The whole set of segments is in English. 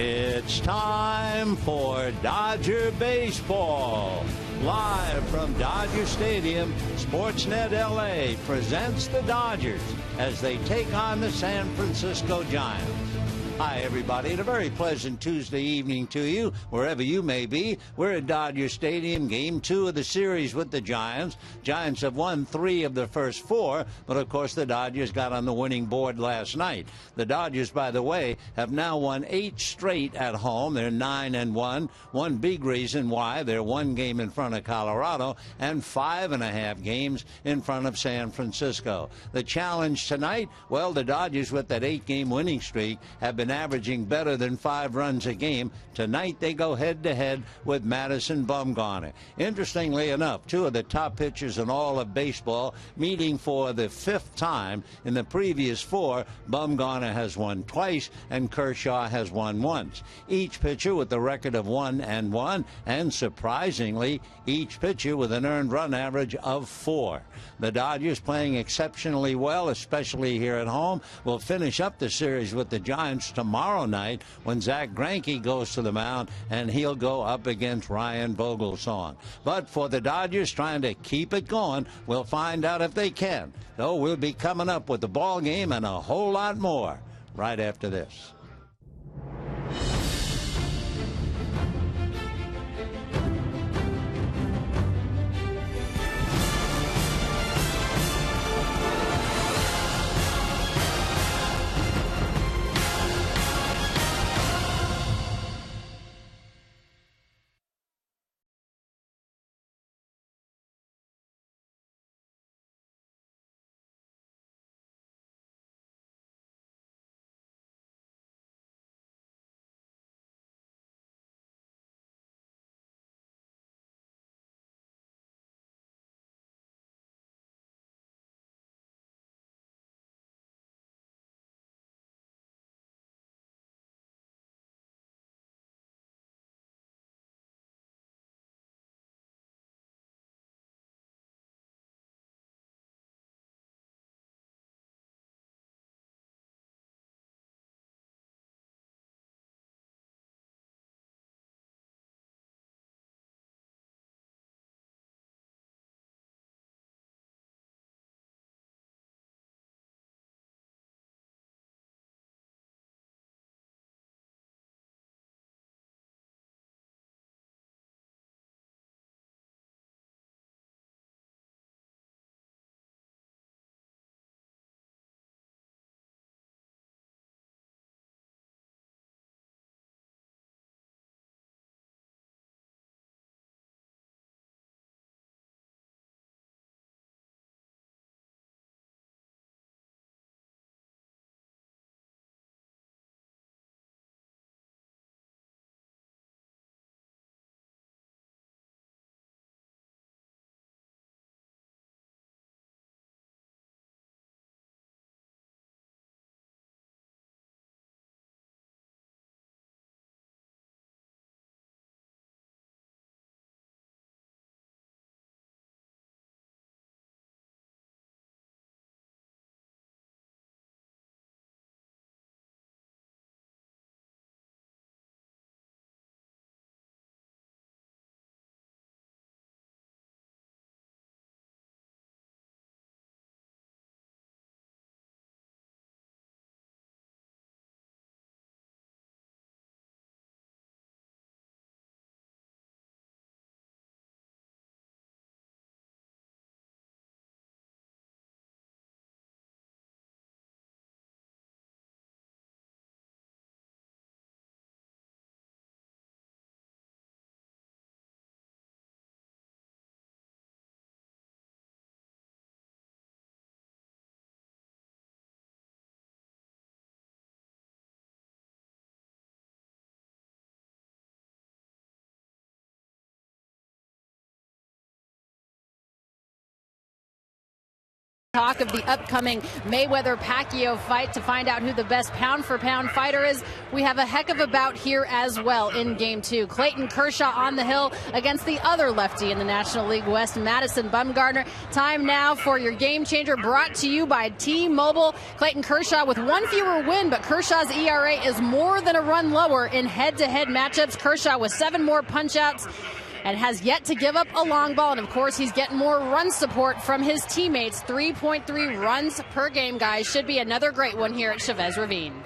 It's time for Dodger Baseball. Live from Dodger Stadium, Sportsnet LA presents the Dodgers as they take on the San Francisco Giants. Hi, everybody, and a very pleasant Tuesday evening to you, wherever you may be. We're at Dodger Stadium, Game 2 of the series with the Giants. Giants have won 3 of the first 4, but, of course, the Dodgers got on the winning board last night. The Dodgers, by the way, have now won 8 straight at home. They're 9-1. One big reason why they're 1 game in front of Colorado and 5.5 games in front of San Francisco. The challenge tonight, well, the Dodgers, with that 8-game winning streak, have been averaging better than 5 runs a game. Tonight they go head-to-head with Madison Bumgarner. Interestingly enough, 2 of the top pitchers in all of baseball meeting for the 5th time. In the previous 4, Bumgarner has won twice and Kershaw has won once. Each pitcher with the record of 1-1, and surprisingly, each pitcher with an earned run average of 4. The Dodgers playing exceptionally well, especially here at home, will finish up the series with the Giants tomorrow night when Zach Greinke goes to the mound, and he'll go up against Ryan Vogelsong. But for the Dodgers trying to keep it going, we'll find out if they can. Though we'll be coming up with the ball game and a whole lot more right after this. talk of the upcoming Mayweather-Pacquiao fight to find out who the best pound-for-pound fighter is. We have a heck of a bout here as well in Game 2. Clayton Kershaw on the hill against the other lefty in the National League West, Madison Bumgarner. Time now for your game changer, brought to you by T-Mobile. Clayton Kershaw with one fewer win, but Kershaw's ERA is more than a run lower in head-to-head matchups. Kershaw with 7 more punch-outs and has yet to give up a long ball. And, of course, he's getting more run support from his teammates. 3.3 runs per game, guys. Should be another great one here at Chavez Ravine.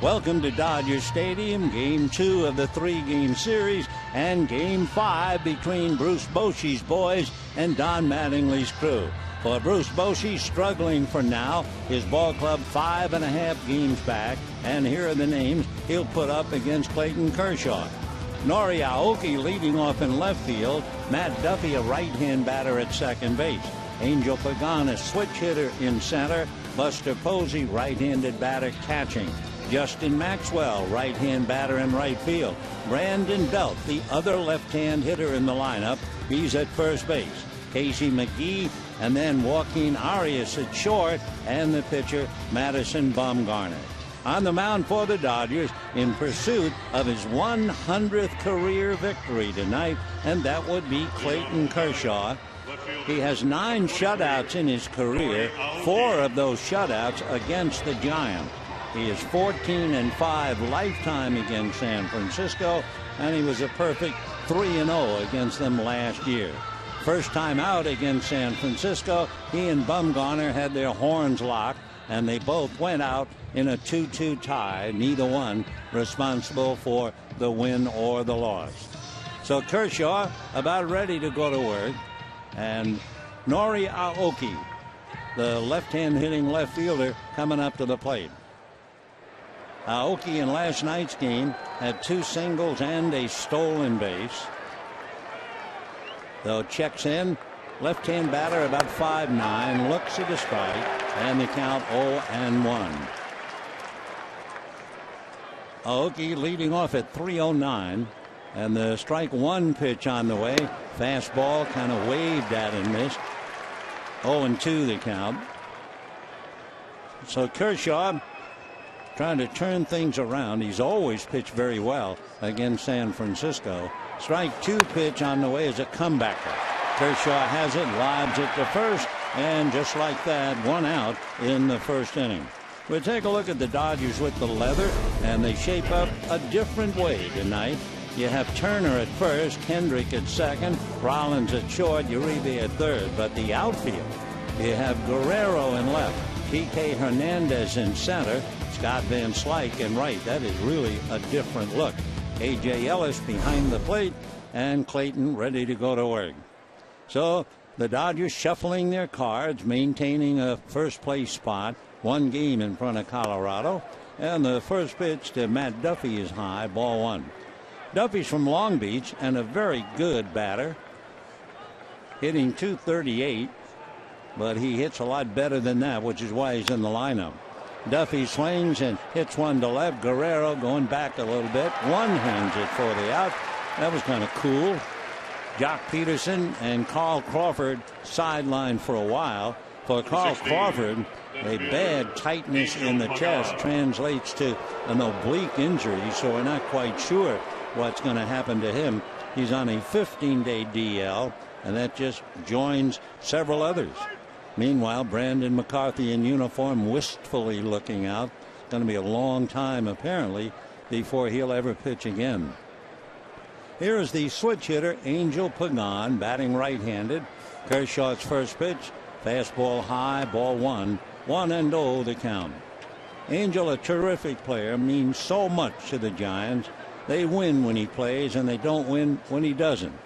Welcome to Dodger Stadium, Game 2 of the 3-game series, and Game 5 between Bruce Bochy's boys and Don Mattingly's crew. For Bruce Bochy, struggling for now, his ball club 5.5 games back, and here are the names he'll put up against Clayton Kershaw. Nori Aoki leading off in left field, Matt Duffy a right-hand batter at second base, Angel Pagan a switch hitter in center, Buster Posey right-handed batter catching, Justin Maxwell, right-hand batter in right field. Brandon Belt, the other left-hand hitter in the lineup. He's at first base. Casey McGee, and then Joaquin Arias at short, and the pitcher, Madison Bumgarner. On the mound for the Dodgers in pursuit of his 100th career victory tonight, and that would be Clayton Kershaw. He has 9 shutouts in his career, 4 of those shutouts against the Giants. He is 14-5 lifetime against San Francisco, and he was a perfect 3-0 against them last year. First time out against San Francisco, he and Bumgarner had their horns locked, and they both went out in a 2-2 tie, neither one responsible for the win or the loss. So Kershaw about ready to go to work, and Nori Aoki, the left-hand hitting left fielder, coming up to the plate. Aoki in last night's game had 2 singles and a stolen base. Though checks in, left-hand batter about 5'9", looks at a strike, and the count 0-1. Aoki leading off at 309, and the strike 1 pitch on the way. Fastball kind of waved at and missed. 0-2 the count. So Kershaw trying to turn things around. He's always pitched very well against San Francisco. Strike 2 pitch on the way is a comebacker. Kershaw has it, lobs it to first, and just like that, 1 out in the first inning. We'll take a look at the Dodgers with the leather, and they shape up a different way tonight. You have Turner at first, Kendrick at second, Rollins at short, Uribe at third. But the outfield, you have Guerrero in left, Kike Hernandez in center, Scott Van Slyke in right. That is really a different look. A.J. Ellis behind the plate, and Clayton ready to go to work. So the Dodgers shuffling their cards, maintaining a first-place spot, 1 game in front of Colorado. And the first pitch to Matt Duffy is high, ball 1. Duffy's from Long Beach and a very good batter, hitting .238, but he hits a lot better than that, which is why he's in the lineup. Duffy swings and hits one to left. Guerrero going back a little bit. One-hands it for the out. That was kind of cool. Jock Peterson and Carl Crawford sidelined for a while. For Carl Crawford, a bad tightness in the chest translates to an oblique injury, so we're not quite sure what's going to happen to him. He's on a 15-day DL, and that just joins several others. Meanwhile, Brandon McCarthy in uniform, wistfully looking out. It's going to be a long time, apparently, before he'll ever pitch again. Here is the switch hitter, Angel Pagan, batting right-handed. Kershaw's first pitch, fastball high, ball 1. 1-0 the count. Angel, a terrific player, means so much to the Giants. They win when he plays, and they don't win when he doesn't.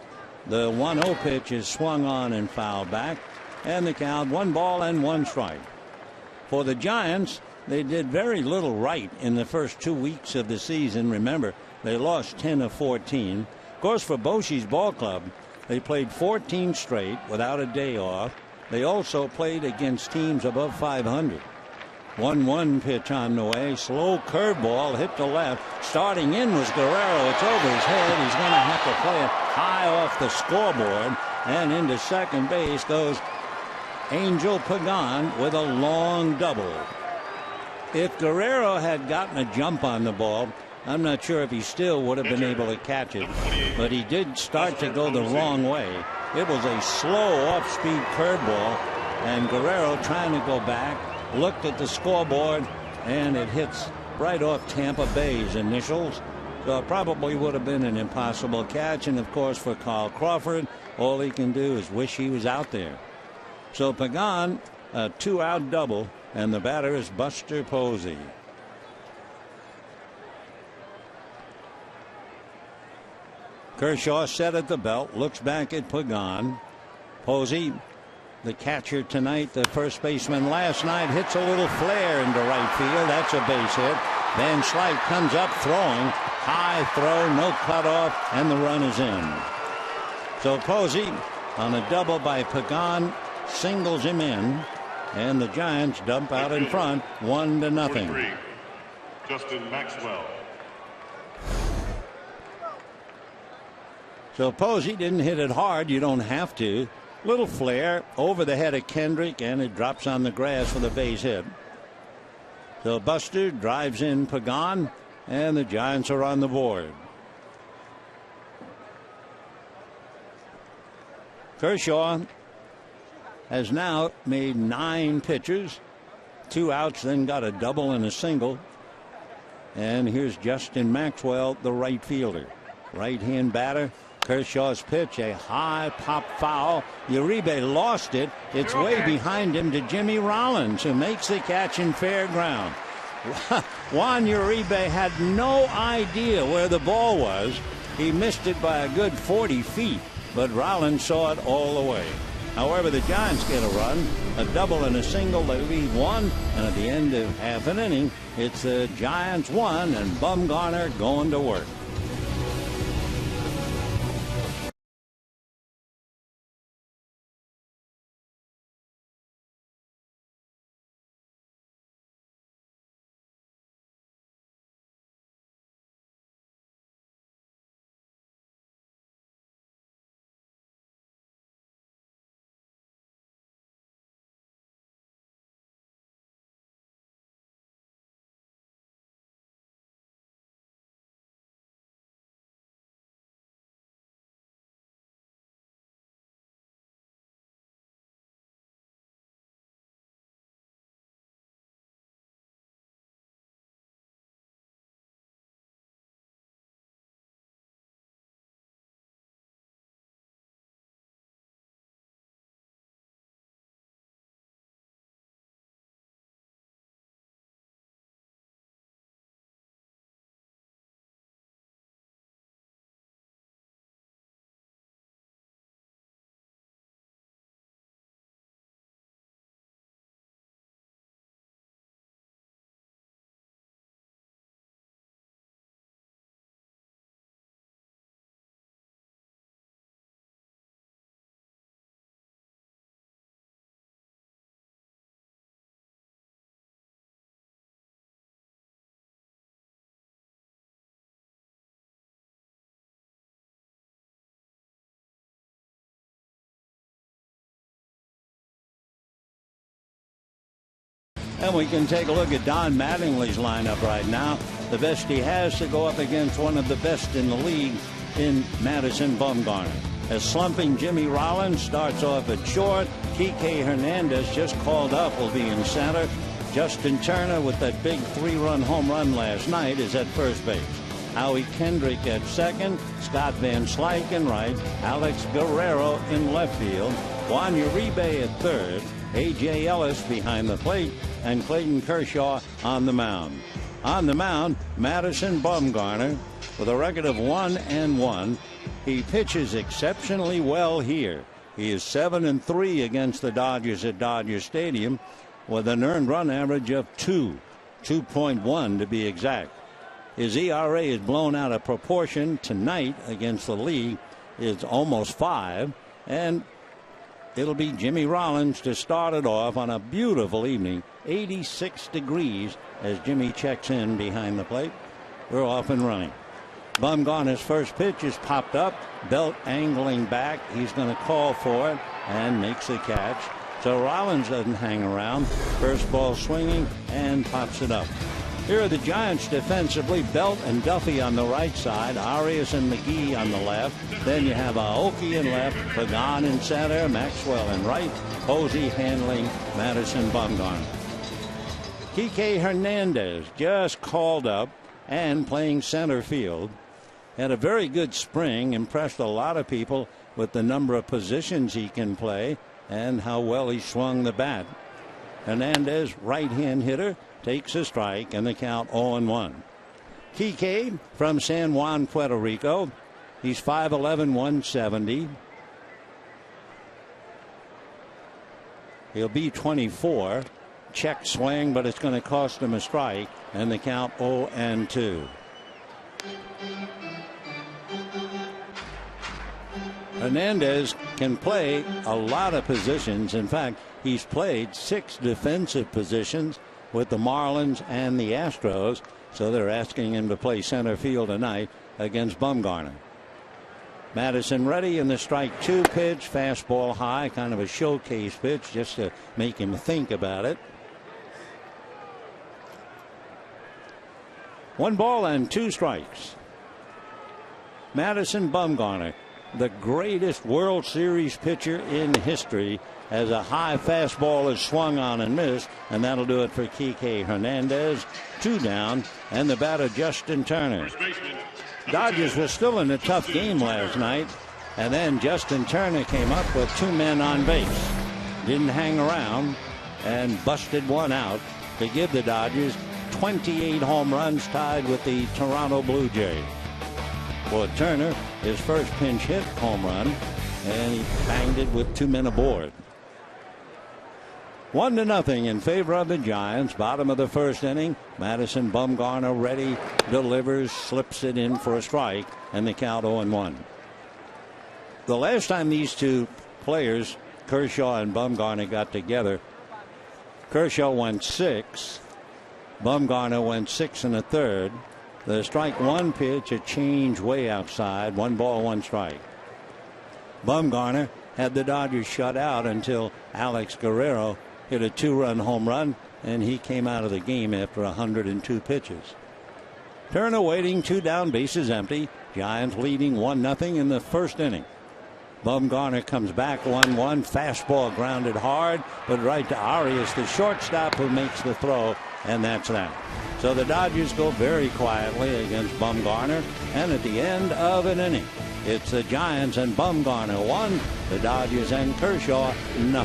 The 1-0 pitch is swung on and fouled back, and the count 1 ball and 1 strike. For the Giants, they did very little right in the first 2 weeks of the season. Remember, they lost 10 of 14. Of course, for Boschi's ball club, they played 14 straight without a day off. They also played against teams above 500. 1-1 pitch on the way. Slow curveball hit to left. Starting in was Guerrero. It's over his head. He's going to have to play it high off the scoreboard. And into second base goes Angel Pagan with a long double. If Guerrero had gotten a jump on the ball, I'm not sure if he still would have been able to catch it. But he did start to go the wrong way. It was a slow off-speed curveball, and Guerrero trying to go back, looked at the scoreboard, and it hits right off Tampa Bay's initials. So it probably would have been an impossible catch. And, of course, for Carl Crawford, all he can do is wish he was out there. So Pagan, a 2-out double, and the batter is Buster Posey. Kershaw set at the belt, looks back at Pagan. Posey, the catcher tonight, the first baseman last night, hits a little flare into right field. That's a base hit. Van Slyke comes up throwing. High throw, no cutoff, and the run is in. So Posey, on a double by Pagan, singles him in, and the Giants dump out in front 1-0. Justin Maxwell. So Posey didn't hit it hard. You don't have to. Little flare over the head of Kendrick, and it drops on the grass for the base hit. So Buster drives in Pagan, and the Giants are on the board. Kershaw has now made 9 pitches, 2 outs, then got a double and a single. And here's Justin Maxwell, the right fielder. Right-hand batter. Kershaw's pitch, a high pop foul. Uribe lost it. It's way behind him to Jimmy Rollins, who makes the catch in fair ground. Juan Uribe had no idea where the ball was. He missed it by a good 40 feet, but Rollins saw it all the way. However, the Giants get a run, a double and a single. They lead 1, and at the end of half an inning, it's the Giants 1 and Bumgarner going to work. And we can take a look at Don Mattingly's lineup right now. The best he has to go up against one of the best in the league in Madison Bumgarner. As slumping Jimmy Rollins starts off at short. Kike Hernandez, just called up, will be in center. Justin Turner, with that big 3-run home run last night, is at first base. Howie Kendrick at second. Scott Van Slyke right. Alex Guerrero in left field. Juan Uribe at third. A.J. Ellis behind the plate, and Clayton Kershaw on the mound. On the mound, Madison Bumgarner with a record of 1-1. He pitches exceptionally well here. He is 7-3 against the Dodgers at Dodger Stadium with an earned run average of 2.1 to be exact. His ERA is blown out of proportion tonight against the league. It's almost 5, and it'll be Jimmy Rollins to start it off on a beautiful evening. 86 degrees as Jimmy checks in behind the plate. We're off and running. Bumgarner's first pitch is popped up. Belt angling back. He's going to call for it and makes the catch. So Rollins doesn't hang around. First ball swinging and pops it up. Here are the Giants defensively. Belt and Duffy on the right side. Arias and McGee on the left. Then you have Aoki in left. Pagan in center. Maxwell in right. Posey handling Madison Bumgarner. Kike Hernandez just called up and playing center field. Had a very good spring. Impressed a lot of people with the number of positions he can play and how well he swung the bat. Hernandez, right-hand hitter, takes a strike, and the count 0-1. Kike from San Juan, Puerto Rico. He's 5'11", 170. He'll be 24. Check swing, but it's going to cost him a strike, and the count 0-2. Hernandez can play a lot of positions. In fact, he's played 6 defensive positions with the Marlins and the Astros, so they're asking him to play center field tonight against Bumgarner. Madison ready in the strike 2 pitch, fastball high, kind of a showcase pitch just to make him think about it. 1 ball and 2 strikes. Madison Bumgarner, the greatest World Series pitcher in history, as a high fastball is swung on and missed, and that'll do it for Kike Hernandez. 2 down, and the batter Justin Turner. Dodgers were still in a tough game last night, and then Justin Turner came up with 2 men on base. Didn't hang around and busted 1 out to give the Dodgers 28 home runs, tied with the Toronto Blue Jays. For Turner, his first pinch hit home run. and he banged it with 2 men aboard. 1-0 in favor of the Giants. Bottom of the first inning. Madison Bumgarner ready, delivers, slips it in for a strike, and the count 0-1. The last time these two players, Kershaw and Bumgarner, got together, Kershaw went 6. Bumgarner went 6 1/3. The strike one pitch, a change way outside. 1 ball, 1 strike. Bumgarner had the Dodgers shut out until Alex Guerrero hit a 2-run home run, and he came out of the game after 102 pitches. Turner waiting, 2 down, bases empty. Giants leading 1-0 in the first inning. Bumgarner comes back 1-1. Fastball grounded hard, but right to Arias, the shortstop, who makes the throw, and that's that. So the Dodgers go very quietly against Bumgarner, and at the end of an inning, it's the Giants and Bumgarner 1, the Dodgers and Kershaw 0.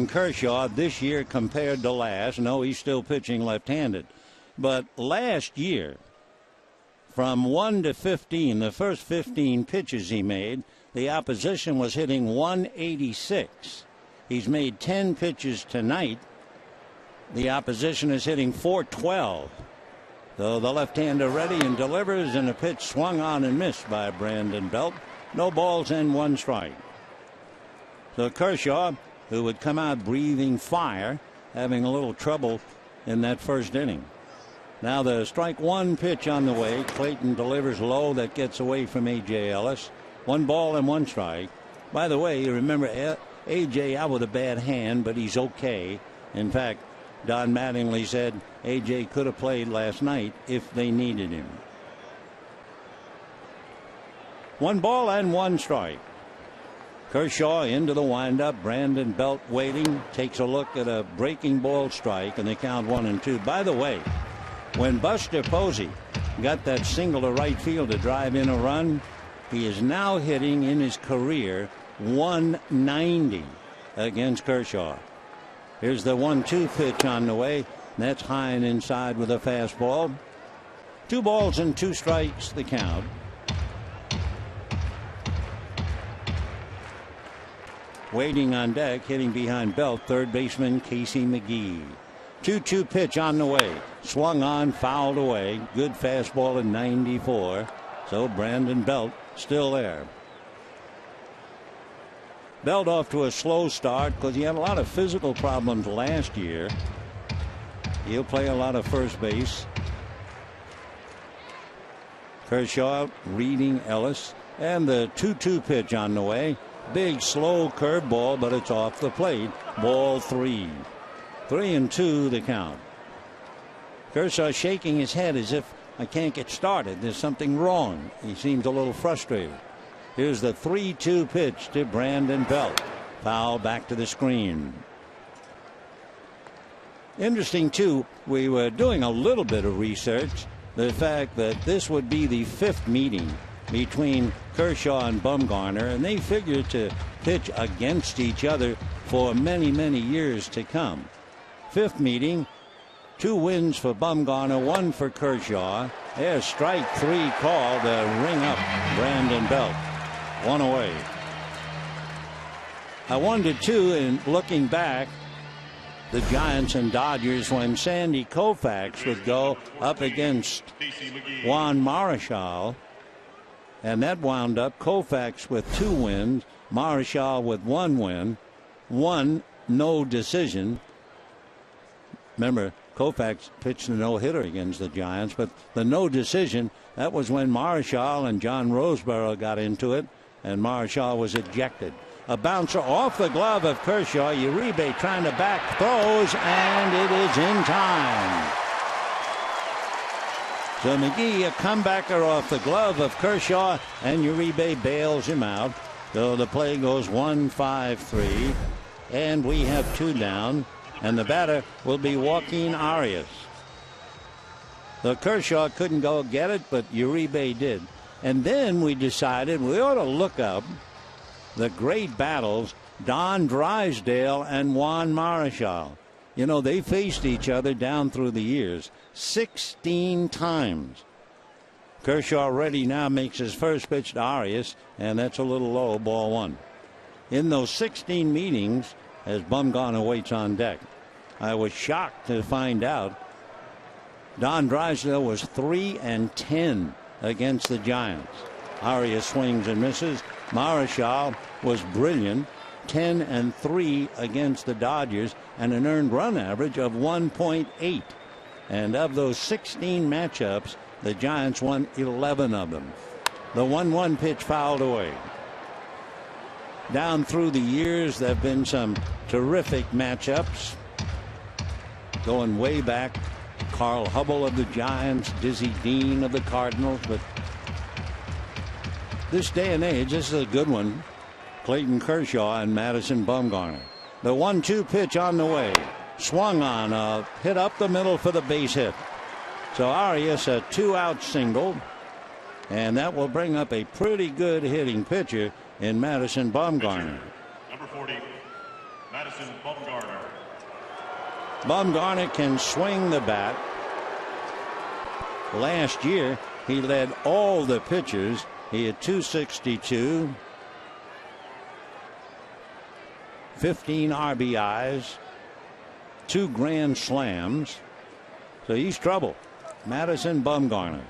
Kershaw this year compared to last. No, he's still pitching left-handed. But last year, from 1 to 15, the first 15 pitches he made, the opposition was hitting 186. He's made 10 pitches tonight. The opposition is hitting 412. So the left-hander ready and delivers, and a pitch swung on and missed by Brandon Belt. No balls and 1 strike. So Kershaw, who would come out breathing fire, having a little trouble in that first inning. Now the strike one pitch on the way. Clayton delivers low, that gets away from A.J. Ellis. 1 ball and 1 strike. By the way, you remember A.J. out with a bad hand, but he's okay. In fact, Don Mattingly said A.J. could have played last night if they needed him. 1 ball and 1 strike. Kershaw into the windup. Brandon Belt waiting. Takes a look at a breaking ball strike, and they count 1-2. By the way, when Buster Posey got that single to right field to drive in a run, he is now hitting in his career 190 against Kershaw. Here's the 1-2 pitch on the way. That's high and inside with a fastball. 2 balls and 2 strikes, the count. Waiting on deck, hitting behind Belt, third baseman Casey McGee. 2-2 pitch on the way. Swung on, fouled away. Good fastball at 94. So Brandon Belt still there. Belt off to a slow start because he had a lot of physical problems last year. He'll play a lot of first base. Kershaw reading Ellis. And the 2-2 pitch on the way. Big slow curveball, but it's off the plate. Ball 3. 3-2 the count. Kershaw shaking his head as if I can't get started. There's something wrong. He seems a little frustrated. Here's the 3-2 pitch to Brandon Belt. Foul back to the screen. Interesting, too, we were doing a little bit of research. The fact that this would be the 5th meeting between Kershaw and Bumgarner, and they figured to pitch against each other for many, many years to come. 5th meeting, 2 wins for Bumgarner, 1 for Kershaw. There's strike 3 called to ring up Brandon Belt. 1 away. I wondered, too, in looking back, the Giants and Dodgers, when Sandy Koufax would go up against Juan Marichal, and that wound up Koufax with 2 wins, Marichal with 1 win, 1 no decision. Remember, Koufax pitched a no-hitter against the Giants, but the no decision, that was when Marichal and John Roseborough got into it, and Marichal was ejected. A bouncer off the glove of Kershaw. Uribe trying to back, throws, and it is in time. So McGee, a comebacker off the glove of Kershaw, and Uribe bails him out. So the play goes 1-5-3, and we have 2 down, and the batter will be Joaquin Arias. So Kershaw couldn't go get it, but Uribe did. And then we decided we ought to look up the great battles, Don Drysdale and Juan Marichal. You know, they faced each other down through the years 16 times. Kershaw ready now, makes his first pitch to Arias, and that's a little low, ball 1. In those 16 meetings, as Bumgarner waits on deck, I was shocked to find out Don Drysdale was 3-10 against the Giants. Arias swings and misses. Marichal was brilliant, 10-3 against the Dodgers, and an earned run average of 1.8. And of those 16 matchups, the Giants won 11 of them. The 1-1 pitch fouled away. Down through the years, there have been some terrific matchups. Going way back, Carl Hubble of the Giants, Dizzy Dean of the Cardinals, but this day and age, this is a good one. Clayton Kershaw and Madison Bumgarner. The 1-2 pitch on the way. Swung on, hit up the middle for the base hit. So Arias, a 2-out single. And that will bring up a pretty good hitting pitcher in Madison Bumgarner. Number 40, Madison Bumgarner. Bumgarner can swing the bat. Last year, he led all the pitchers. He had 262, 15 RBIs, 2 grand slams. So he's trouble. Madison Bumgarner.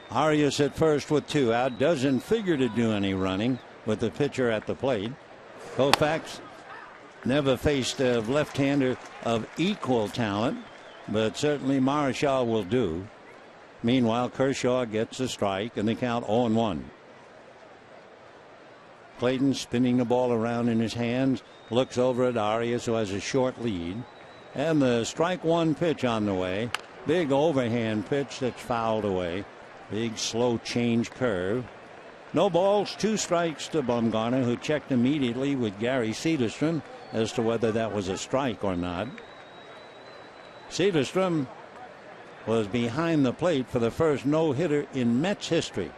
Arias at first with 2 out. Doesn't figure to do any running with the pitcher at the plate. Koufax never faced a left-hander of equal talent, but certainly Marichal will do. Meanwhile, Kershaw gets a strike, and they count 0-1. Clayton spinning the ball around in his hands, looks over at Arias, who has a short lead. And the strike 1 pitch on the way. Big overhand pitch that's fouled away. Big slow change curve. No balls, 2 strikes to Bumgarner, who checked immediately with Gary Cederstrom as to whether that was a strike or not. Cederstrom was behind the plate for the first no-hitter in Mets history.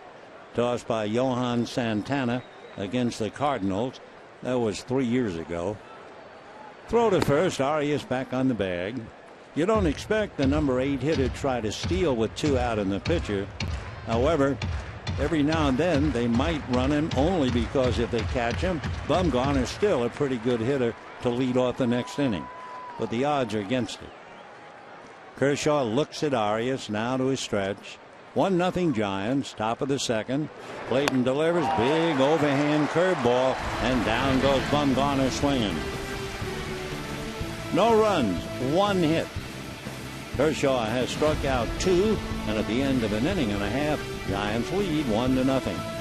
Tossed by Johan Santana against the Cardinals. That was 3 years ago. Throw to first. Arias back on the bag. You don't expect the number 8 hitter to try to steal with 2 out in the pitcher. However, every now and then they might run him, only because if they catch him, Bumgarner's still a pretty good hitter to lead off the next inning. But the odds are against it. Kershaw looks at Arias now to his stretch. 1-0 Giants, top of the 2nd. Clayton delivers, big overhand curveball, and down goes Bumgarner swinging. No runs, 1 hit. Kershaw has struck out 2, and at the end of an inning and a half, Giants lead 1-0.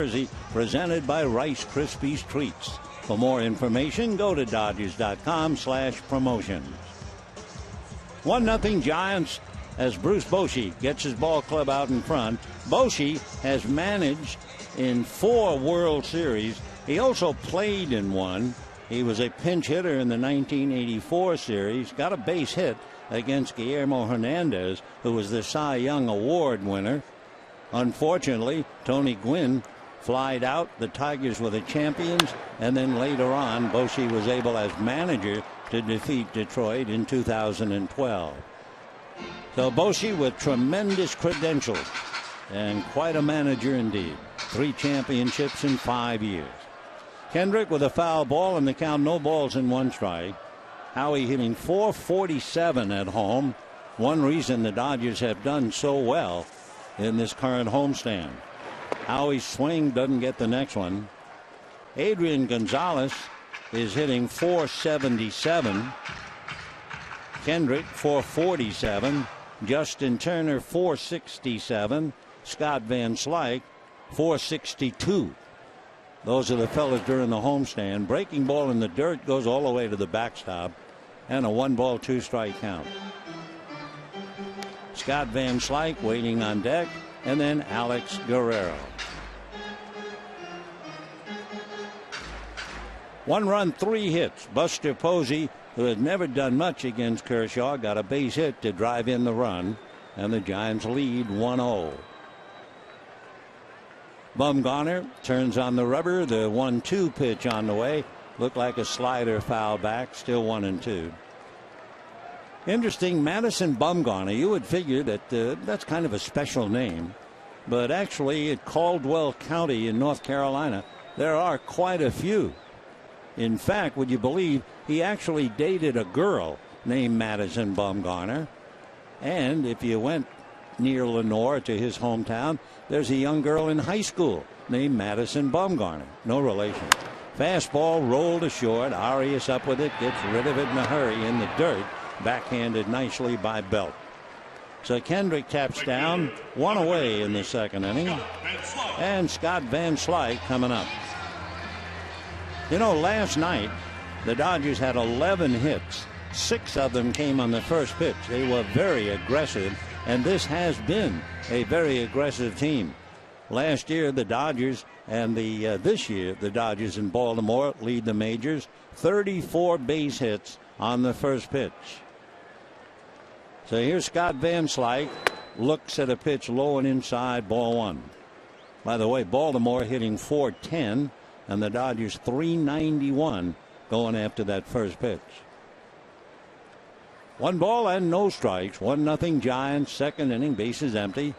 jersey presented by Rice Krispies Treats. For more information, go to Dodgers.com/promotions. 1-0 Giants as Bruce Bochy gets his ball club out in front. Bochy has managed in 4 World Series. He also played in one. He was a pinch hitter in the 1984 series, got a base hit against Guillermo Hernandez, who was the Cy Young Award winner. Unfortunately, Tony Gwynn flied out. The Tigers were the champions, and then later on, Bochy was able as manager to defeat Detroit in 2012. So Bochy with tremendous credentials and quite a manager indeed. 3 championships in 5 years. Kendrick with a foul ball and the count, no balls and 1 strike. Howie hitting .447 at home. One reason the Dodgers have done so well in this current homestand. Howie's swing doesn't get the next one. Adrian Gonzalez is hitting .477. Kendrick .447. Justin Turner .467. Scott Van Slyke .462. Those are the fellas during the homestand. Breaking ball in the dirt goes all the way to the backstop, and a 1-ball 2-strike count. Scott Van Slyke waiting on deck, and then Alex Guerrero. 1 run, 3 hits. Buster Posey, who had never done much against Kershaw, got a base hit to drive in the run, and the Giants lead 1-0. Bumgarner turns on the rubber. The 1-2 pitch on the way. Looked like a slider foul back. Still 1-2. Interesting, Madison Bumgarner. You would figure that that's kind of a special name. But actually, at Caldwell County in North Carolina, there are quite a few. In fact, would you believe he actually dated a girl named Madison Bumgarner? And if you went near Lenore to his hometown, there's a young girl in high school named Madison Bumgarner. No relation. Fastball rolled to short. Arias up with it, gets rid of it in a hurry in the dirt. Backhanded nicely by Belt. So Kendrick taps down, 1 away in the 2nd inning. And Scott Van Slyke coming up. You know, last night the Dodgers had 11 hits. 6 of them came on the first pitch. They were very aggressive, and this has been a very aggressive team. Last year the Dodgers and this year the Dodgers in Baltimore lead the majors. 34 base hits on the first pitch. So here's Scott Van Slyke, looks at a pitch low and inside, ball 1. By the way, Baltimore hitting .410 and the Dodgers .391 going after that first pitch. 1 ball and no strikes. 1-0 Giants. 2nd inning, bases empty.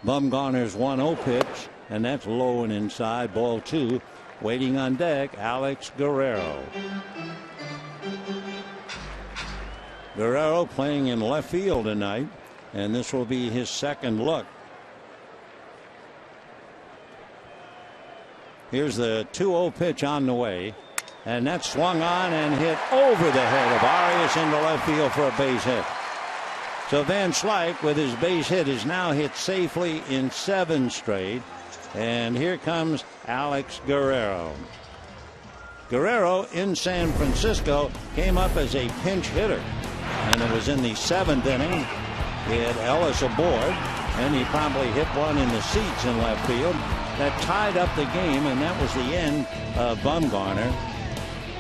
Bumgarner's 1-0 pitch, and that's low and inside, ball 2. Waiting on deck, Alex Guerrero. Guerrero playing in left field tonight, and this will be his 2nd look. Here's the 2-0 pitch on the way, and that's swung on and hit over the head of Arias into left field for a base hit. So Van Slyke with his base hit is now hit safely in 7 straight. And here comes Alex Guerrero. Guerrero in San Francisco came up as a pinch hitter, and it was in the 7th inning. He had Ellis aboard, and he probably hit one in the seats in left field. That tied up the game, and that was the end of Bumgarner.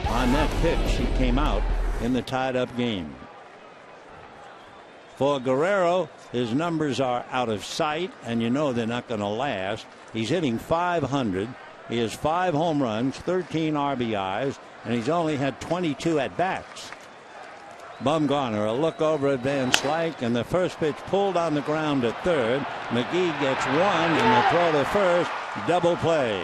On that pitch, he came out in the tied-up game. For Guerrero, his numbers are out of sight, and you know they're not going to last. He's hitting .500. He has 5 home runs, 13 RBIs, and he's only had 22 at-bats. Bumgarner, a look over at Van Slyke, and the first pitch pulled on the ground at third. McGee gets 1, and the throw to first, double play.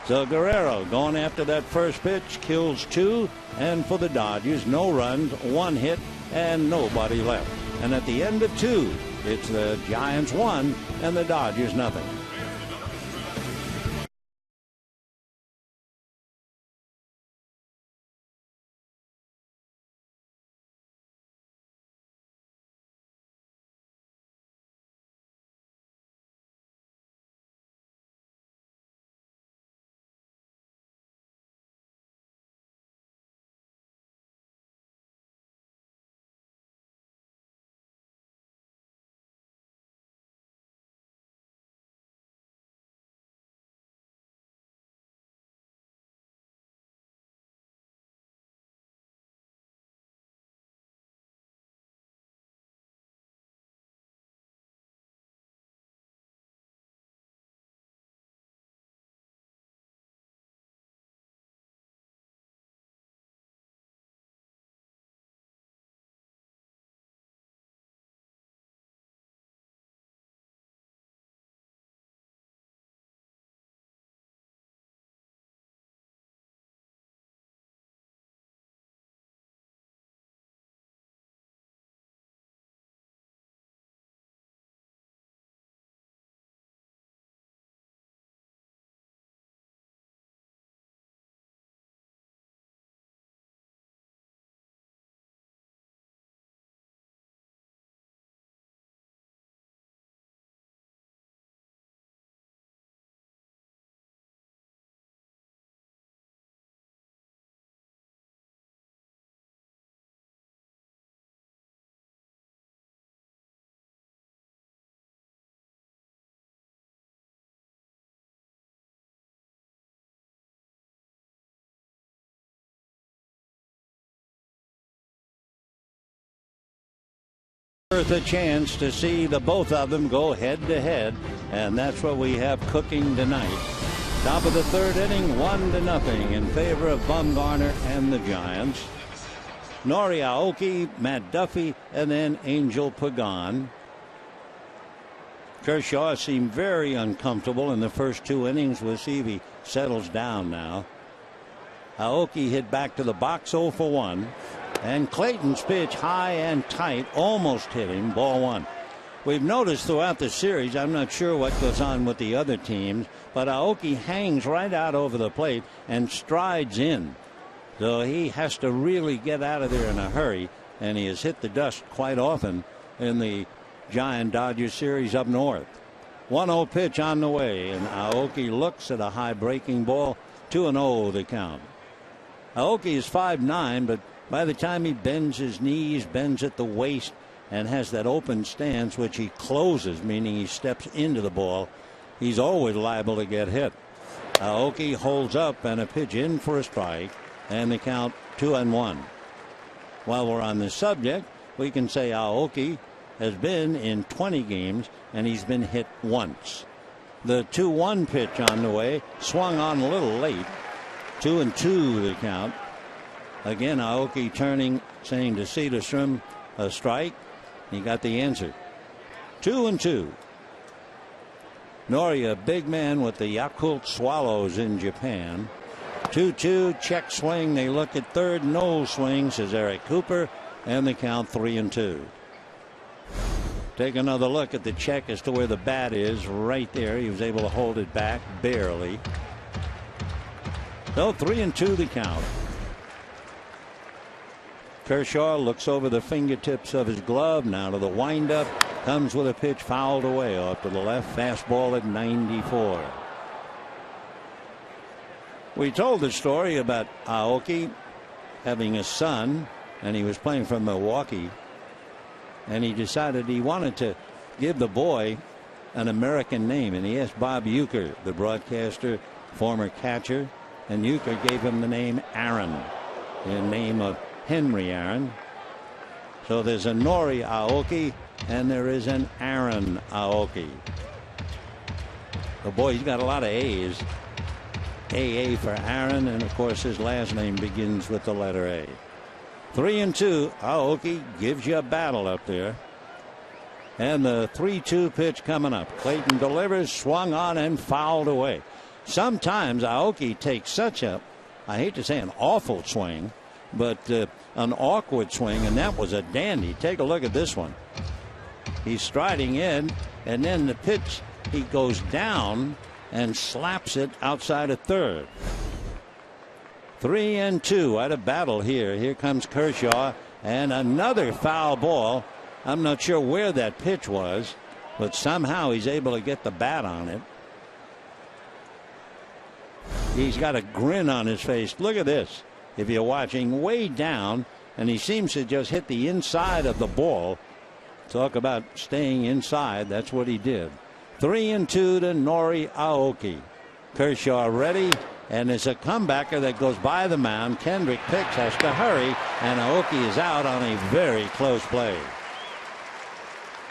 So Guerrero going after that first pitch, kills 2, and for the Dodgers, no runs, 1 hit, and nobody left. And at the end of 2, it's the Giants 1 and the Dodgers nothing. worth a chance to see the both of them go head to head, and that's what we have cooking tonight. Top of the third inning, 1-0 in favor of Bumgarner and the Giants. Nori Aoki, Matt Duffy, and then Angel Pagan. Kershaw seemed very uncomfortable in the first 2 innings. We'll see if he settles down now. Aoki hit back to the box 0 for 1. And Clayton's pitch high and tight almost hit him, ball 1. We've noticed throughout the series, I'm not sure what goes on with the other teams, but Aoki hangs right out over the plate and strides in. So he has to really get out of there in a hurry, and he has hit the dust quite often in the Giant-Dodgers series up north. 1-0 pitch on the way, and Aoki looks at a high breaking ball. 2-0 the count. Aoki is 5'9", but by the time he bends his knees, bends at the waist, and has that open stance, which he closes, meaning he steps into the ball, he's always liable to get hit. Aoki holds up, and a pitch in for a strike, and the count 2-1. While we're on the subject, we can say Aoki has been in 20 games, and he's been hit once. The 2-1 pitch on the way, swung on a little late. 2-2 the count. Again, Aoki turning, saying to Cedarstrom, a strike. He got the answer. 2-2. Nori, a big man with the Yakult Swallows in Japan. 2-2, check swing. They look at third, no swing, says Eric Cooper, and the count 3-2. Take another look at the check as to where the bat is. Right there. He was able to hold it back barely. So 3-2 the count. Kershaw looks over the fingertips of his glove now to the windup. Comes with a pitch fouled away off to the left. Fastball at 94. We told the story about Aoki having a son, and he was playing for Milwaukee, and he decided he wanted to give the boy an American name, and he asked Bob Uecker, the broadcaster, former catcher, and Uecker gave him the name Aaron, in name of Henry Aaron. So there's a Nori Aoki and there is an Aaron Aoki. Oh boy, he's got a lot of A's. AA for Aaron, and of course his last name begins with the letter A. 3-2. Aoki gives you a battle up there. And the 3-2 pitch coming up. Clayton delivers, swung on and fouled away. Sometimes Aoki takes such a, I hate to say an awful swing, but an awkward swing, and that was a dandy. Take a look at this one. He's striding in, and then the pitch, he goes down and slaps it outside of third. 3-2 at a battle here. Here comes Kershaw, and another foul ball. I'm not sure where that pitch was, but somehow he's able to get the bat on it. He's got a grin on his face. Look at this. If you're watching, way down, and he seems to just hit the inside of the ball. Talk about staying inside. That's what he did. 3-2 to Nori Aoki. Kershaw ready, and it's a comebacker that goes by the mound. Kendrick picks, has to hurry, and Aoki is out on a very close play.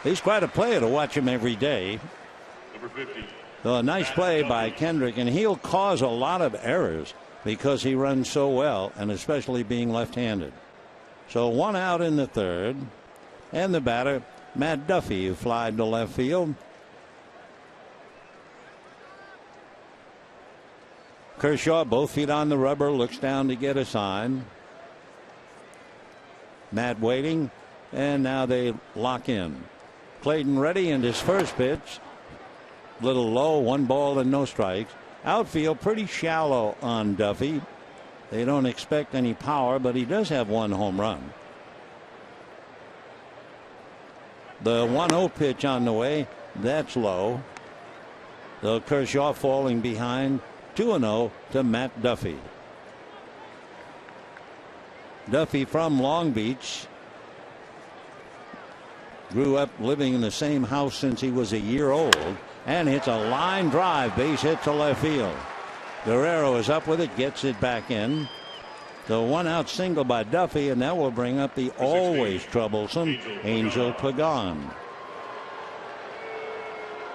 He's quite a player to watch him every day. Number 50. So a nice play by Kendrick, and he'll cause a lot of errors because he runs so well, and especially being left-handed. So one out in the third, and the batter, Matt Duffy, who flied to left field. Kershaw, both feet on the rubber, looks down to get a sign. Matt waiting, and now they lock in. Clayton ready, and his first pitch, little low, 1 ball and no strikes. Outfield pretty shallow on Duffy. They don't expect any power, but he does have 1 home run. The 1-0 pitch on the way, that's low. So Kershaw falling behind. 2-0 to Matt Duffy. Duffy from Long Beach. Grew up living in the same house since he was a year old, and hits a line drive, base hit to left field. Guerrero is up with it, gets it back in. The 1-out single by Duffy, and that will bring up the always troublesome Angel Pagan.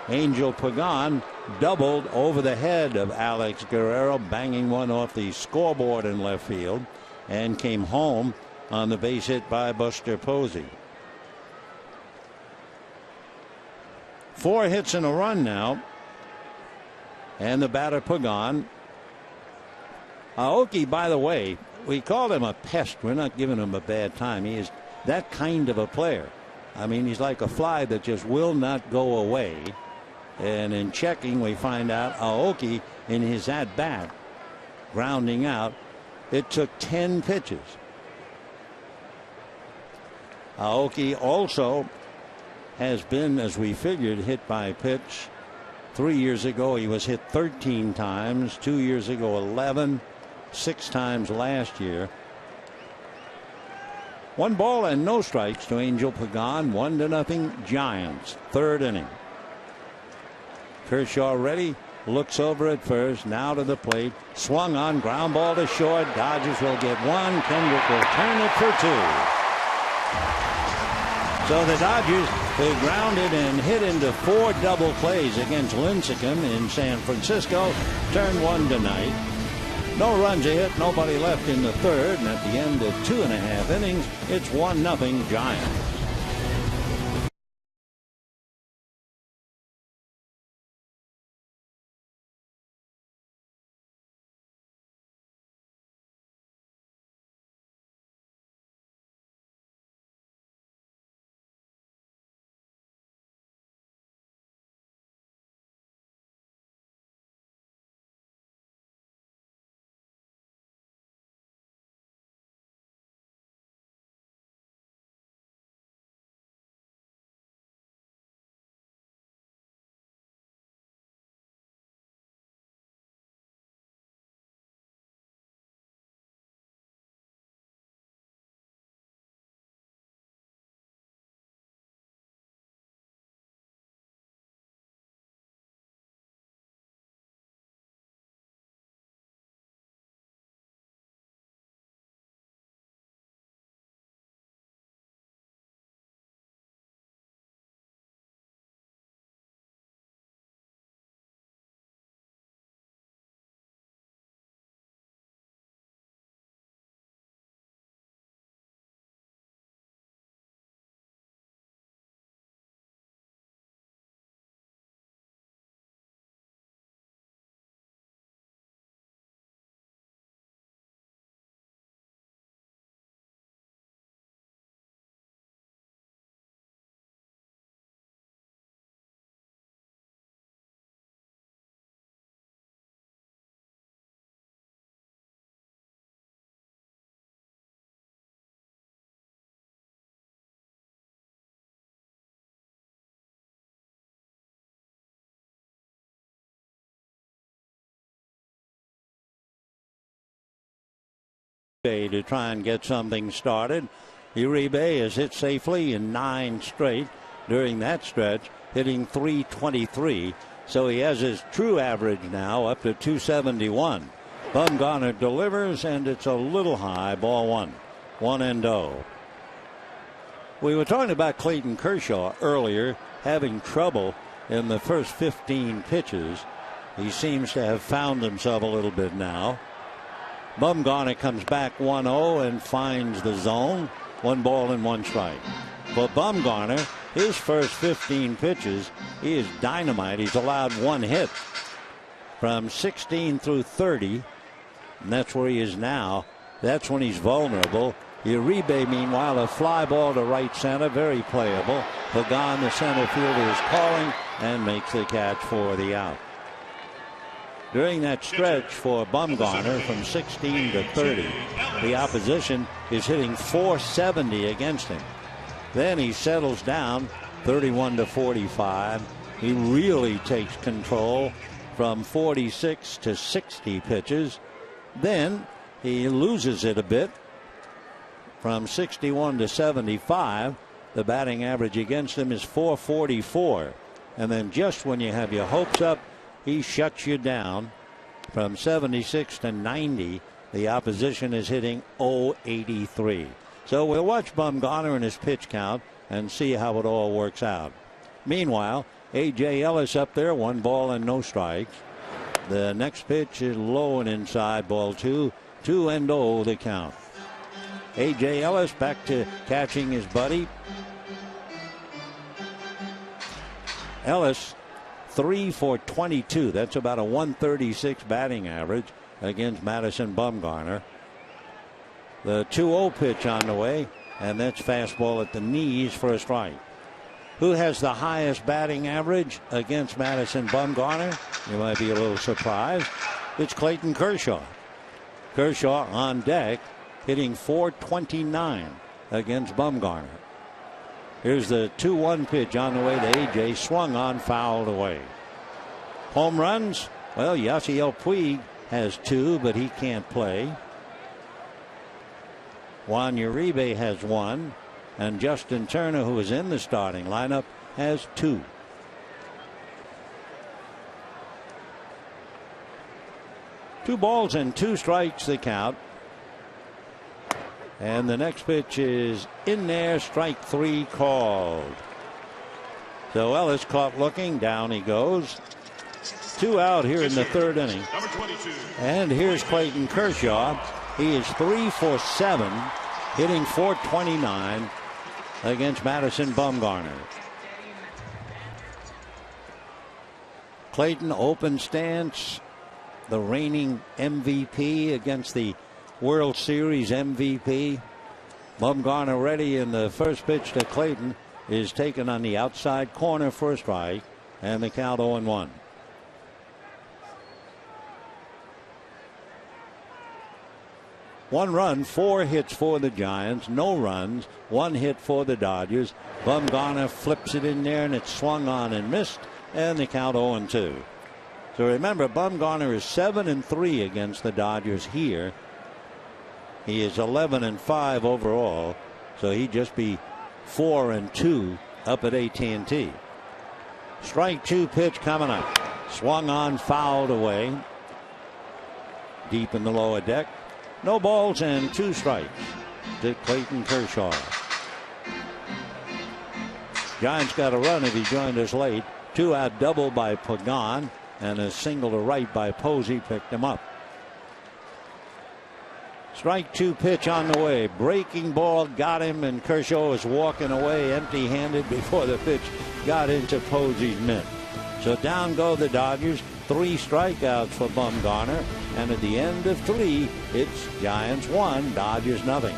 Angel Pagan doubled over the head of Alex Guerrero, banging one off the scoreboard in left field, and came home on the base hit by Buster Posey. 4 hits and a run now, and the batter Pagan. Aoki, by the way, we call him a pest. We're not giving him a bad time. He is that kind of a player. I mean, he's like a fly that just will not go away. And in checking, we find out Aoki, in his at-bat, grounding out, it took 10 pitches. Aoki also has been, as we figured, hit by pitch. 3 years ago, he was hit 13 times. 2 years ago, 11. 6 times last year. 1 ball and no strikes to Angel Pagan. 1-0 Giants. 3rd inning. Kershaw ready, looks over at first, now to the plate, swung on, ground ball to short. Dodgers will get 1. Kendrick will turn it for 2. So the Dodgers, who grounded and hit into 4 double plays against Lincecum in San Francisco, turn 1 tonight. No runs a hit, nobody left in the 3rd, and at the end of 2.5 innings, it's 1-0 Giants. To try and get something started. Uribe has hit safely in 9 straight during that stretch, hitting .323. So he has his true average now up to .271. Bumgarner delivers, and it's a little high. Ball 1. 1-0. We were talking about Clayton Kershaw earlier, having trouble in the first 15 pitches. He seems to have found himself a little bit now. Bumgarner comes back 1-0 and finds the zone. 1 ball and 1 strike. For Bumgarner, his first 15 pitches, he is dynamite. He's allowed 1 hit from 16 through 30, and that's where he is now. That's when he's vulnerable. Uribe, meanwhile, a fly ball to right center, very playable. Pagan, the center fielder, is calling and makes the catch for the out. During that stretch for Bumgarner from 16 to 30, the opposition is hitting .470 against him. Then he settles down 31 to 45. He really takes control from 46 to 60 pitches. Then he loses it a bit from 61 to 75. The batting average against him is .444. And then just when you have your hopes up, he shuts you down from 76 to 90. The opposition is hitting .083. So we'll watch Bumgarner and his pitch count and see how it all works out. Meanwhile, A.J. Ellis up there, 1 ball and no strikes. The next pitch is low and inside, ball 2, 2-0 the count. A.J. Ellis back to catching his buddy. Ellis 3 for 22. That's about a 136 batting average against Madison Bumgarner. The 2-0 pitch on the way, and that's fastball at the knees for a strike. Who has the highest batting average against Madison Bumgarner? You might be a little surprised. It's Clayton Kershaw. Kershaw on deck, hitting .429 against Bumgarner. Here's the 2-1 pitch on the way to A.J. Swung on, fouled away. Home runs? Well, Yasiel Puig has 2, but he can't play. Juan Uribe has 1. And Justin Turner, who is in the starting lineup, has 2. Two balls and 2 strikes the count. And the next pitch is in there, strike 3 called. So Ellis caught looking, down he goes. 2 out here in the 3rd inning. And here's Clayton Kershaw. He is 3 for 7, hitting .429 against Madison Bumgarner. Clayton open stance, the reigning MVP against the World Series MVP. Bumgarner ready, in the first pitch to Clayton is taken on the outside corner for a strike, and the count 0-1. One run, 4 hits for the Giants, no runs, 1 hit for the Dodgers. Bumgarner flips it in there and it's swung on and missed, and the count 0-2. So remember, Bumgarner is 7-3 against the Dodgers here. He is 11-5 overall, so he'd just be 4-2 up at AT&T. Strike 2 pitch coming up. Swung on, fouled away. Deep in the lower deck. No balls and 2 strikes to Clayton Kershaw. Giants got a run if he joined us late. 2-out double by Pagan and a single to right by Posey picked him up. Strike 2 pitch on the way. Breaking ball got him, and Kershaw was walking away empty-handed before the pitch got into Posey's mitt. So down go the Dodgers. 3 strikeouts for Bumgarner, and at the end of 3, it's Giants 1, Dodgers nothing.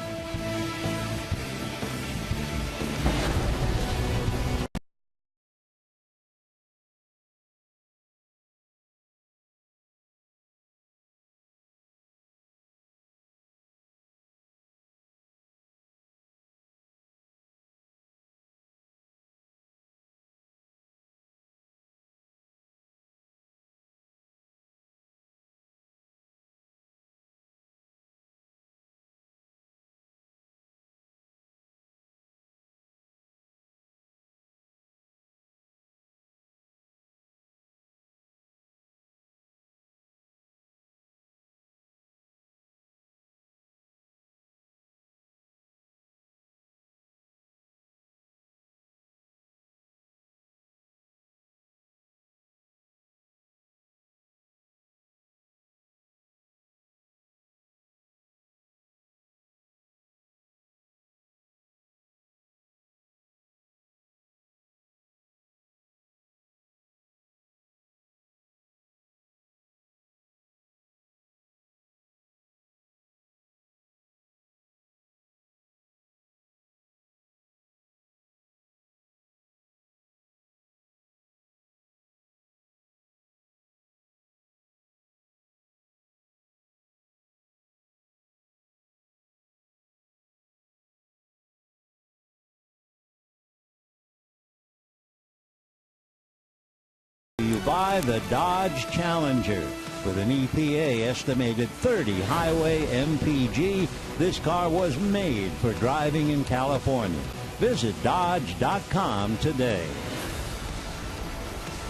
You buy the Dodge Challenger with an EPA estimated 30 highway MPG. This car was made for driving in California. Visit Dodge.com today.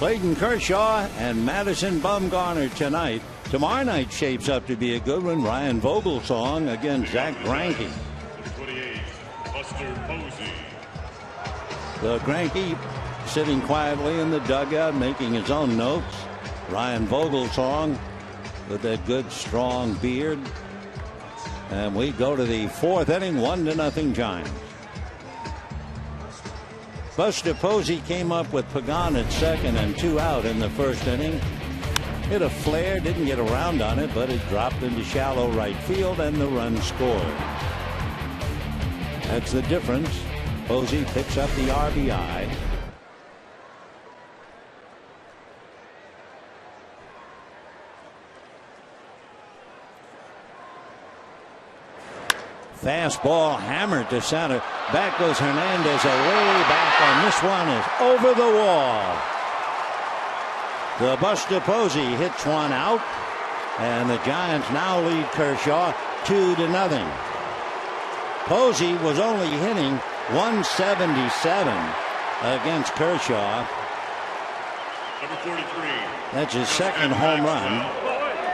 Clayton Kershaw and Madison Bumgarner tonight. Tomorrow night shapes up to be a good one. Ryan Vogelsong against Zach Greinke. 28, Buster Posey. The Greinke sitting quietly in the dugout making his own notes. Ryan Vogelsong with that good strong beard. And we go to the fourth inning, 1-0 Giants. Buster Posey came up with Pagan at second and 2 out in the first inning. Hit a flare, didn't get around on it, but it dropped into shallow right field and the run scored. That's the difference. Posey picks up the RBI. Fastball hammered to center. Back goes Hernandez away back, and this one is over the wall. The Buster Posey hits one out, and the Giants now lead Kershaw 2-0. Posey was only hitting 177 against Kershaw. Number 43. That's his second home run.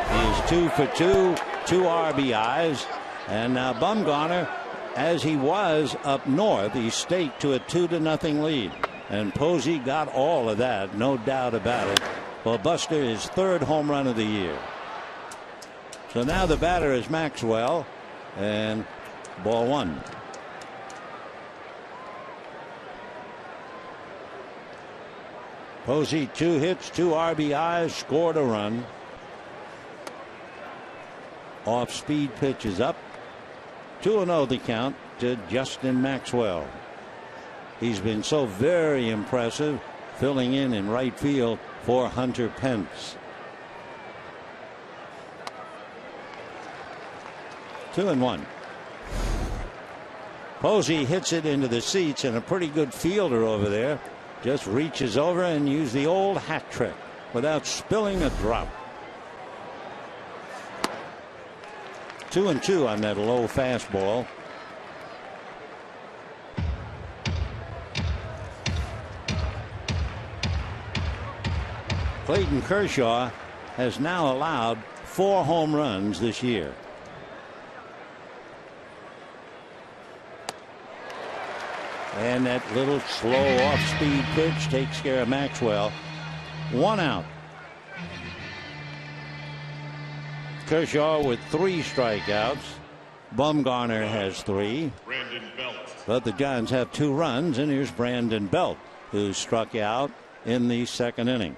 He is 2 for 2, 2 RBIs. And now Bumgarner, as he was up north, he staked to a 2-0 lead. And Posey got all of that, no doubt about it. Well, Buster, his third home run of the year. So now the batter is Maxwell, and ball one. Posey 2 hits, 2 RBIs, scored a run. Off speed pitch is up. 2-0 the count to Justin Maxwell. He's been so very impressive, filling in right field for Hunter Pence. 2-1. Posey hits it into the seats, and a pretty good fielder over there just reaches over and uses the old hat trick without spilling a drop. 2-2 on that low fastball. Clayton Kershaw has now allowed 4 home runs this year. And that little slow off-speed pitch takes care of Maxwell. 1 out. Kershaw with 3 strikeouts. Bumgarner has 3. Brandon Belt. But the Giants have 2 runs, and here's Brandon Belt, who struck out in the second inning.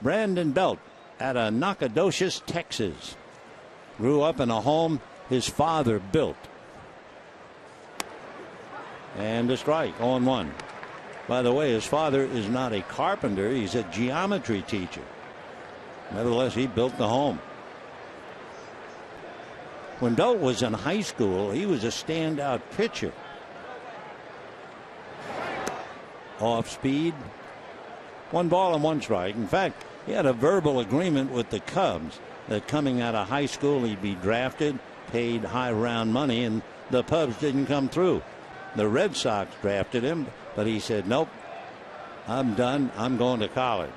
Brandon Belt out of Nacogdoches, Texas. Grew up in a home his father built. And a strike, 0-1. By the way, his father is not a carpenter, he's a geometry teacher. Nevertheless, he built the home. When Belt was in high school, he was a standout pitcher. Off speed. 1 ball and 1 strike. In fact, he had a verbal agreement with the Cubs that coming out of high school he'd be drafted, paid high round money, and the Cubs didn't come through. The Red Sox drafted him, but he said, nope, I'm done. I'm going to college.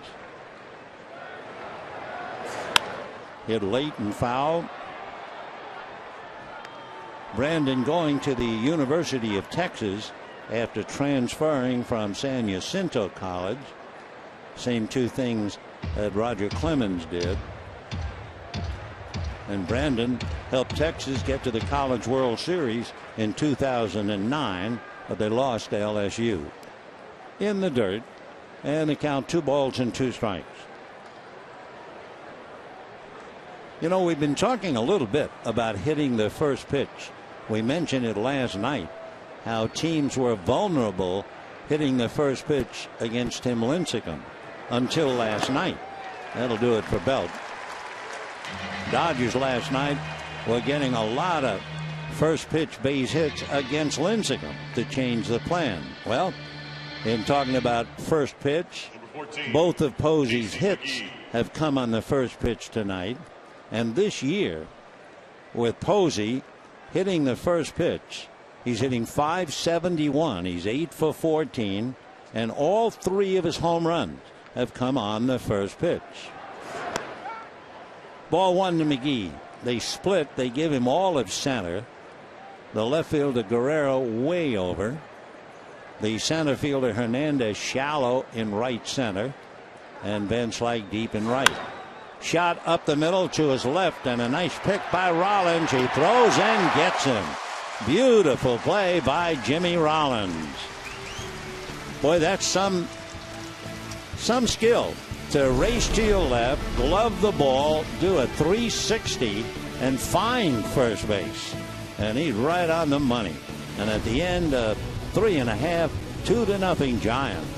Hit late and foul. Brandon going to the University of Texas after transferring from San Jacinto College. Same 2 things that Roger Clemens did. And Brandon helped Texas get to the College World Series in 2009, but they lost to LSU. In the dirt, and they count 2 balls and 2 strikes. You know, we've been talking a little bit about hitting the first pitch. We mentioned it last night, how teams were vulnerable hitting the first pitch against Tim Lincecum until last night. That'll do it for Belt. Dodgers last night were getting a lot of first pitch base hits against Lincecum to change the plan. Well, in talking about first pitch, 14, both of Posey's hits have come on the first pitch tonight. And this year, with Posey hitting the first pitch, he's hitting .571. He's 8 for 14. and all 3 of his home runs have come on the first pitch. Ball 1 to McGee. They split. They give him all of center. The left fielder Guerrero way over. The center fielder Hernandez shallow in right center. And Van Slyke deep in right. Shot up the middle to his left, and a nice pick by Rollins. He throws and gets him. Beautiful play by Jimmy Rollins. Boy, that's some skill to race to your left, glove the ball, do a 360, and find first base. And he's right on the money. And at the end, 3.5, 2-0 Giants.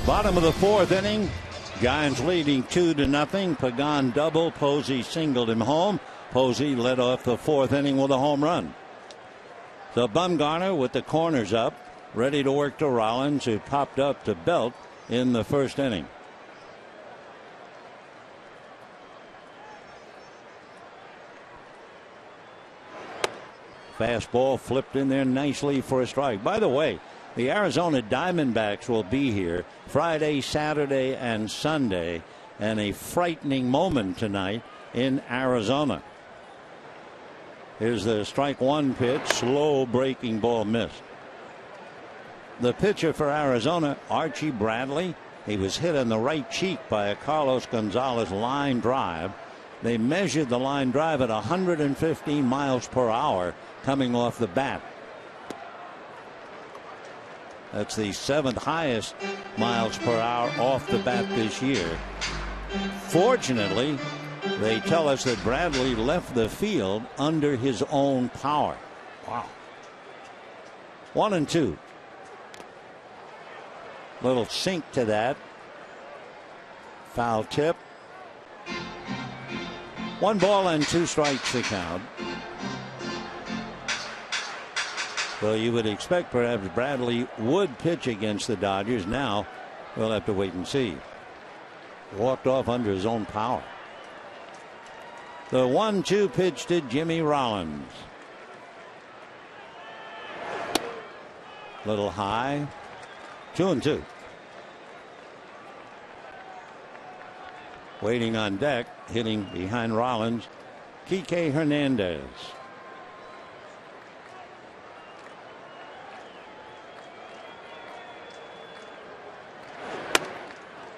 Bottom of the 4th inning. Giants leading 2-0. Pagan double. Posey singled him home. Posey led off the 4th inning with a home run. So Bumgarner with the corners up, ready to work to Rollins, who popped up to Belt in the 1st inning. Fastball flipped in there nicely for a strike. By the way, the Arizona Diamondbacks will be here Friday, Saturday, and Sunday, and a frightening moment tonight in Arizona. Here's the strike 1 pitch, slow breaking ball missed. The pitcher for Arizona, Archie Bradley, he was hit in the right cheek by a Carlos Gonzalez line drive. They measured the line drive at 115 miles per hour coming off the bat. That's the 7th highest miles per hour off the bat this year. Fortunately, they tell us that Bradley left the field under his own power. Wow. 1-2. Little sink to that. Foul tip. 1 ball and 2 strikes to count. Well, you would expect perhaps Bradley would pitch against the Dodgers. Now we'll have to wait and see. Walked off under his own power. The 1-2 pitch to Jimmy Rollins. Little high. 2-2. Waiting on deck, hitting behind Rollins, Kike Hernandez.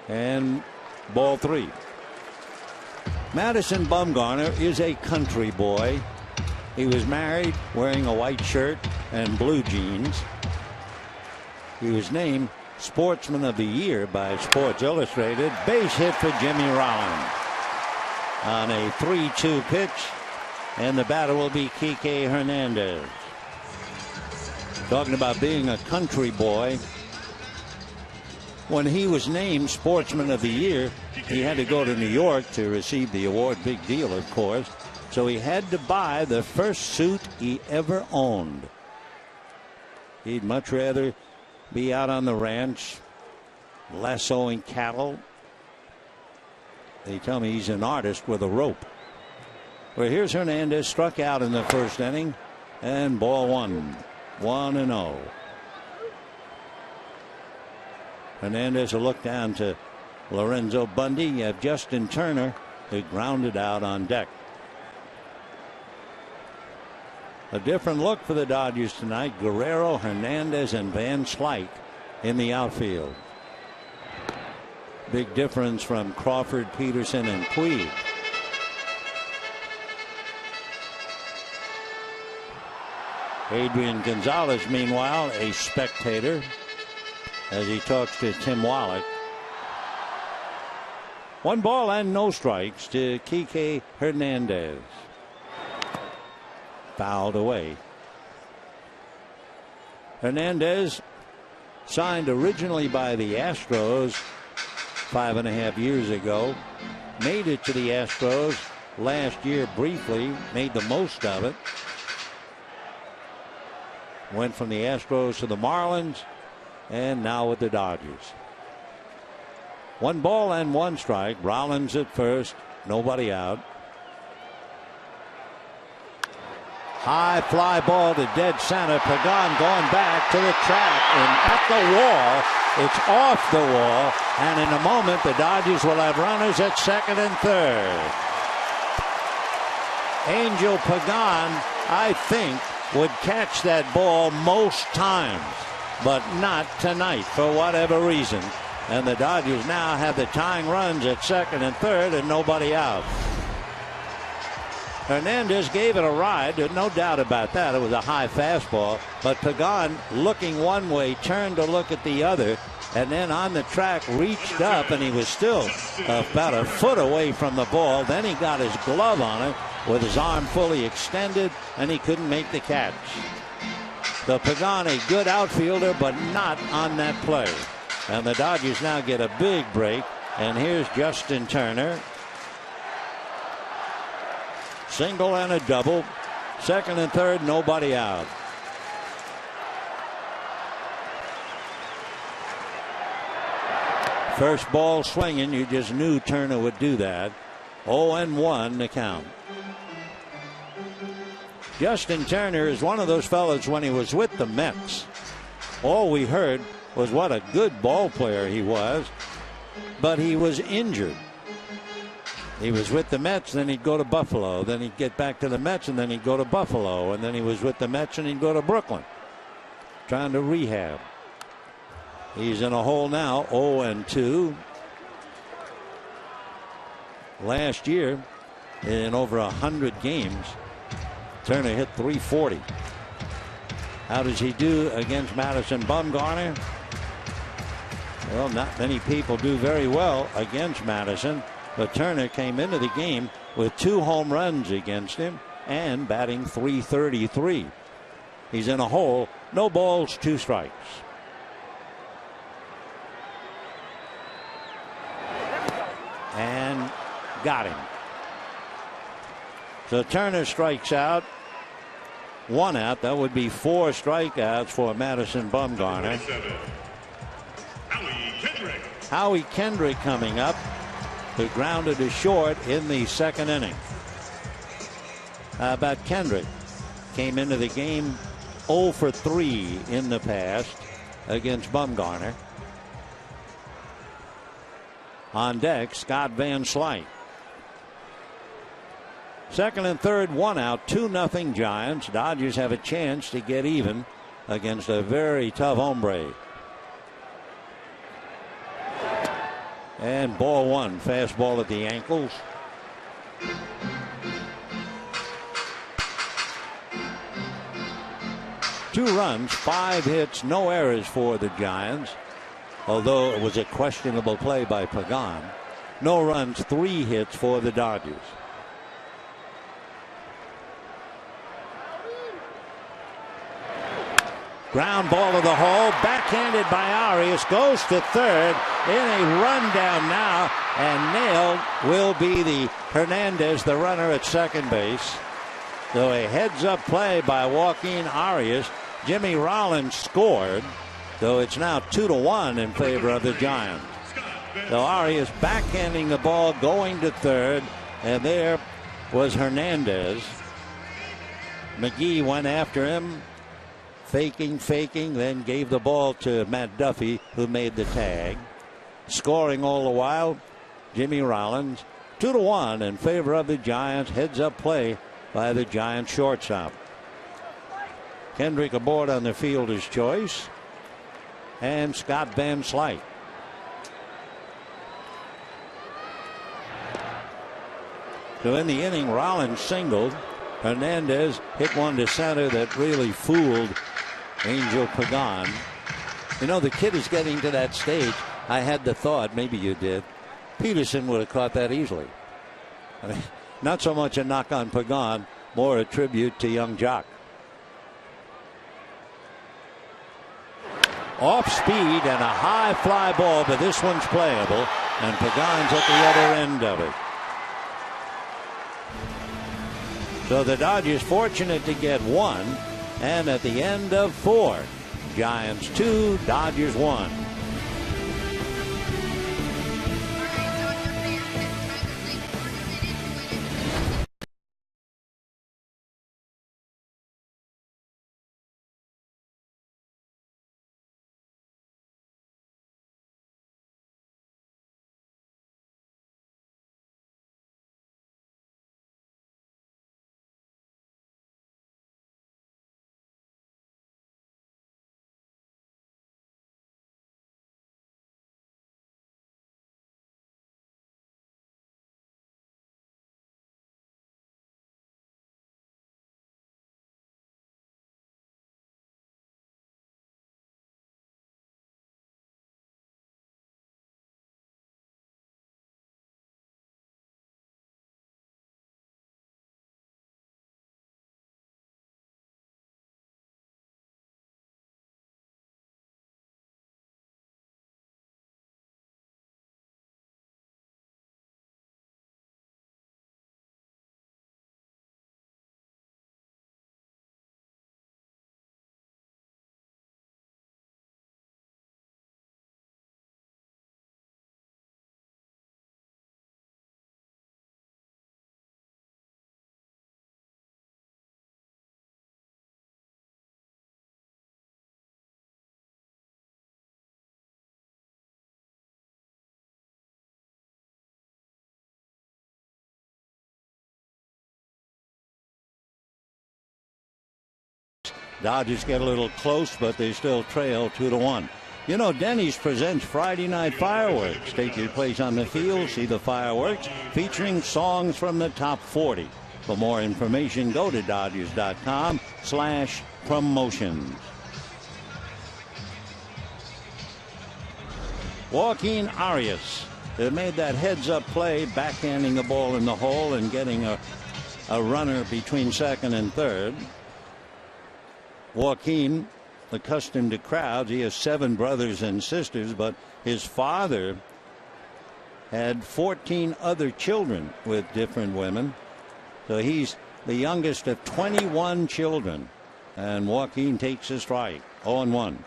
And ball 3. Madison Bumgarner is a country boy. He was married, wearing a white shirt and blue jeans. He was named Sportsman of the Year by Sports Illustrated. Base hit for Jimmy Rollins. on a 3-2 pitch, and the batter will be Kike Hernandez. Talking about being a country boy. When he was named Sportsman of the Year, he had to go to New York to receive the award. Big deal, of course. So he had to buy the first suit he ever owned. He'd much rather be out on the ranch lassoing cattle. They tell me he's an artist with a rope. Well, here's Hernandez, struck out in the first inning, and ball one. 1-0. Hernandez will look down to Lorenzo Bundy. You have Justin Turner, who grounded out on deck. A different look for the Dodgers tonight. Guerrero, Hernandez, and Van Slyke in the outfield. Big difference from Crawford, Peterson, and Puig. Adrian Gonzalez, meanwhile, a spectator as he talks to Tim Wallach. 1 ball and no strikes to Kike Hernandez. Fouled away. Hernandez, signed originally by the Astros 5.5 years ago, made it to the Astros last year briefly, made the most of it. Went from the Astros to the Marlins, and now with the Dodgers. 1 ball and 1 strike. Rollins at first, nobody out. High fly ball to dead center. Pagan going back to the track and at the wall. It's off the wall, and in a moment the Dodgers will have runners at second and third. Angel Pagan, I think, would catch that ball most times, but not tonight for whatever reason. And the Dodgers now have the tying runs at second and third and nobody out. Hernandez gave it a ride. There's no doubt about that. It was a high fastball, but Pagan, looking one way, turned to look at the other, and then on the track reached up, and he was still about a foot away from the ball. Then he got his glove on it with his arm fully extended, and he couldn't make the catch. The Pagan, a good outfielder, but not on that play. And the Dodgers now get a big break, and here's Justin Turner. Single and a double. Second and third, nobody out. First ball swinging, you just knew Turner would do that. 0-1 the count. Justin Turner is one of those fellas, when he was with the Mets, all we heard was what a good ball player he was, but he was injured. He was with the Mets, then he'd go to Buffalo, then he'd get back to the Mets, and then he'd go to Buffalo, and then he was with the Mets and he'd go to Brooklyn, trying to rehab. He's in a hole now, 0-2. Last year, in over 100 games, Turner hit .340. How does he do against Madison Bumgarner? Well, not many people do very well against Madison, but Turner came into the game with 2 home runs against him and batting .333. He's in a hole, no balls, 2 strikes. And got him. So Turner strikes out. 1 out. That would be 4 strikeouts for Madison Bumgarner. Howie Kendrick coming up, who grounded to short in the second inning. How about Kendrick? Came into the game 0 for 3 in the past against Bumgarner. On deck, Scott Van Slyke. Second and third, 1 out, 2-0 Giants. Dodgers have a chance to get even against a very tough hombre. And ball 1, fastball at the ankles. Two runs, 5 hits, no errors for the Giants, although it was a questionable play by Pagan. No runs, 3 hits for the Dodgers. Ground ball to the hole, backhanded by Arias, goes to third in a rundown now, and nailed will be the Hernandez, the runner at second base. So a heads-up play by Joaquin Arias. Jimmy Rollins scored, so it's now 2-1 in favor of the Giants. So Arias backhanding the ball, going to third, and there was Hernandez. McGee went after him, faking, then gave the ball to Matt Duffy, who made the tag. Scoring all the while, Jimmy Rollins. 2-1 in favor of the Giants. Heads-up play by the Giants shortstop. Kendrick aboard on the fielder's choice, and Scott Van Slyke. So in the inning, Rollins singled. Hernandez hit one to center that really fooled Angel Pagan. You know, the kid is getting to that stage. I had the thought, maybe you did, Peterson would have caught that easily. I mean, not so much a knock on Pagan, more a tribute to young Jock. Off speed and a high fly ball, but this one's playable, and Pagan's at the other end of it. So the Dodgers fortunate to get one, and at the end of 4, Giants 2, Dodgers 1. Dodgers get a little close, but they still trail 2-1. You know, Denny's presents Friday Night Fireworks. Take your place on the field, see the fireworks, featuring songs from the top 40. For more information, go to Dodgers.com/promotions. Joaquin Arias made that heads-up play, backhanding the ball in the hole and getting a runner between second and third. Joaquin, accustomed to crowds, he has 7 brothers and sisters, but his father had 14 other children with different women. So he's the youngest of 21 children. And Joaquin takes a strike, 0-1.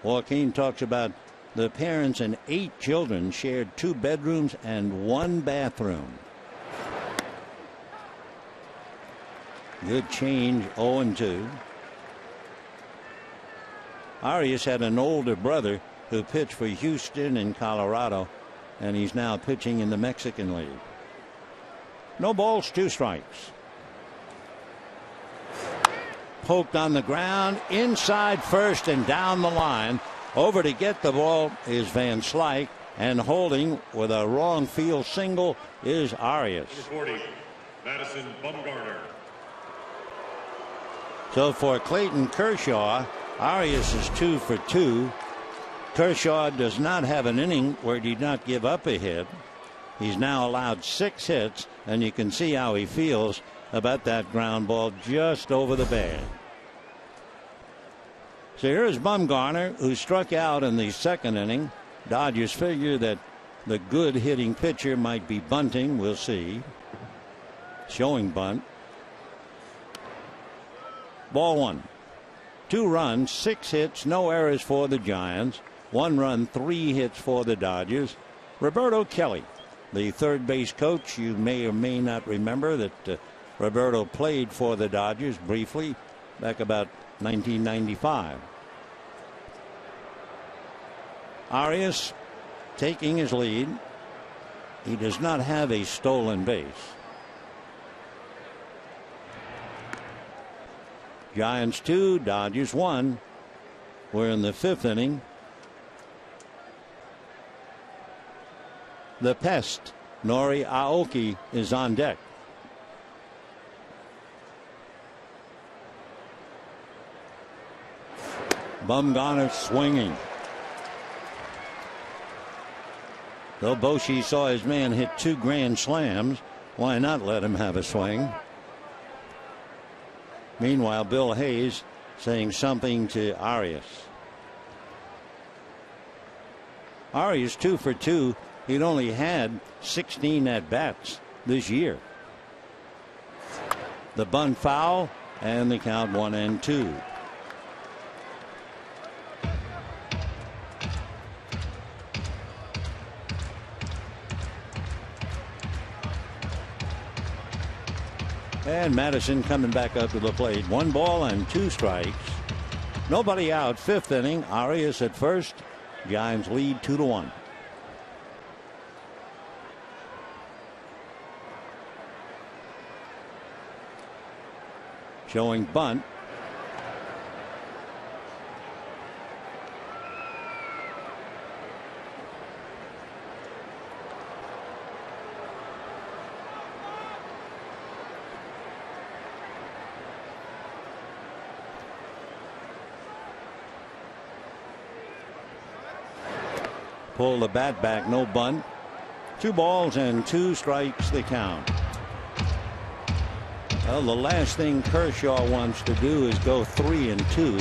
Joaquin talks about the parents and 8 children shared 2 bedrooms and 1 bathroom. Good change, 0-2. Arias had an older brother who pitched for Houston and Colorado, and he's now pitching in the Mexican League. No balls, 2 strikes. Poked on the ground, inside first and down the line. Over to get the ball is Van Slyke, and holding with a wrong field single is Arias. Number 40, Madison Bumgarner. So for Clayton Kershaw, Arias is 2 for 2. Kershaw does not have an inning where he did not give up a hit. He's now allowed 6 hits, and you can see how he feels about that ground ball just over the bag. So here's Bumgarner, who struck out in the second inning. Dodgers figure that the good hitting pitcher might be bunting. We'll see. Showing bunt. Ball one. 2 runs, 6 hits, no errors for the Giants. 1 run, 3 hits for the Dodgers. Roberto Kelly, the third base coach. You may or may not remember that Roberto played for the Dodgers briefly back about 1995. Arias taking his lead. He does not have a stolen base. Giants 2, Dodgers 1. We're in the 5th inning. The pest, Nori Aoki, is on deck. Bumgarner swinging. Though Boshi saw his man hit 2 grand slams, why not let him have a swing? Meanwhile, Bill Hayes saying something to Arias. Arias 2 for 2. He'd only had 16 at bats this year. The bunt foul, and the count 1-2. And Madison coming back up to the plate. 1 ball and 2 strikes. Nobody out. 5th inning. Arias at first. Giants lead 2-1. Showing bunt. Pull the bat back, no bunt. 2 balls and 2 strikes the count. Well, the last thing Kershaw wants to do is go 3-2.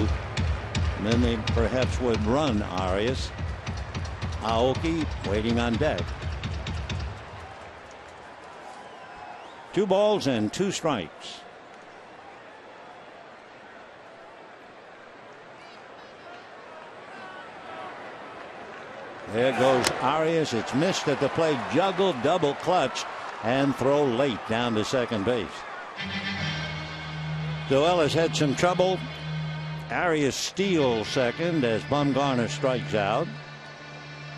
And then they perhaps would run Arias. Aoki waiting on deck. 2 balls and 2 strikes. There goes Arias. It's missed at the plate. Juggled, double clutch, and throw late down to second base. So Ellis had some trouble. Arias steals second as Bumgarner strikes out.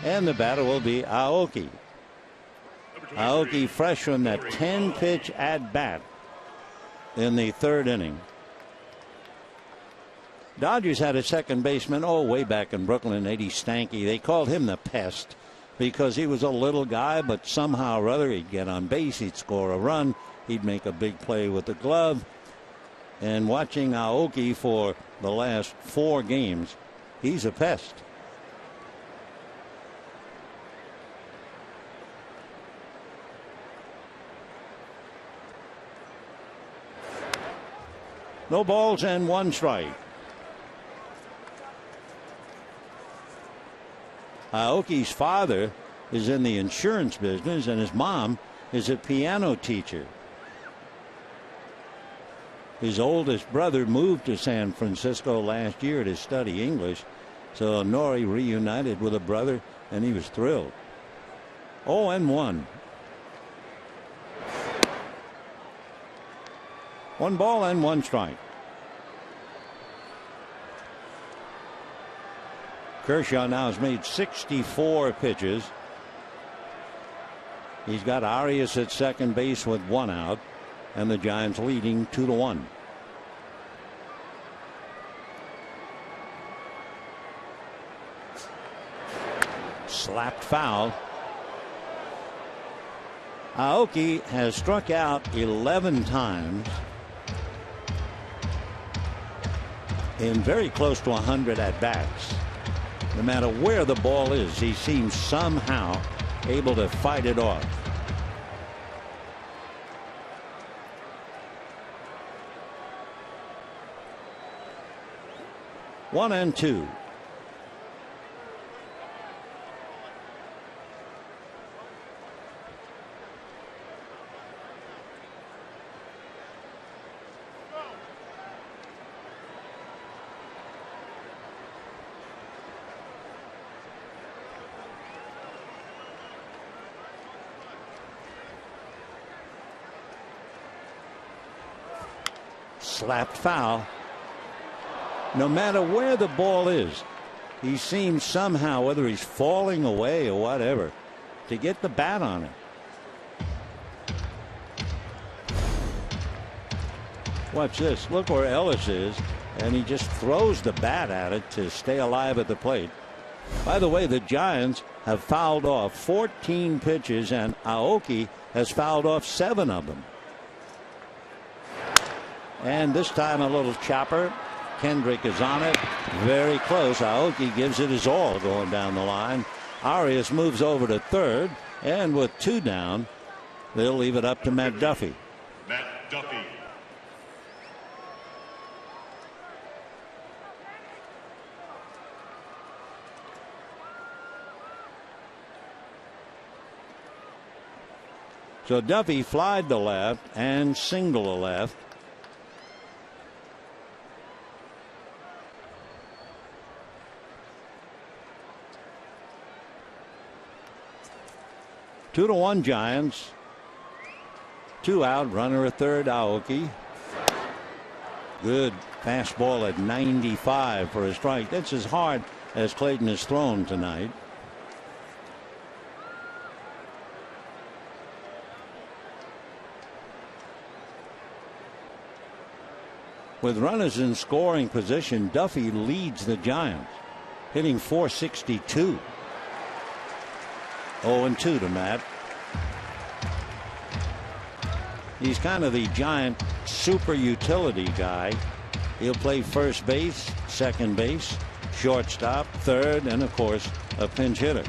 And the batter will be Aoki. Aoki fresh from that 10-pitch at bat in the 3rd inning. Dodgers had a second baseman, way back in Brooklyn, Eddie Stanky. They called him the pest because he was a little guy, but somehow or other he'd get on base, he'd score a run, he'd make a big play with the glove. And watching Aoki for the last 4 games, he's a pest. No balls and 1 strike. Aoki's father is in the insurance business, and his mom is a piano teacher. His oldest brother moved to San Francisco last year to study English, so Nori reunited with a brother, and he was thrilled. 0-1. 1 ball and 1 strike. Kershaw now has made 64 pitches. He's got Arias at second base with 1 out, and the Giants leading 2-1. Slapped foul. Aoki has struck out 11 times in very close to 100 at bats. No matter where the ball is, he seems somehow able to fight it off. 1-2. Slapped foul. No matter where the ball is, he seems somehow, whether he's falling away or whatever, to get the bat on it. Watch this. Look where Ellis is, and he just throws the bat at it to stay alive at the plate. By the way, the Giants have fouled off 14 pitches, and Aoki has fouled off 7 of them. And this time a little chopper. Kendrick is on it. Very close. Aoki gives it his all going down the line. Arias moves over to third. And with 2 down, they'll leave it up to Matt Duffy. Matt Duffy. So Duffy flied to left and single to left. Two to 1 Giants. 2 out, runner at third, Aoki. Good fastball at 95 for a strike. That's as hard as Clayton has thrown tonight. With runners in scoring position, Duffy leads the Giants, hitting .462. 0-2 to Matt. He's kind of the Giant super utility guy. He'll play first base, second base, shortstop, third, and of course a pinch hitter.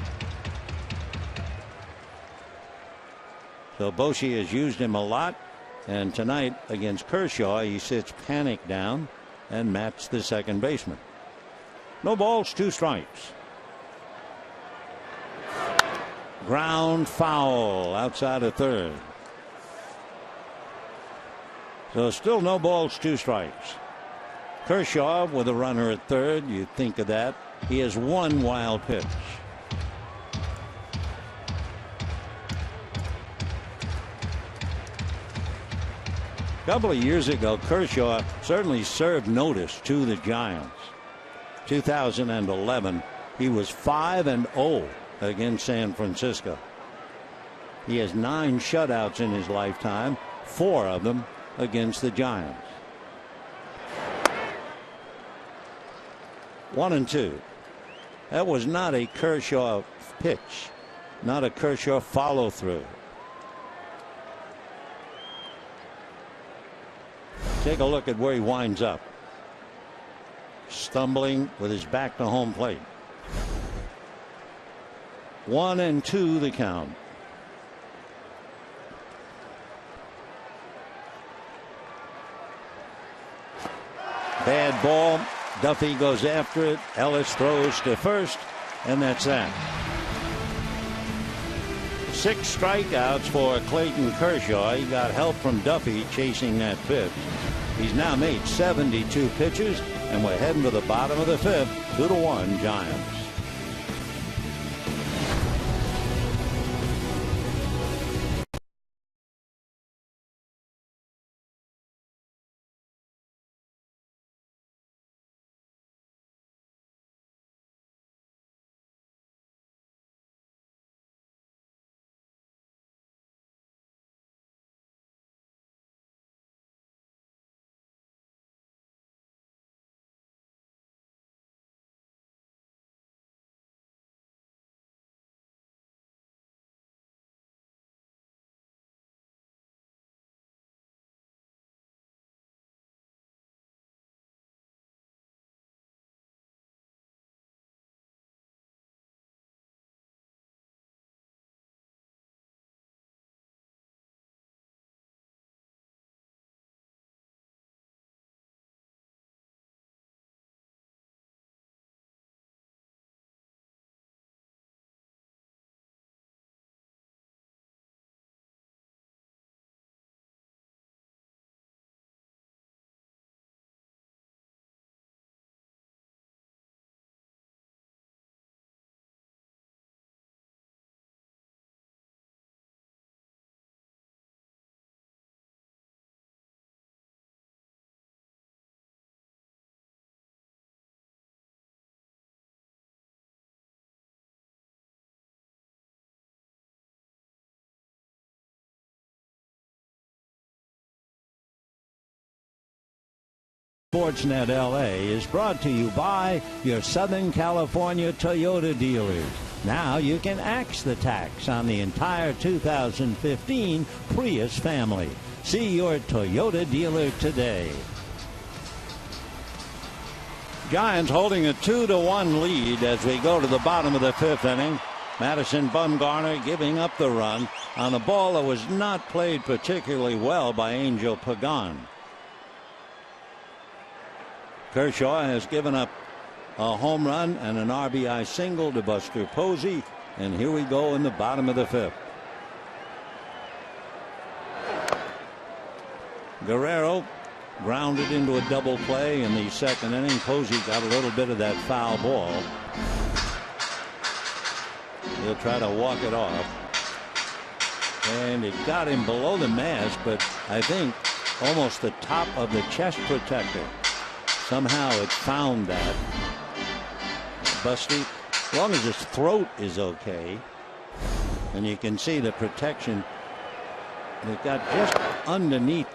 So Posey has used him a lot, and tonight against Kershaw he sits panic down, and Matt's the second baseman. No balls, 2 strikes. Ground foul outside of third. So still no balls, 2 strikes. Kershaw with a runner at third. You think of that. He has 1 wild pitch. A couple of years ago, Kershaw certainly served notice to the Giants. 2011, he was 5-0 against San Francisco. He has 9 shutouts in his lifetime, 4 of them against the Giants. 1-2. That was not a Kershaw pitch, not a Kershaw follow through. Take a look at where he winds up. Stumbling with his back to home plate. 1-2 the count. Bad ball. Duffy goes after it. Ellis throws to first, and that's that. 6 strikeouts for Clayton Kershaw. He got help from Duffy chasing that pitch. He's now made 72 pitches, and we're heading to the bottom of the 5th. 2-1 Giants. Sportsnet LA is brought to you by your Southern California Toyota dealers. Now you can axe the tax on the entire 2015 Prius family. See your Toyota dealer today. Giants holding a 2-1 lead as we go to the bottom of the fifth inning. Madison Bumgarner giving up the run on a ball that was not played particularly well by Angel Pagan. Kershaw has given up a home run and an RBI single to Buster Posey, and here we go in the bottom of the fifth. Guerrero grounded into a double play in the second inning. Posey got a little bit of that foul ball. He'll try to walk it off, and it got him below the mask, but I think almost the top of the chest protector. Somehow it found that. Busty, as long as his throat is okay, and you can see the protection that got just underneath.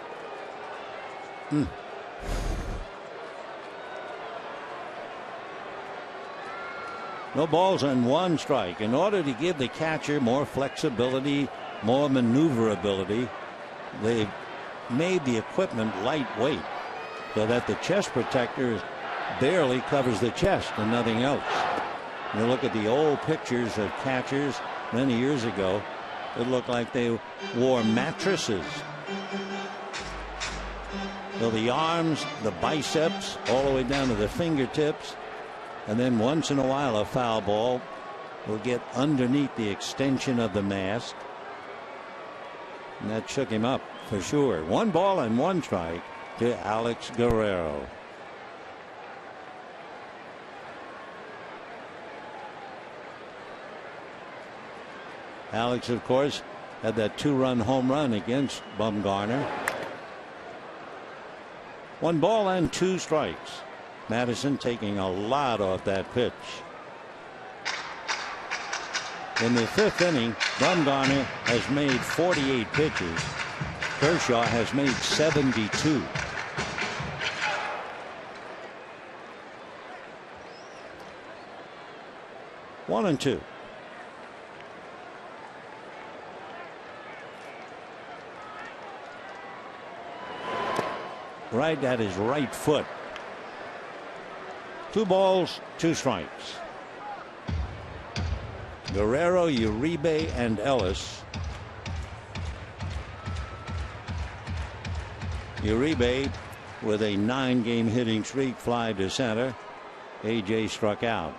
No balls and one strike. In order to give the catcher more flexibility, more maneuverability, they've made the equipment lightweight so that the chest protector barely covers the chest and nothing else. You look at the old pictures of catchers many years ago, it looked like they wore mattresses. So the arms, the biceps, all the way down to the fingertips, and then once in a while a foul ball will get underneath the extension of the mask. And that shook him up for sure. 1 ball and 1 strike to Alex Guerrero. Alex, of course, had that 2-run home run against Bumgarner. 1 ball and 2 strikes. Madison taking a lot off that pitch. In the 5th inning, Bumgarner has made 48 pitches. Kershaw has made 72. One and two. Right at his right foot. 2 balls, 2 strikes. Guerrero, Uribe, and Ellis. Uribe with a 9-game hitting streak, fly to center. AJ struck out.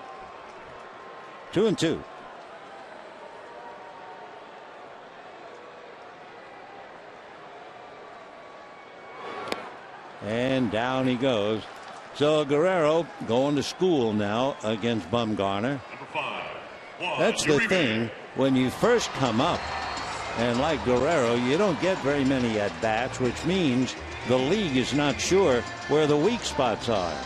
2 and 2. And down he goes. So Guerrero going to school now against Bumgarner. That's the thing when you first come up, and like Guerrero, you don't get very many at bats, which means the league is not sure where the weak spots are.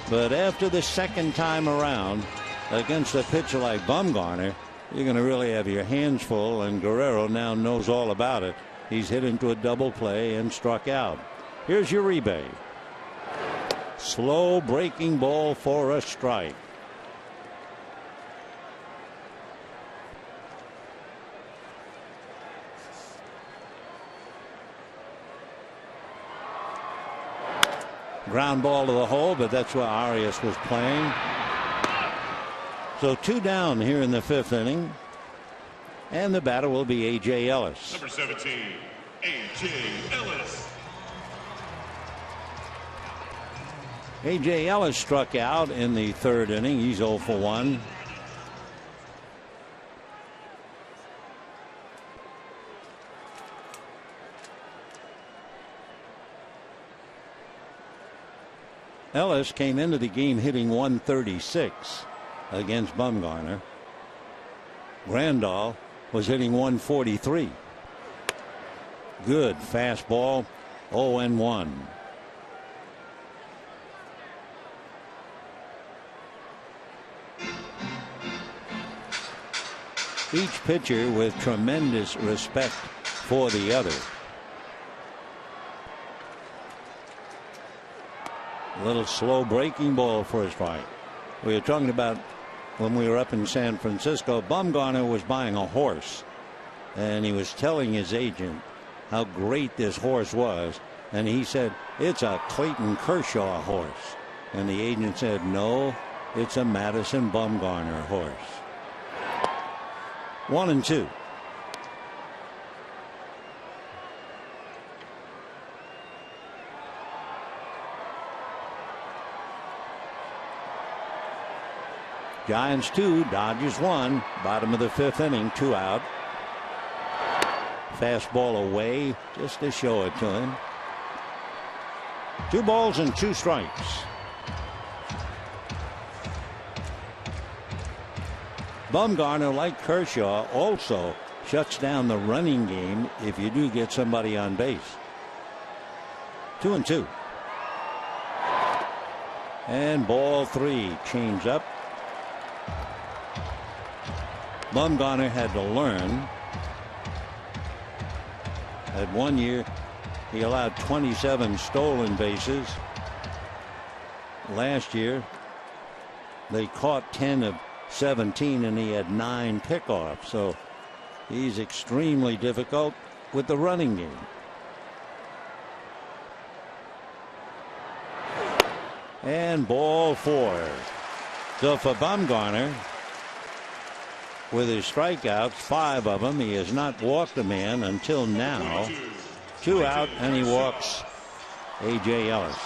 But after the second time around against a pitcher like Bumgarner, you're going to really have your hands full, and Guerrero now knows all about it. He's hit into a double play and struck out. Here's Uribe. Slow breaking ball for a strike. Ground ball to the hole, but that's where Arias was playing. So 2 down here in the 5th inning. And the batter will be A.J. Ellis. Number 17, A.J. Ellis. A.J. Ellis struck out in the 3rd inning. He's 0 for 1. Ellis came into the game hitting 136 against Bumgarner. Grandal was hitting 143. Good fastball. 0 and 1. Each pitcher with tremendous respect for the other. A little slow breaking ball for a strike. We were talking about when we were up in San Francisco, Bumgarner was buying a horse, and he was telling his agent how great this horse was, and he said, it's a Clayton Kershaw horse. And the agent said, no, it's a Madison Bumgarner horse. 1-2. Giants 2, Dodgers 1. Bottom of the 5th inning, 2 out. Fastball away just to show it to him. 2 balls and 2 strikes. Bumgarner, like Kershaw, also shuts down the running game if you do get somebody on base. 2-2. And ball 3, change up. Bumgarner had to learn. At 1 year, he allowed 27 stolen bases. Last year, they caught 10 of 17, and he had 9 pickoffs. So he's extremely difficult with the running game. And ball 4. So for Bumgarner, with his strikeouts, 5 of them, he has not walked a man until now. 2 out, and he walks A.J. Ellis.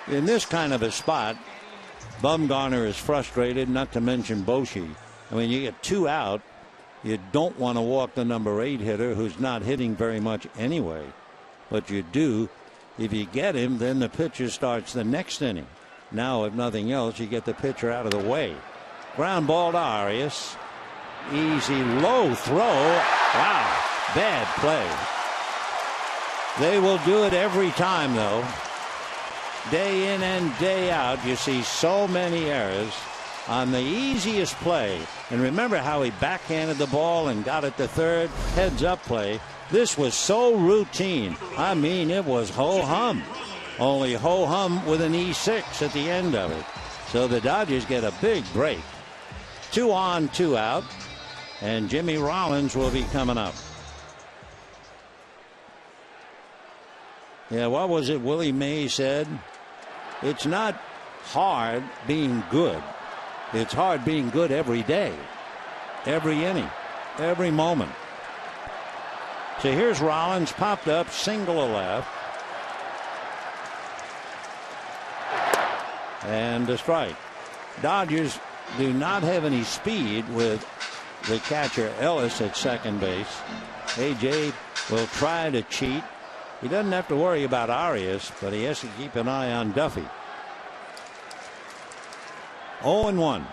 In this kind of a spot, Bumgarner is frustrated, not to mention Posey. I mean, you get 2 out, you don't want to walk the number 8 hitter who's not hitting very much anyway. But you do. If you get him, then the pitcher starts the next inning. Now, if nothing else, you get the pitcher out of the way. Ground ball to Arias. Easy low throw. Wow, bad play. They will do it every time, though. Day in and day out, you see so many errors on the easiest play. And remember how he backhanded the ball and got it to third? Heads up play. This was so routine. I mean, it was ho-hum. Only ho-hum with an E6 at the end of it. So the Dodgers get a big break. 2 on, 2 out. And Jimmy Rollins will be coming up. Yeah, what was it Willie Mays said? It's not hard being good. It's hard being good every day, every inning, every moment. So here's Rollins, popped up, single to left. And a strike. Dodgers do not have any speed with the catcher Ellis at second base. A.J. will try to cheat. He doesn't have to worry about Arias, but he has to keep an eye on Duffy. 0-1.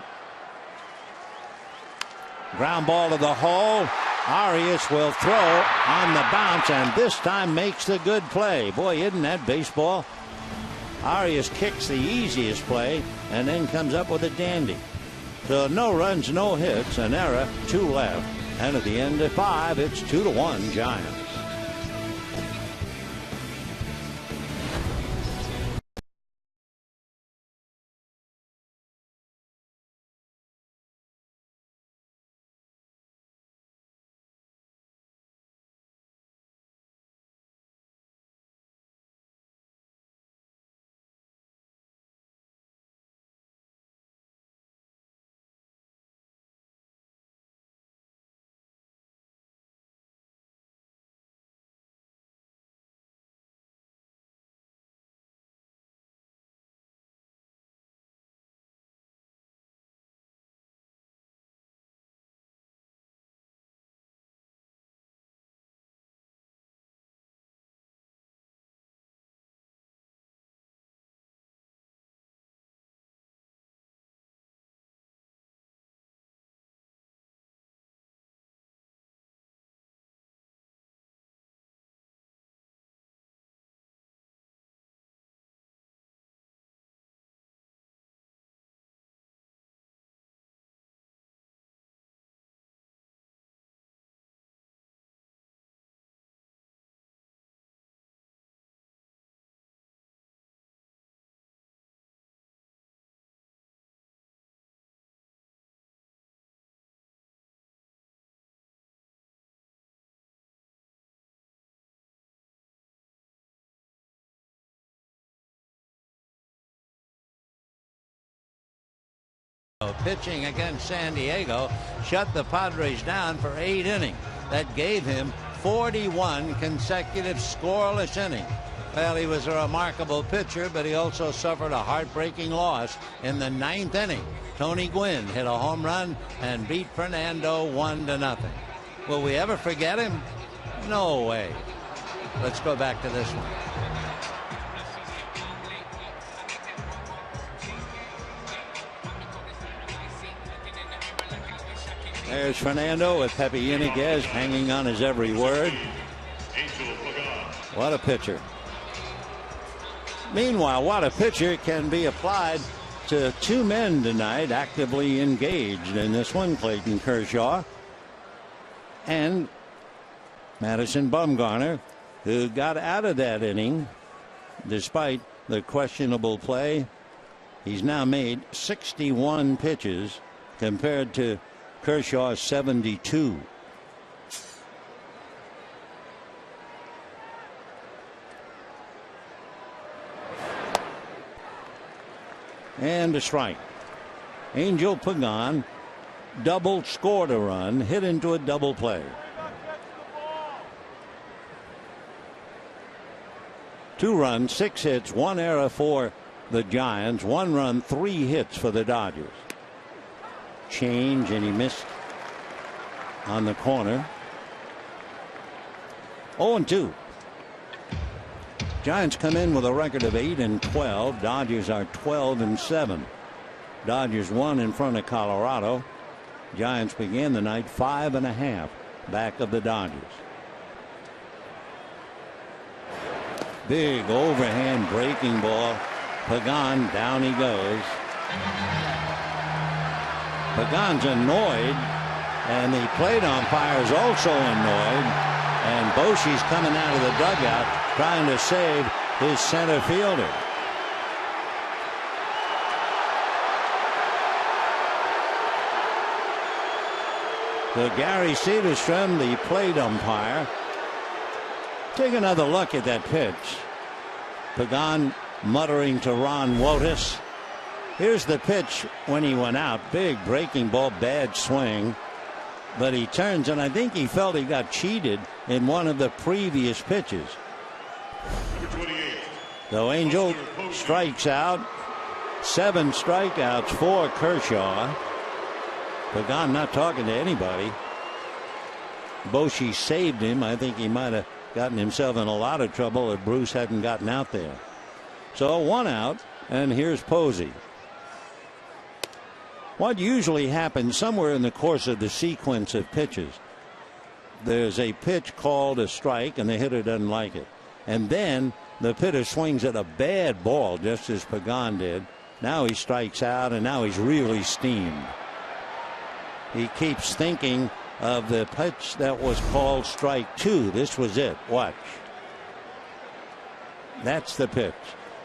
Ground ball to the hole. Arias will throw on the bounce, and this time makes the good play. Boy, isn't that baseball? Arias kicks the easiest play and then comes up with a dandy. So no runs, no hits, an error, 2 left. And at the end of 5, it's 2-1 Giants. Fernando, pitching against San Diego, shut the Padres down for 8 innings. That gave him 41 consecutive scoreless innings. Well, he was a remarkable pitcher, but he also suffered a heartbreaking loss in the 9th inning. Tony Gwynn hit a home run and beat Fernando 1-0. Will we ever forget him? No way. Let's go back to this one. There's Fernando with Pepe Iniguez hanging on his every word. What a pitcher. Meanwhile, what a pitcher can be applied to 2 men tonight actively engaged in this one. Clayton Kershaw and Madison Bumgarner, who got out of that inning despite the questionable play. He's now made 61 pitches compared to Kershaw's 72. And a strike. Angel Pagan double scored a run, hit into a double play. 2 runs, 6 hits, 1 error for the Giants. 1 run, 3 hits for the Dodgers. Change, and he missed on the corner. 0-2. Giants come in with a record of 8-12. Dodgers are 12-7. Dodgers won in front of Colorado. Giants began the night 5.5 back of the Dodgers. Big overhand breaking ball. Pagan, down he goes. Pagan's annoyed, and the plate umpire is also annoyed. And Bosey's coming out of the dugout trying to save his center fielder. So Gary Cederstrom, the plate umpire, take another look at that pitch. Pagan muttering to Ron Wotus. Here's the pitch when he went out. Big breaking ball, bad swing. But he turns, and I think he felt he got cheated in one of the previous pitches. So Angel strikes out. 7 strikeouts for Kershaw. Pagan not talking to anybody. Bosey saved him. I think he might have gotten himself in a lot of trouble if Bruce hadn't gotten out there. So 1 out, and here's Posey. What usually happens somewhere in the course of the sequence of pitches, there's a pitch called a strike and the hitter doesn't like it, and then the hitter swings at a bad ball just as Pagan did. Now he strikes out, and now he's really steamed. He keeps thinking of the pitch that was called strike 2. This was it. Watch. That's the pitch.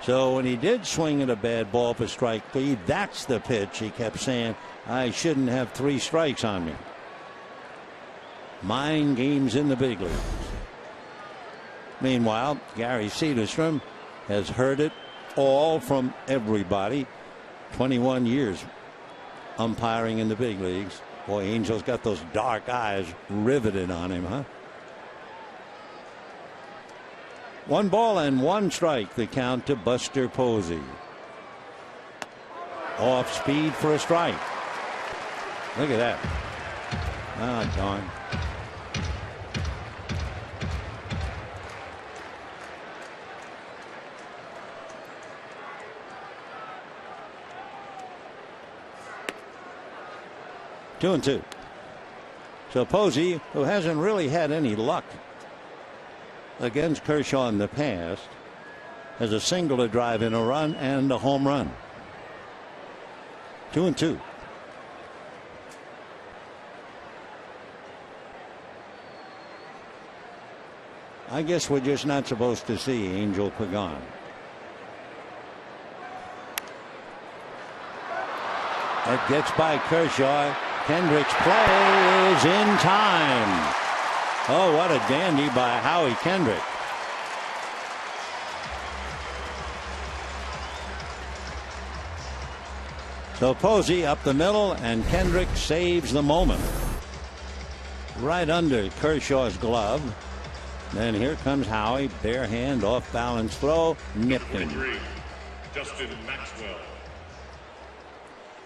So when he did swing at a bad ball for strike 3, that's the pitch. He kept saying, I shouldn't have 3 strikes on me. Mind games in the big leagues. Meanwhile, Gary Cederstrom has heard it all from everybody. 21 years umpiring in the big leagues. Boy, Angel's got those dark eyes riveted on him, huh? 1 ball and 1 strike, the count to Buster Posey. Off speed for a strike. Look at that. Ah, darn. Two and 2. So Posey, who hasn't really had any luck against Kershaw in the past, has a single to drive in a run and a home run. 2 and 2. I guess we're just not supposed to see Angel Pagan. That gets by Kershaw. Kendrick's play is in time. Oh, what a dandy by Howie Kendrick. So Posey up the middle, and Kendrick saves the moment. Right under Kershaw's glove. Then here comes Howie. Bare hand, off balance throw. Nipped him. Justin Maxwell.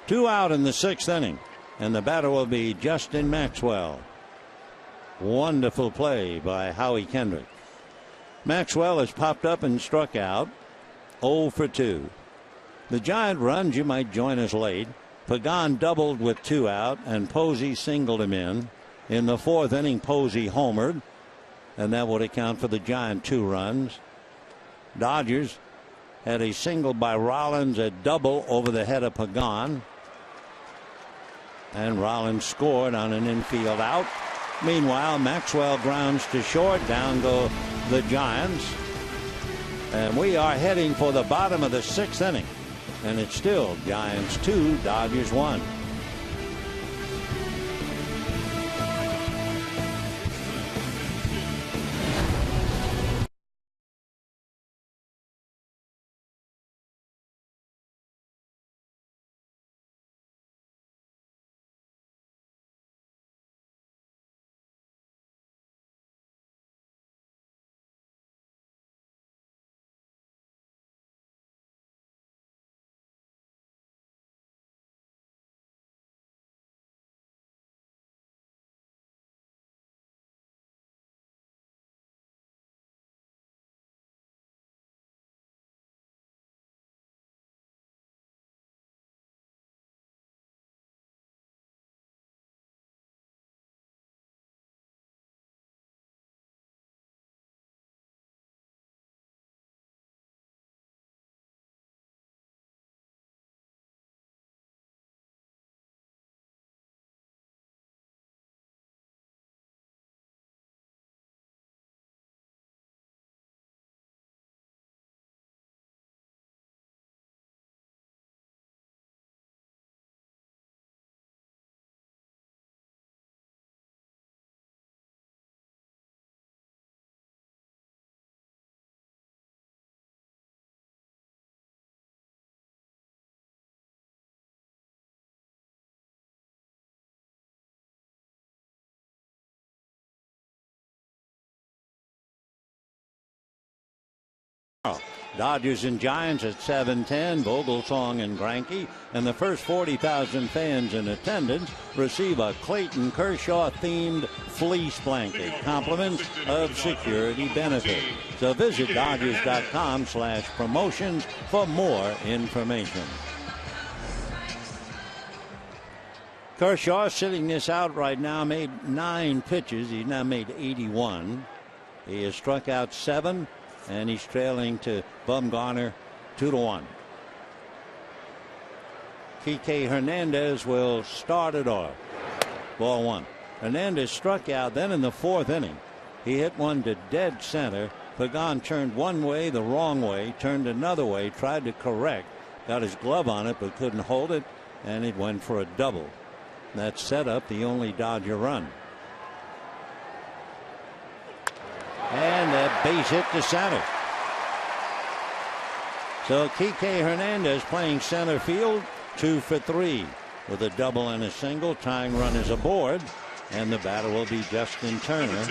2 out in the 6th inning. And the batter will be Justin Maxwell. Wonderful play by Howie Kendrick. Maxwell has popped up and struck out. 0 for 2. The Giant runs, you might join us late. Pagan doubled with 2 out, and Posey singled him in. In the 4th inning, Posey homered, and that would account for the Giant 2 runs. Dodgers had a single by Rollins, a double over the head of Pagan. And Rollins scored on an infield out. Meanwhile, Maxwell grounds to short. Down go the Giants. And we are heading for the bottom of the 6th inning. And it's still Giants 2, Dodgers 1. Dodgers and Giants at 7:10. Vogelsong and Greinke, and the first 40,000 fans in attendance receive a Clayton Kershaw themed fleece blanket, compliments of security benefit. So visit Dodgers.com/promotions for more information. Kershaw sitting this out right now, made 9 pitches. He's now made 81. He has struck out 7. And he's trailing to Bumgarner 2-1. Kike Hernandez will start it off. Ball 1. Hernandez struck out. Then in the 4th inning, he hit one to dead center. Pagan turned one way, the wrong way, turned another way, tried to correct, got his glove on it, but couldn't hold it, and it went for a double. That set up the only Dodger run. And a base hit to center. So Kike Hernandez playing center field, 2 for 3 with a double and a single. Tying runners aboard, and the batter will be Justin Turner.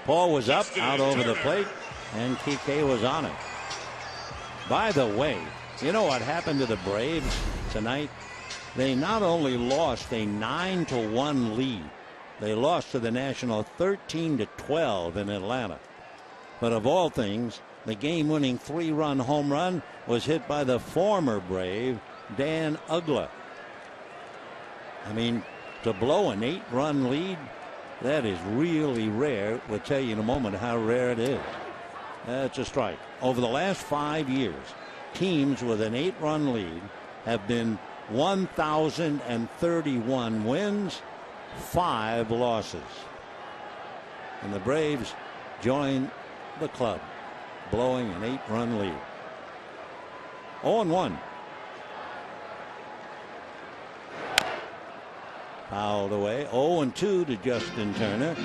Paul was up, out over the plate, and Kike was on it. By the way, you know what happened to the Braves tonight? They not only lost a 9-1 lead, they lost to the National 13-12 in Atlanta. But of all things, the game-winning 3-run home run was hit by the former Brave, Dan Uggla. I mean, to blow an 8-run lead, that is really rare. We'll tell you in a moment how rare it is. That's a strike. Over the last 5 years, teams with an 8-run lead have been 1,031 wins, 5 losses. And the Braves join the club, blowing an 8-run lead. 0-1. Fouled away. 0-2 to Justin Turner.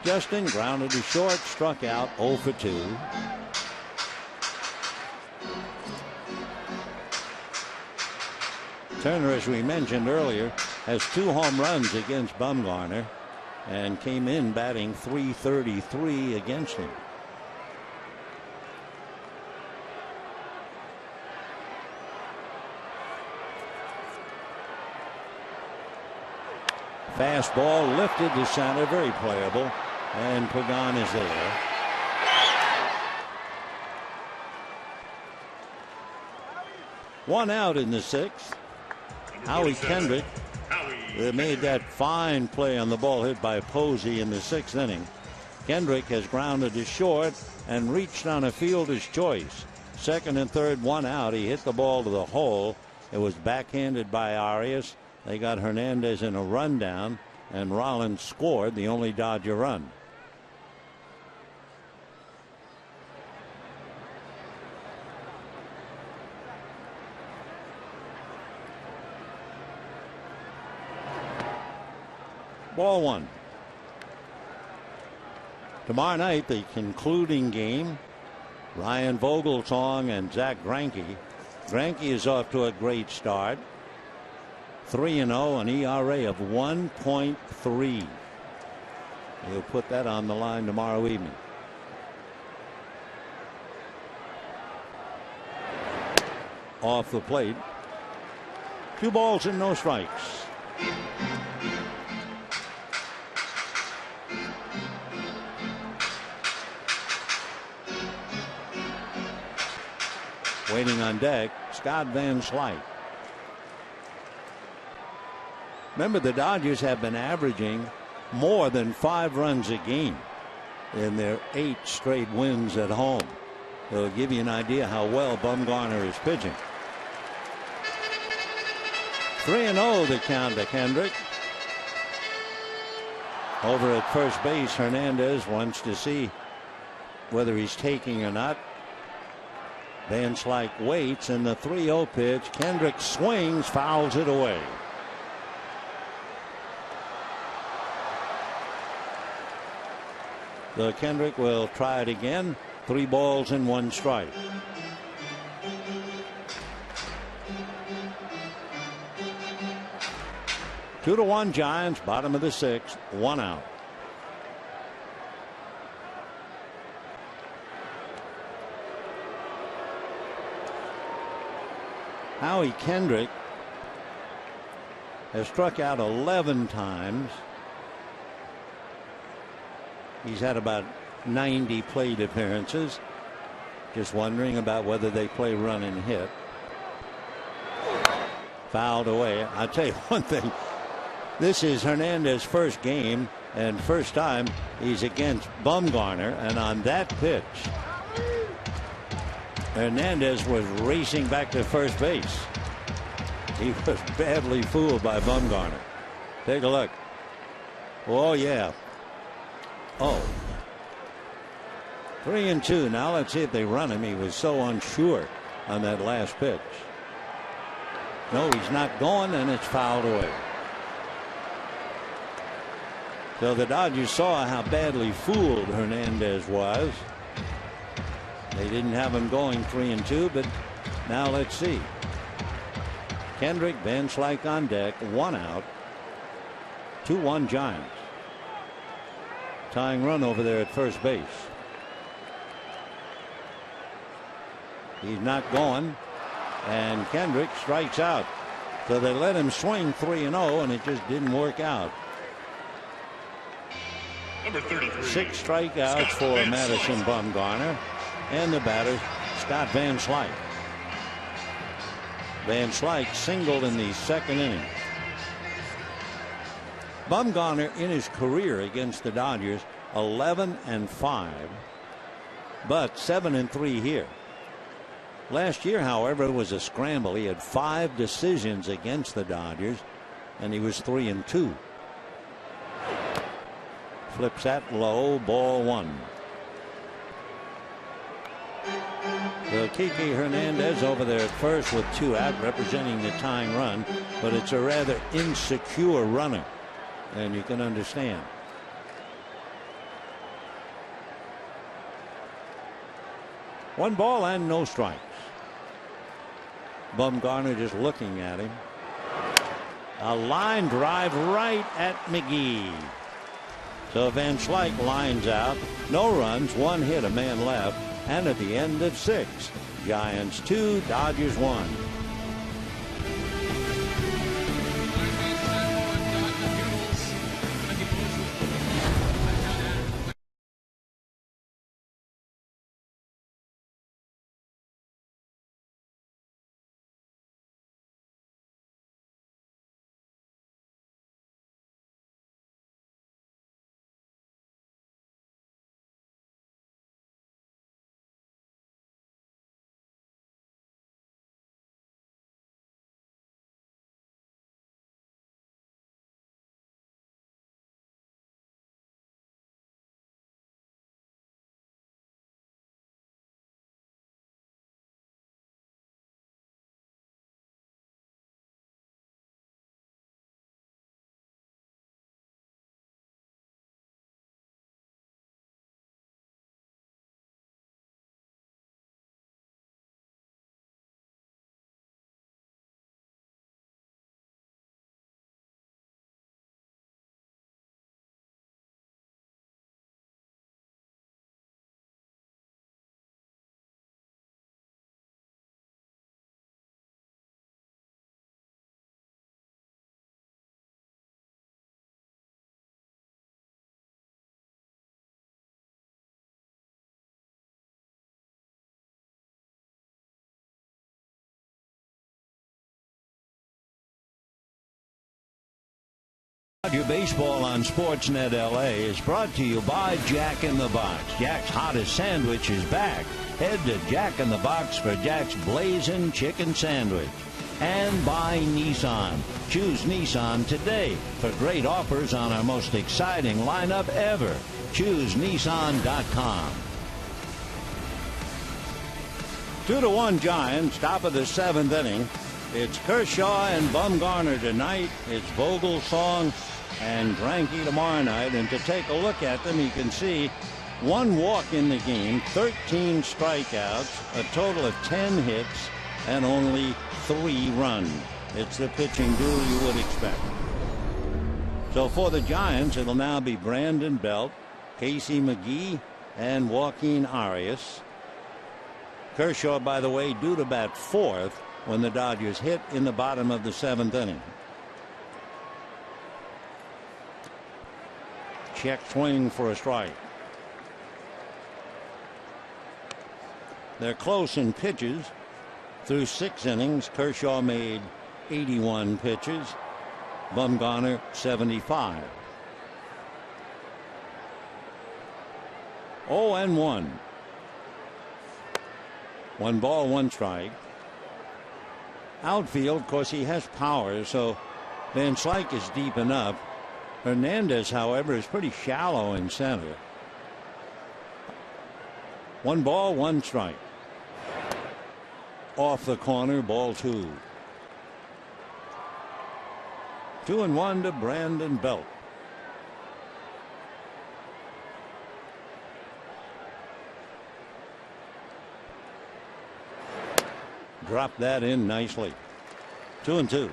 Justin grounded to short, struck out, 0 for 2. Turner, as we mentioned earlier, has 2 home runs against Bumgarner and came in batting .333 against him. Fastball lifted to center, very playable, and Pagan is there. One out in the 6th. Howie Kendrick made that fine play on the ball hit by Posey in the 6th inning. Kendrick has grounded to short and reached on a fielder's choice. 2nd and 3rd, 1 out. He hit the ball to the hole. It was backhanded by Arias. They got Hernandez in a rundown, and Rollins scored the only Dodger run. Ball 1. Tomorrow night, the concluding game. Ryan Vogelsong and Zach Greinke. Greinke is off to a great start. 3-0, an ERA of 1.3. He'll put that on the line tomorrow evening. Off the plate. 2 balls and no strikes. Waiting on deck, Scott Van Slyke. Remember, the Dodgers have been averaging more than 5 runs a game in their 8 straight wins at home. It'll give you an idea how well Bumgarner is pitching. 3-0 the count to Kendrick. Over at first base, Hernandez wants to see whether he's taking or not. Van Slyke waits, and the 3-0 pitch. Kendrick swings, fouls it away. So Kendrick will try it again. 3 balls and 1 strike. Two to 1 Giants, bottom of the 6th, 1 out. Howie Kendrick has struck out 11 times. He's had about 90 plate appearances. Just wondering about whether they play run and hit. Fouled away. I'll tell you one thing. This is Hernandez's first game and first time he's against Bumgarner, and on that pitch Hernandez was racing back to first base. He was badly fooled by Bumgarner. Take a look. Oh yeah. Oh. 3-2. Now let's see if they run him. He was so unsure on that last pitch. No, he's not going, and it's fouled away. So the Dodgers saw how badly fooled Hernandez was. They didn't have him going 3-2, but now let's see. Kendrick, Van Slyke on deck, 1 out. 2-1 Giants. Tying run over there at first base. He's not going, and Kendrick strikes out. So they let him swing 3-0, and it just didn't work out. Number 33. 6 strikeouts for Madison Bumgarner, and the batter Scott Van Slyke. Van Slyke singled in the 2nd inning. Bumgarner in his career against the Dodgers 11-5, but 7-3 here. Last year, however, was a scramble. He had 5 decisions against the Dodgers, and he was 3-2. Flips that low, ball 1. So Kiki Hernandez over there at first with 2 out, representing the tying run, but it's a rather insecure runner, and you can understand. One ball and no strikes. Bumgarner just looking at him. A line drive right at McGee. So Van Slyke lines out. No runs, 1 hit, a man left. And at the end of 6, Giants 2, Dodgers 1. Dodger Baseball on Sportsnet LA is brought to you by Jack in the Box. Jack's hottest sandwich is back. Head to Jack in the Box for Jack's Blazing Chicken Sandwich. And by Nissan. Choose Nissan today for great offers on our most exciting lineup ever. Choose Nissan.com. 2-1 Giants, top of the 7th inning. It's Kershaw and Bumgarner tonight. It's Vogelsong and Greinke tomorrow night. And to take a look at them, you can see 1 walk in the game, 13 strikeouts, a total of 10 hits, and only 3 runs. It's the pitching duel you would expect. So for the Giants, it'll now be Brandon Belt, Casey McGee, and Joaquin Arias. Kershaw, by the way, due to bat 4th when the Dodgers hit in the bottom of the 7th inning. Check swing for a strike. They're close in pitches. Through 6 innings, Kershaw made 81 pitches. Bumgarner 75. 0-1. 1 ball, 1 strike. Outfield, of course, he has power, so Van Slyke is deep enough. Hernandez, however, is pretty shallow in center. 1 ball, 1 strike. Off the corner, ball 2. 2-1 to Brandon Belt. Drop that in nicely. 2-2.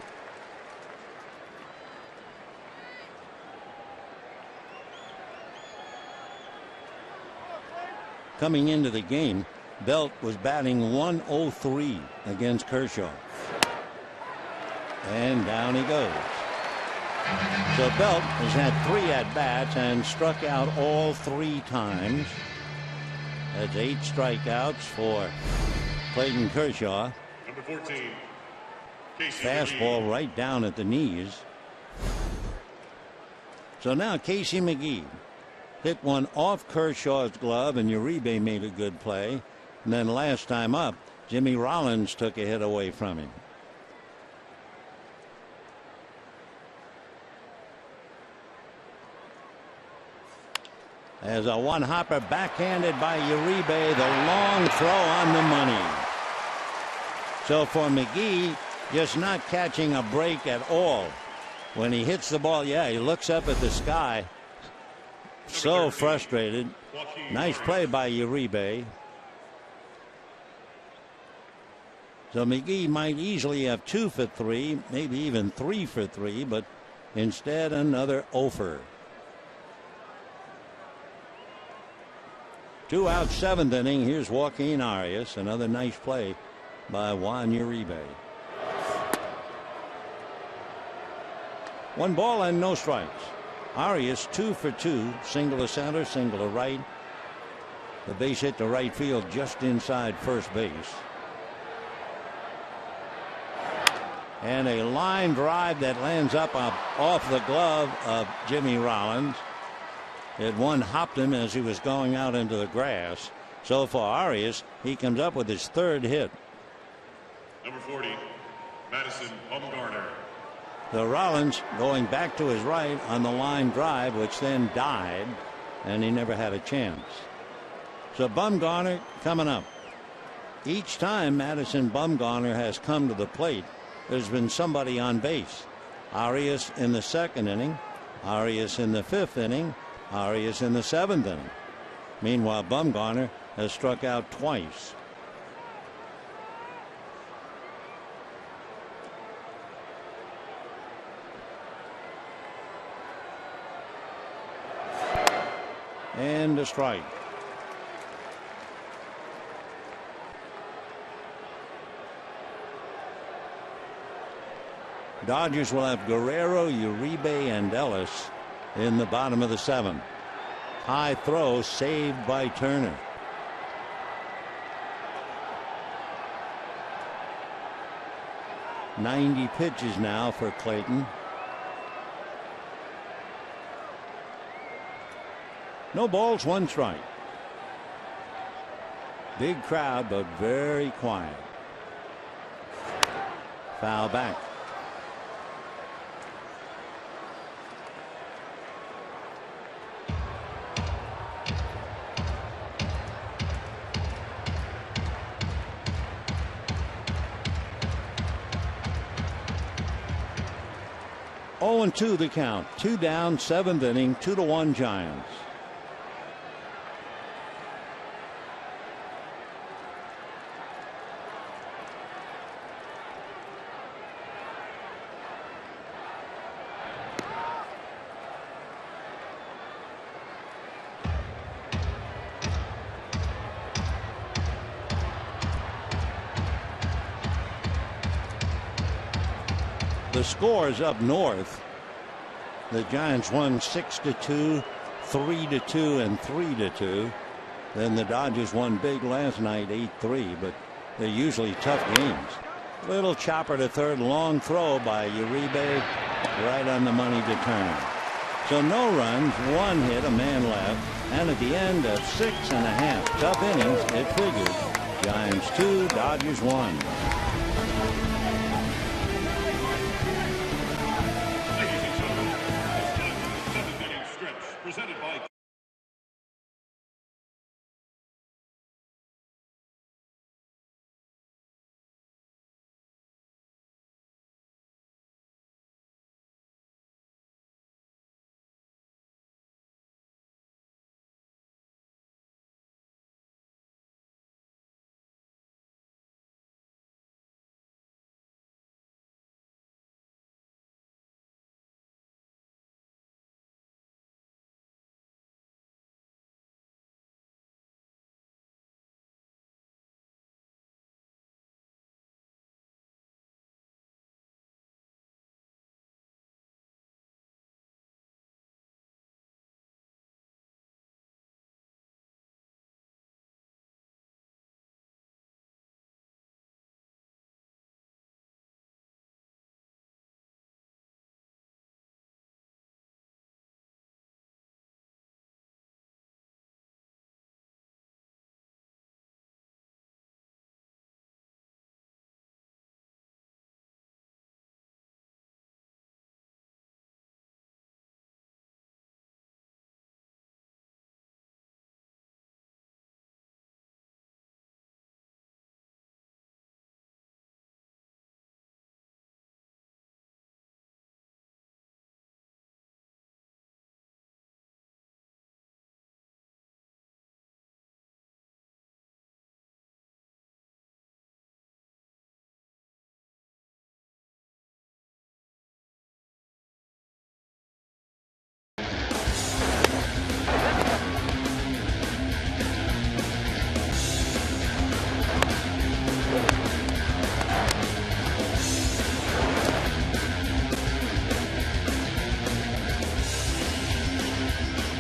Coming into the game, Belt was batting 103 against Kershaw. And down he goes. So Belt has had 3 at-bats and struck out all 3 times. That's 8 strikeouts for Clayton Kershaw. Number 14. Casey Fastball McGee. right down at the knees. So now Casey McGee hit one off Kershaw's glove, and Uribe made a good play. And then last time up, Jimmy Rollins took a hit away from him. As a one-hopper backhanded by Uribe, the long throw on the money. So for McGee, just not catching a break at all. When he hits the ball, yeah, he looks up at the sky. So frustrated. Nice play by Uribe. So McGee might easily have 2 for 3, maybe even 3 for 3, but instead another offer. 2 out, 7th inning. Here's Joaquin Arias. Another nice play by Juan Uribe. 1 ball and no strikes. Arias 2 for 2, single to center, single to right. The base hit to right field just inside first base. And a line drive that lands up off the glove of Jimmy Rollins. It one hopped him as he was going out into the grass. So for Arias, he comes up with his 3rd hit. Number 40, Madison Bumgarner. The Rollins going back to his right on the line drive, which then died, and he never had a chance. So Bumgarner coming up. Each time Madison Bumgarner has come to the plate, there's been somebody on base. Arias in the 2nd inning, Arias in the 5th inning, Arias in the 7th inning. Meanwhile, Bumgarner has struck out twice. And a strike. Dodgers will have Guerrero, Uribe, and Ellis in the bottom of the 7th. High throw saved by Turner. .90 pitches now for Clayton. No balls, 1 strike. Big crowd, but very quiet. Foul back. Oh, 0-2 the count. 2 down, 7th inning, 2-1 Giants. The scores up north. The Giants won 6-2, 3-2, and 3-2. Then the Dodgers won big last night, 8-3, but they're usually tough games. Little chopper to third, long throw by Uribe, right on the money to Turner. So no runs, 1 hit, a man left, and at the end of 6.5 tough innings, it figures. Giants 2, Dodgers 1. Presented by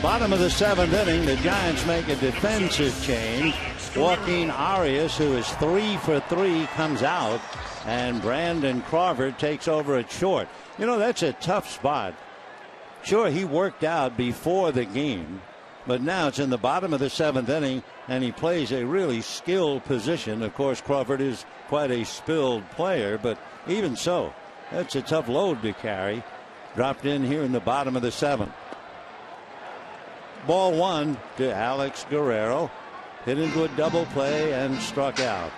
Bottom of the 7th inning, the Giants make a defensive change. Joaquin Arias, who is 3 for 3, comes out, and Brandon Crawford takes over at short. You know, that's a tough spot. Sure, he worked out before the game, but now it's in the bottom of the 7th inning, and he plays a really skilled position. Of course, Crawford is quite a skilled player, but even so, that's a tough load to carry. Dropped in here in the bottom of the 7th. Ball 1 to Alex Guerrero. Hit into a double play and struck out.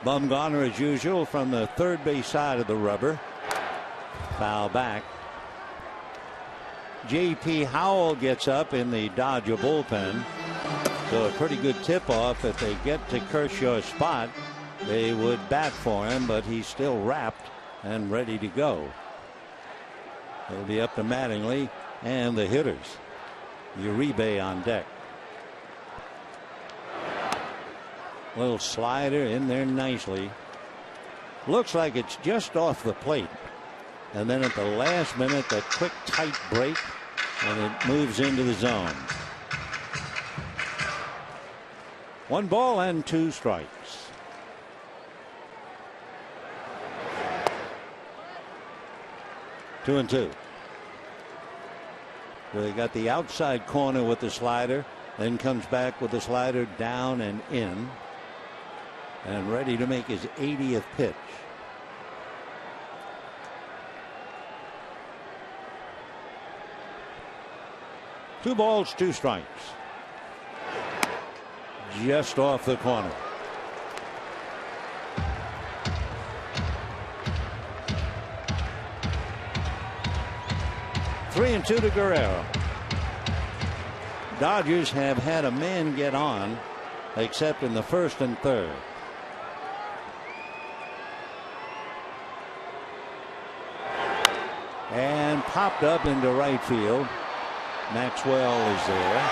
Bumgarner, as usual, from the third base side of the rubber. Foul back. J.P. Howell gets up in the Dodger bullpen. So a pretty good tip-off. If they get to Kershaw's spot, they would bat for him, but he's still wrapped and ready to go. It'll be up to Mattingly and the hitters. Uribe on deck. Little slider in there nicely. Looks like it's just off the plate. And then at the last minute, that quick tight break, and it moves into the zone. 1 ball and 2 strikes. Two and two. They got the outside corner with the slider, then comes back with the slider down and in, and ready to make his 80th pitch. Two balls, 2 strikes. Just off the corner. Three and 2 to Guerrero. Dodgers have had a man get on, except in the 1st and 3rd. And popped up into right field. Maxwell is there.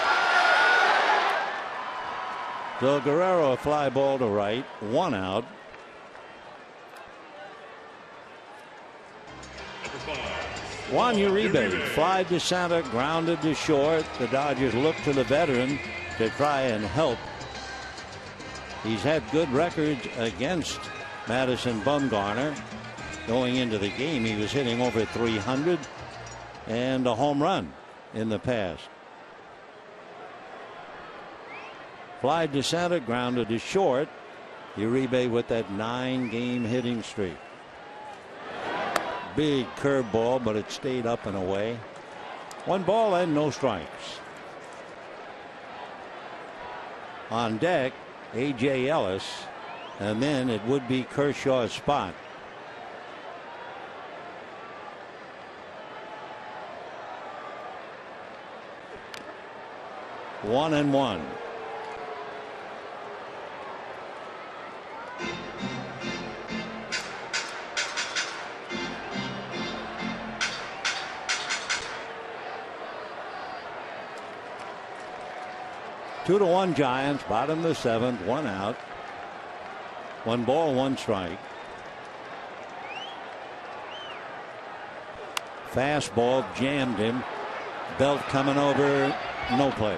So Guerrero, a fly ball to right, 1 out. Juan Uribe flied to center, grounded to short. The Dodgers look to the veteran to try and help. He's had good records against Madison Bumgarner. Going into the game, he was hitting over 300 and a home run in the past. Flied to center, grounded to short. Uribe with that 9-game hitting streak. Big curveball, but it stayed up and away. 1 ball and no strikes. On deck, A.J. Ellis, and then it would be Kershaw's spot. One and one. Two to one Giants, bottom of the 7th, 1 out. 1 ball, 1 strike. Fastball jammed him. Belt coming over, no play.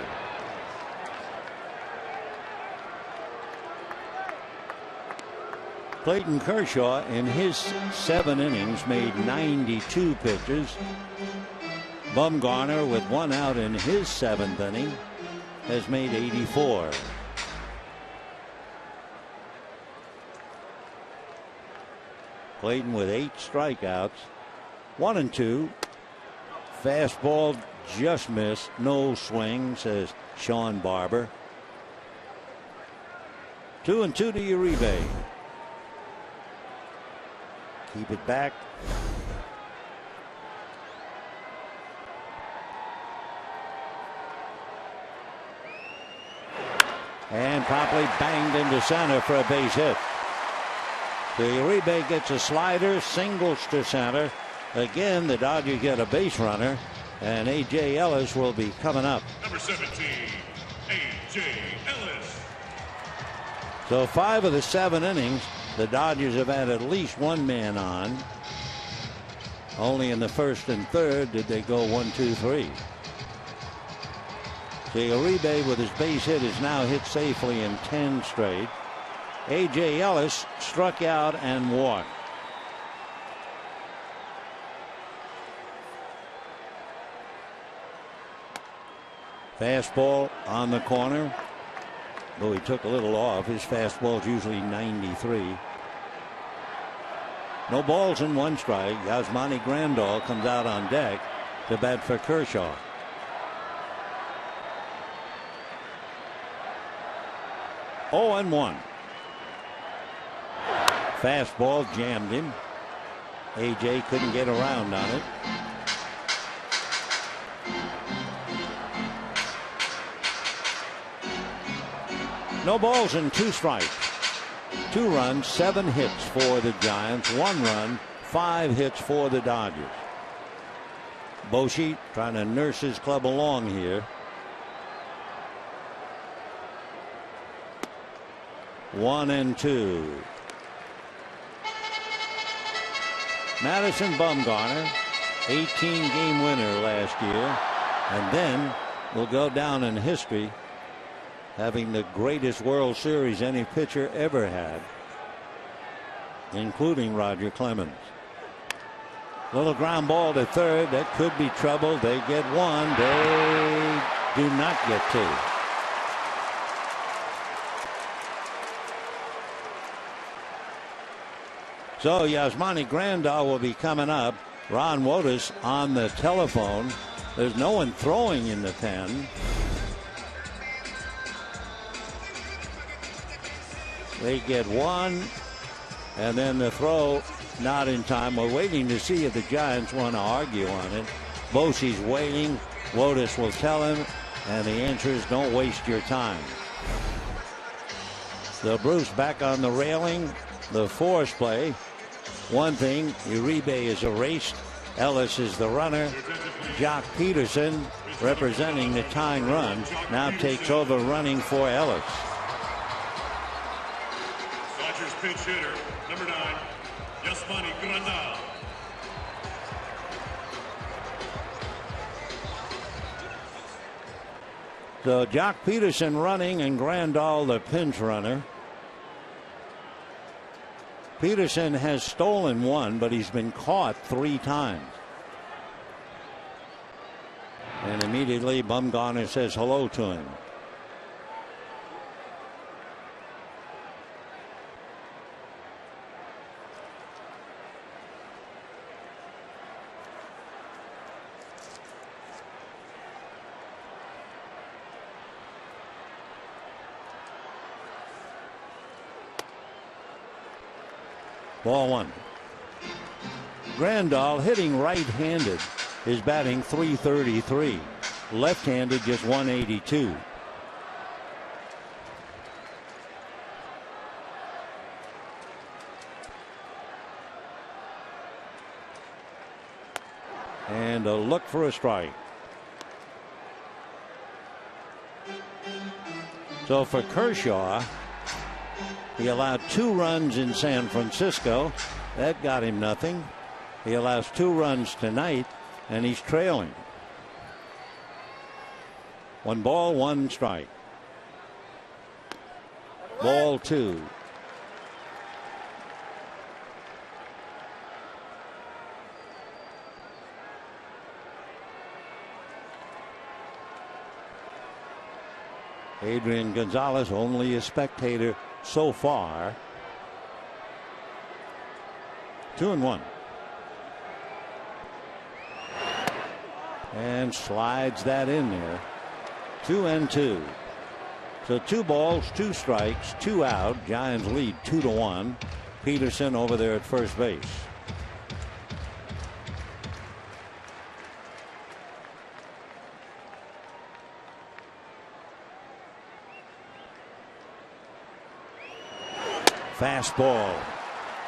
Clayton Kershaw in his 7 innings made 92 pitches. Bumgarner with 1 out in his 7th inning has made 84. Clayton with 8 strikeouts. 1 and 2. Fastball just missed. No swing, says Sean Barber. 2 and 2 to Uribe. Keep it back. And promptly banged into center for a base hit. The Uribe gets a slider, singles to center. Again, the Dodgers get a base runner, and A.J. Ellis will be coming up. Number 17, A.J. Ellis. So 5 of the 7 innings, the Dodgers have had at least 1 man on. Only in the first and third did they go 1-2-3. So Uribe with his base hit is now hit safely in 10 straight. A.J. Ellis struck out and walked. Fastball on the corner. Though he took a little off, his fastball is usually 93. No balls and 1 strike. Yasmani Grandal comes out on deck to bat for Kershaw. Oh, and 1. Fastball jammed him. A.J. couldn't get around on it. No balls and 2 strikes. 2 runs, 7 hits for the Giants. 1 run, 5 hits for the Dodgers. Posey trying to nurse his club along here. 1-2. Madison Bumgarner, 18-game winner last year, and then will go down in history having the greatest World Series any pitcher ever had, including Roger Clemens. Little ground ball to third. That could be trouble. They get 1. They do not get 2. So Yasmani Grandal will be coming up. Ron Wotus on the telephone. There's no one throwing in the pen. They get 1, and then the throw not in time. We're waiting to see if the Giants want to argue on it. Posey's waiting. Wotus will tell him, and the answer is don't waste your time. So Bruce back on the railing. The force play. One thing, Uribe is erased. Ellis is the runner. Jock Peterson, representing the tying run, now takes over running for Ellis. Dodgers pinch hitter, number 9, Yasmani Grandal. So Jock Peterson running and Grandal the pinch runner. Peterson has stolen 1, but he's been caught 3 times. And immediately Bumgarner says hello to him. Ball 1. Grandal hitting right-handed is batting .333. Left-handed just .182. And a look for a strike. So for Kershaw, he allowed 2 runs in San Francisco. That got him nothing. He allows 2 runs tonight, and he's trailing. 1 ball, 1 strike. Ball 2. Adrian Gonzalez, only a spectator so far. 2-1. And slides that in there. 2-2. So 2 balls, 2 strikes, 2 out. Giants lead 2-1. Peterson over there at first base. Fastball.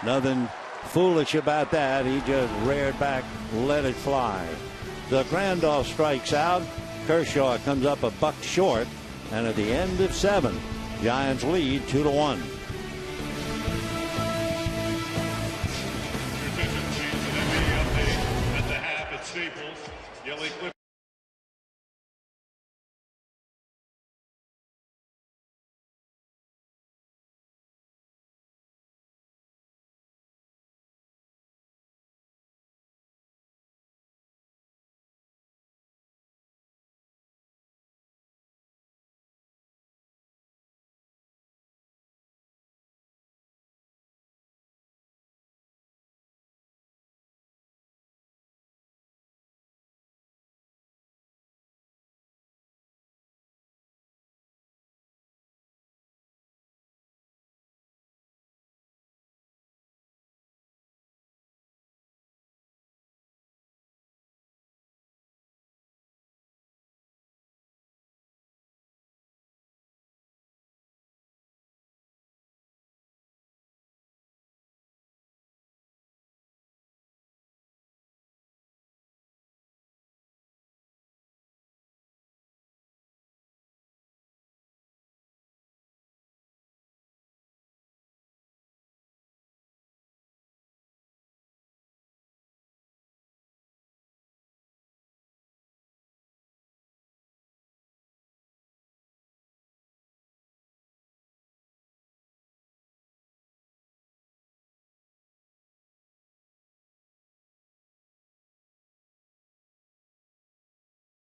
Nothing foolish about that. He just reared back, let it fly. The Grandal strikes out. Kershaw comes up a buck short. And at the end of 7, Giants lead 2-1.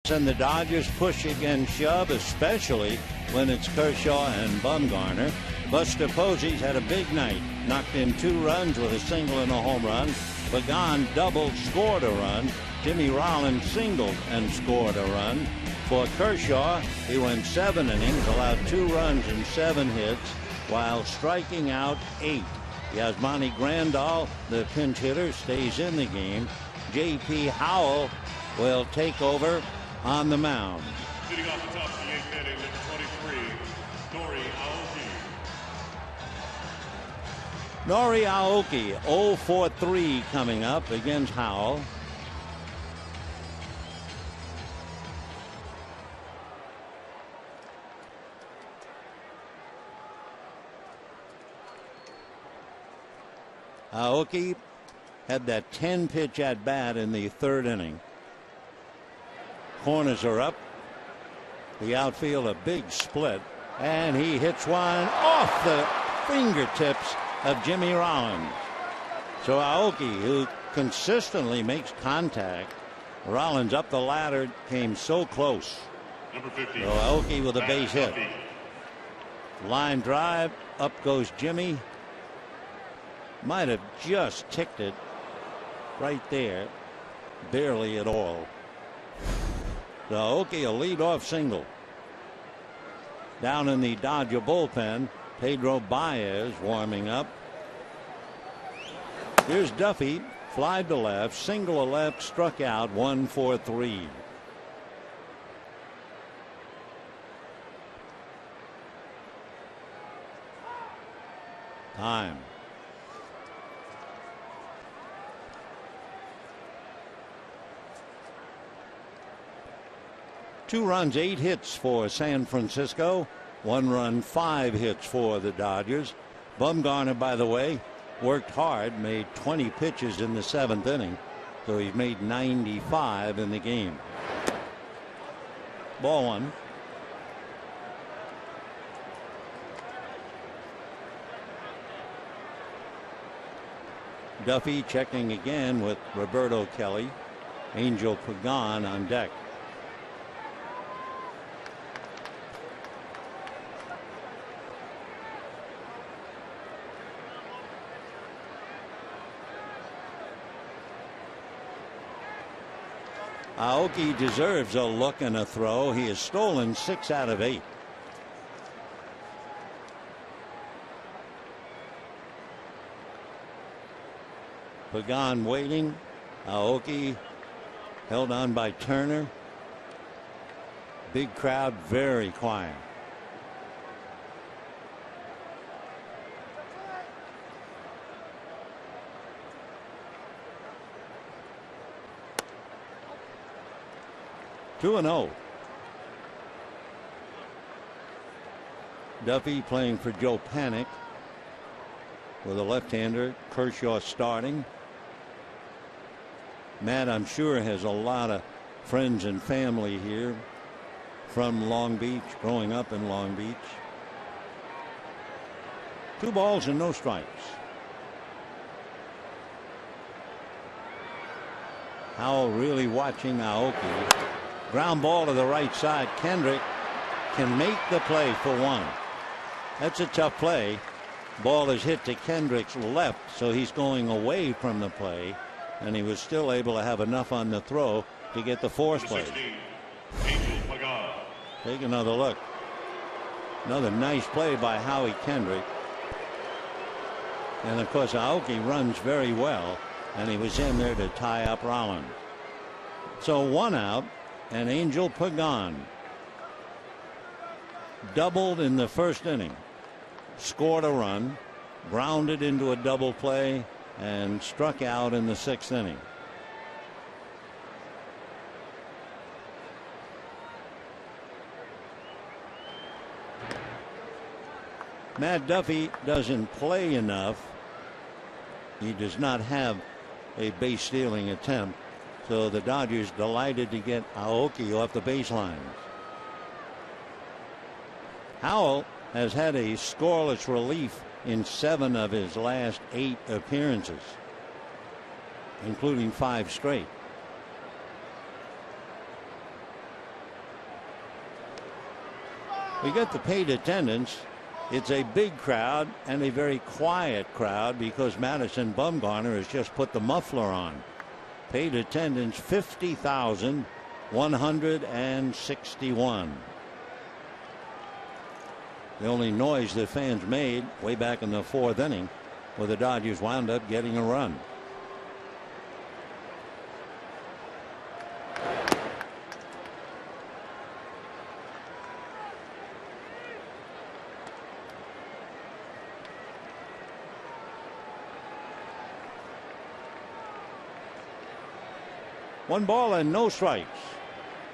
And the Dodgers push against shove, especially when it's Kershaw and Bumgarner. Buster Posey's had a big night. Knocked in 2 runs with a single and a home run. Pagan doubled, scored a run. Jimmy Rollins singled and scored a run. For Kershaw, he went 7 innings, allowed 2 runs and 7 hits, while striking out 8. Yasmani Grandal, the pinch hitter, stays in the game. J.P. Howell will take over on the mound. Sitting off the top of the 8th inning, number 23, Nori Aoki. Nori Aoki, 0-for-3 coming up against Howell. Aoki had that 10-pitch at bat in the 3rd inning. Corners are up. The outfield a big split, and he hits one off the fingertips of Jimmy Rollins. So Aoki, who consistently makes contact, Rollins up the ladder, came so close. Number 50. So Aoki with a base hit. Line drive, up goes Jimmy. Might have just ticked it right there, barely at all. So Aoki a leadoff single. Down in the Dodger bullpen, Pedro Baez warming up. Here's Duffy, fly to left, single to left, struck out, 1-for-3. Time. Two runs, 8 hits for San Francisco. 1 run, 5 hits for the Dodgers. Bumgarner, by the way, worked hard, made 20 pitches in the 7th inning. So he's made 95 in the game. Ball 1. Duffy checking again with Roberto Kelly. Angel Pagan on deck. Aoki deserves a look and a throw. He has stolen 6 out of 8. Pagan waiting. Aoki held on by Turner. Big crowd, very quiet. Two and 0. Duffy playing for Joe Panic with a left-hander. Kershaw starting. Matt, I'm sure, has a lot of friends and family here from Long Beach, growing up in Long Beach. 2 balls and no strikes. Howell really watching Aoki. Ground ball to the right side. Kendrick can make the play for 1. That's a tough play. Ball is hit to Kendrick's left, so he's going away from the play, and he was still able to have enough on the throw to get the force play. Take another look. Another nice play by Howie Kendrick. And of course Aoki runs very well, and he was in there to tie up Rollins. So 1 out. And Angel Pagan doubled in the 1st inning, scored a run, grounded into a double play, and struck out in the 6th inning. Matt Duffy doesn't play enough. He does not have a base stealing attempt. So the Dodgers delighted to get Aoki off the baselines. Howell has had a scoreless relief in 7 of his last 8 appearances, including 5 straight. We get the paid attendance. It's a big crowd and a very quiet crowd because Madison Bumgarner has just put the muffler on. Paid attendance 50,161. The only noise the fans made way back in the 4th inning, where the Dodgers wound up getting a run. One ball and no strikes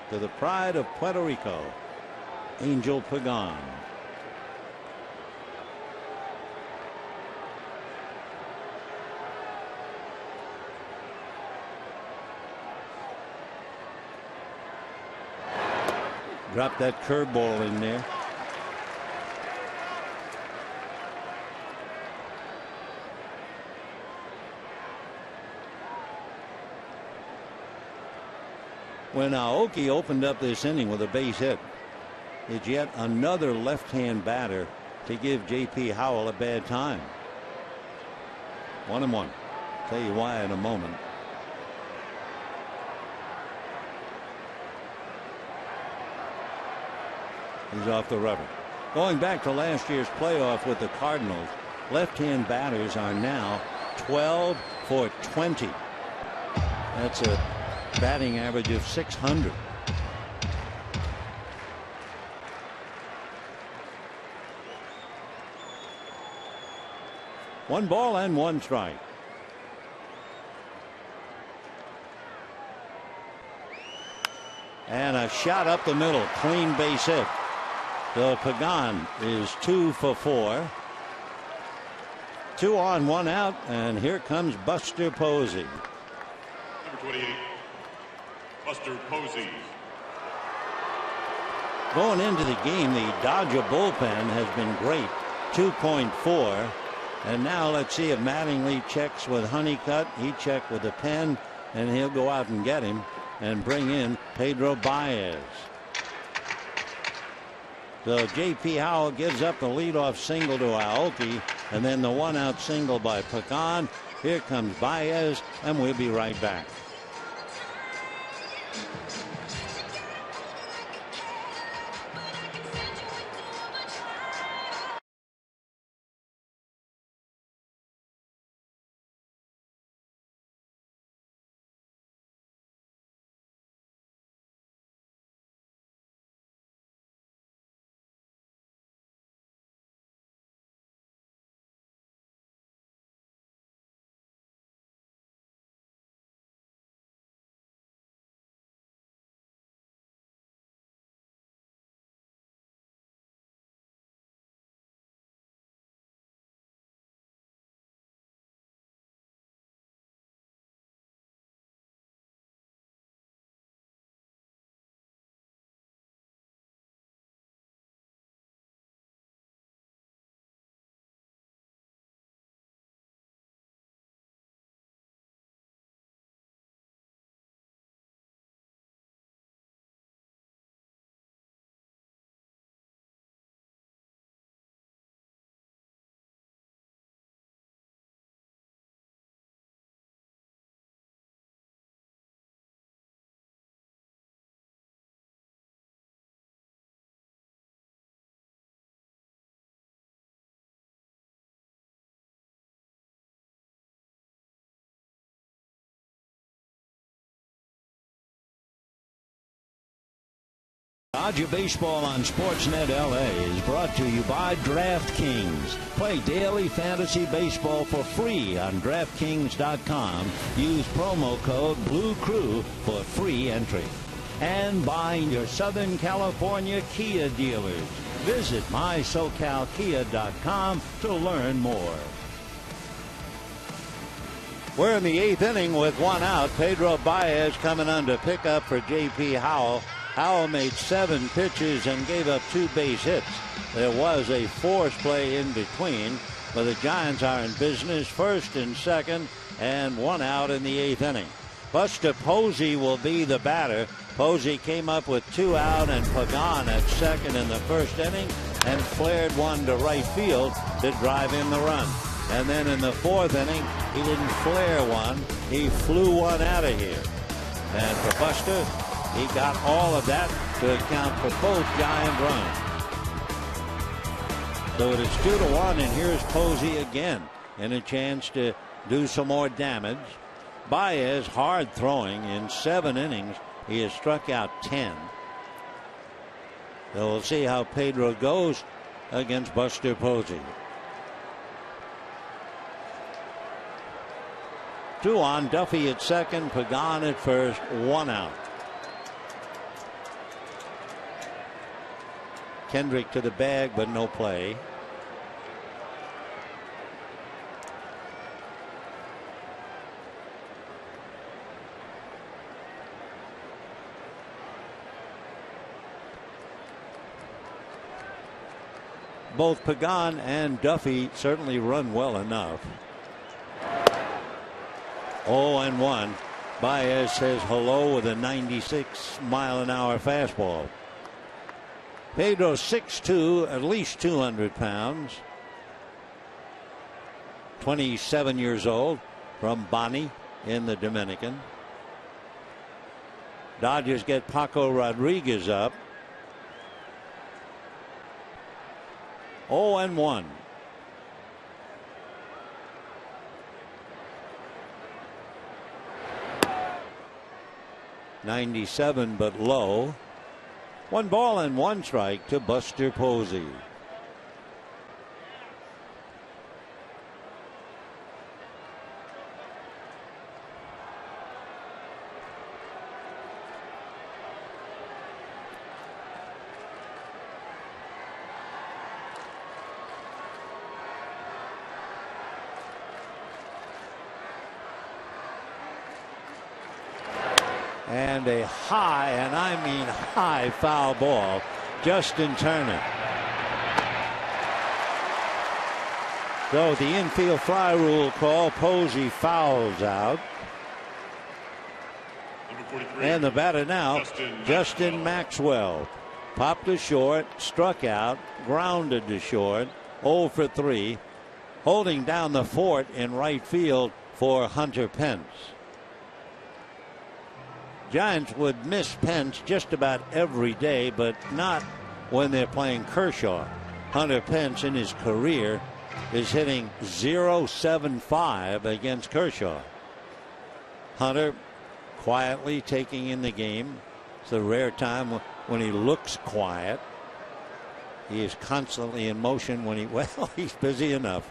to the pride of Puerto Rico, Angel Pagan. Dropped that curveball in there. When Aoki opened up this inning with a base hit, it's yet another left-hand batter to give J.P. Howell a bad time. 1-1. Tell you why in a moment. He's off the rubber. Going back to last year's playoff with the Cardinals, left-hand batters are now 12 for 20. That's a batting average of 600. One ball and one strike. And a shot up the middle, clean base hit. So Pagan is 2 for 4. 2 on, 1 out, and here comes Buster Posey. Number 28, Buster Posey. Going into the game, the Dodger bullpen has been great, 2.4. And now let's see if Mattingly checks with Honeycutt. He checked with a pen, and he'll go out and get him and bring in Pedro Baez. So J.P. Howell gives up the leadoff single to Aoki, and then the 1-out single by Pagan. Here comes Baez, and we'll be right back. Dodger Baseball on Sportsnet LA is brought to you by DraftKings. Play daily fantasy baseball for free on DraftKings.com. Use promo code BLUECREW for free entry. And by your Southern California Kia dealers. Visit mysocalkia.com to learn more. We're in the 8th inning with 1 out. Pedro Baez coming on to pick up for J.P. Howell. Howell made 7 pitches and gave up 2 base hits. There was a force play in between, but the Giants are in business, 1st and 2nd, and 1 out in the 8th inning. Buster Posey will be the batter. Posey came up with 2 out and Pagan at second in the first inning and flared one to right field to drive in the run. And then in the 4th inning, he didn't flare one. He flew one out of here. And for Buster, he got all of that to account for both giant runs. So it is 2-1, and here's Posey again and a chance to do some more damage. Baez hard throwing in 7 innings. He has struck out 10. So we'll see how Pedro goes against Buster Posey. 2 on, Duffy at second, Pagan at first, 1 out. Kendrick to the bag, but no play. Both Pagan and Duffy certainly run well enough. 0-1. Baez says hello with a 96-mile-an-hour fastball. Pedro 6'2", at least 200 pounds. 27 years old, from Bani in the Dominican. Dodgers get Paco Rodriguez up. 0-1. .97 but low. 1 ball and 1 strike to Buster Posey. And a high, and I mean high, foul ball. Justin Turner. So the infield fly rule call, Posey fouls out. And the batter now, Justin Maxwell. Popped to short, struck out, grounded to short, 0 for 3. Holding down the fort in right field for Hunter Pence. Giants would miss Pence just about every day, but not when they're playing Kershaw. Hunter Pence in his career is hitting .075 against Kershaw. Hunter quietly taking in the game. It's a rare time when he looks quiet. He is constantly in motion when he's busy enough.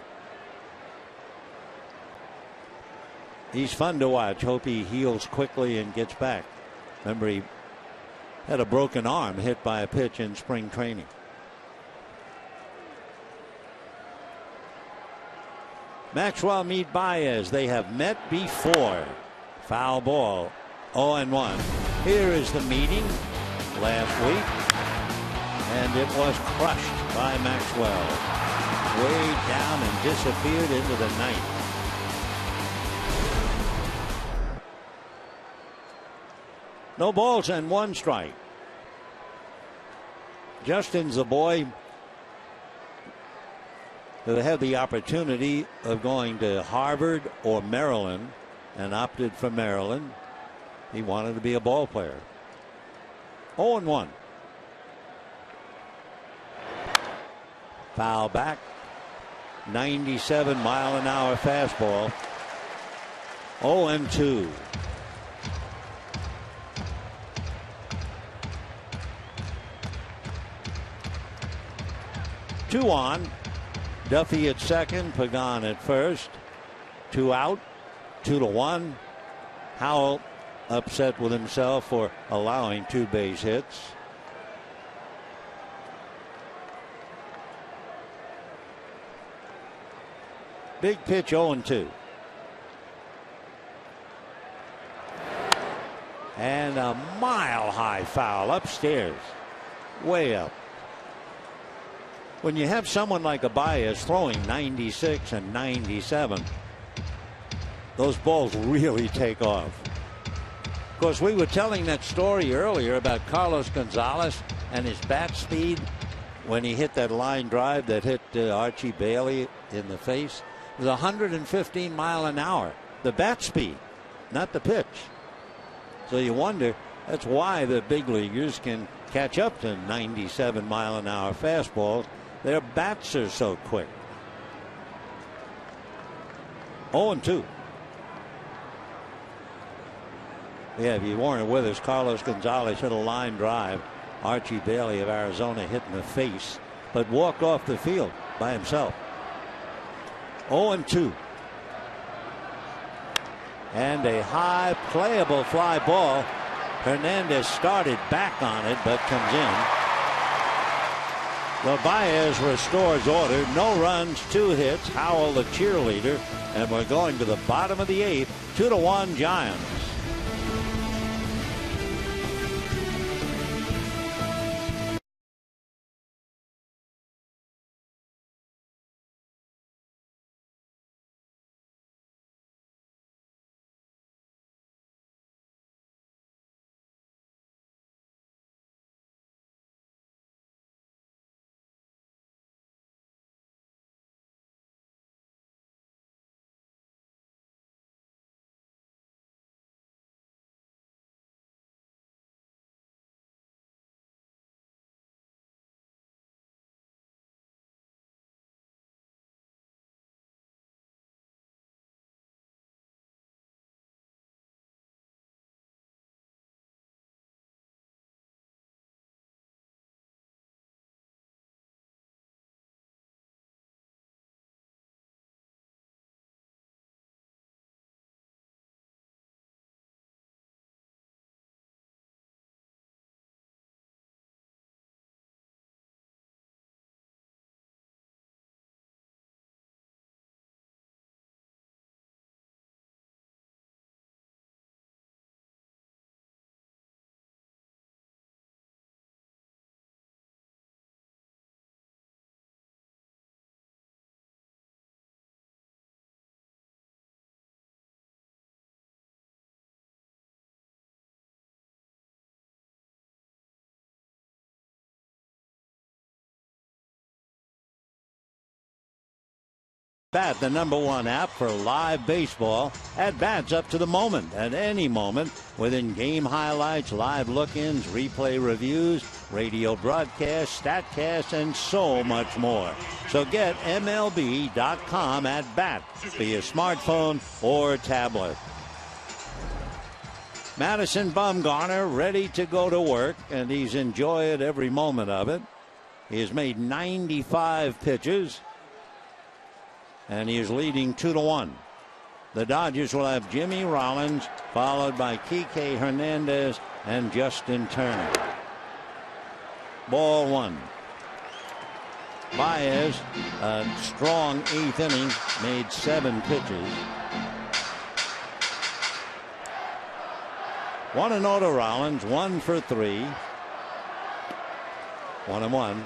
He's fun to watch. Hope he heals quickly and gets back. Remember, he had a broken arm hit by a pitch in spring training. Maxwell meet Baez. They have met before. Foul ball. 0-1. Here is the meeting last week. And it was crushed by Maxwell. Way down and disappeared into the night. No balls and 1 strike. Justin's the boy that had the opportunity of going to Harvard or Maryland and opted for Maryland. He wanted to be a ball player. 0-1. Foul back. 97-mile-an-hour fastball. 0-2. Two on. Duffy at second, Pagan at first. 2 out, 2-1. Howell upset with himself for allowing 2 base hits. Big pitch, 0-2. And a mile-high foul upstairs, way up. When you have someone like a Baez throwing 96 and 97, those balls really take off. course, we were telling that story earlier about Carlos Gonzalez and his bat speed when he hit that line drive that hit Archie Bailey in the face. It was 115 mile an hour. The bat speed, not the pitch. So you wonder, that's why the big leaguers can catch up to 97 mile an hour fastballs. Their bats are so quick. 0-2. Yeah, if you weren't with us, Carlos Gonzalez hit a line drive. Archie Bailey of Arizona hit in the face, but walked off the field by himself. 0-2. And a high playable fly ball. Hernandez started back on it, but comes in. Well, Baez restores order. No runs, 2 hits. Howell the cheerleader. And we're going to the bottom of the 8th. 2-1 Giants. Bat, the #1 app for live baseball. At bats up to the moment, at any moment, with in-game highlights, live look-ins, replay reviews, radio broadcasts, statcasts, and so much more. So get MLB.com at bat for your smartphone or tablet. Madison Bumgarner ready to go to work, and he's enjoyed every moment of it. He has made 95 pitches. And he is leading 2-1. The Dodgers will have Jimmy Rollins, followed by Kike Hernandez and Justin Turner. Ball 1. Baez, a strong 8th inning, made 7 pitches. 1-0 to Rollins, 1 for 3. 1-1.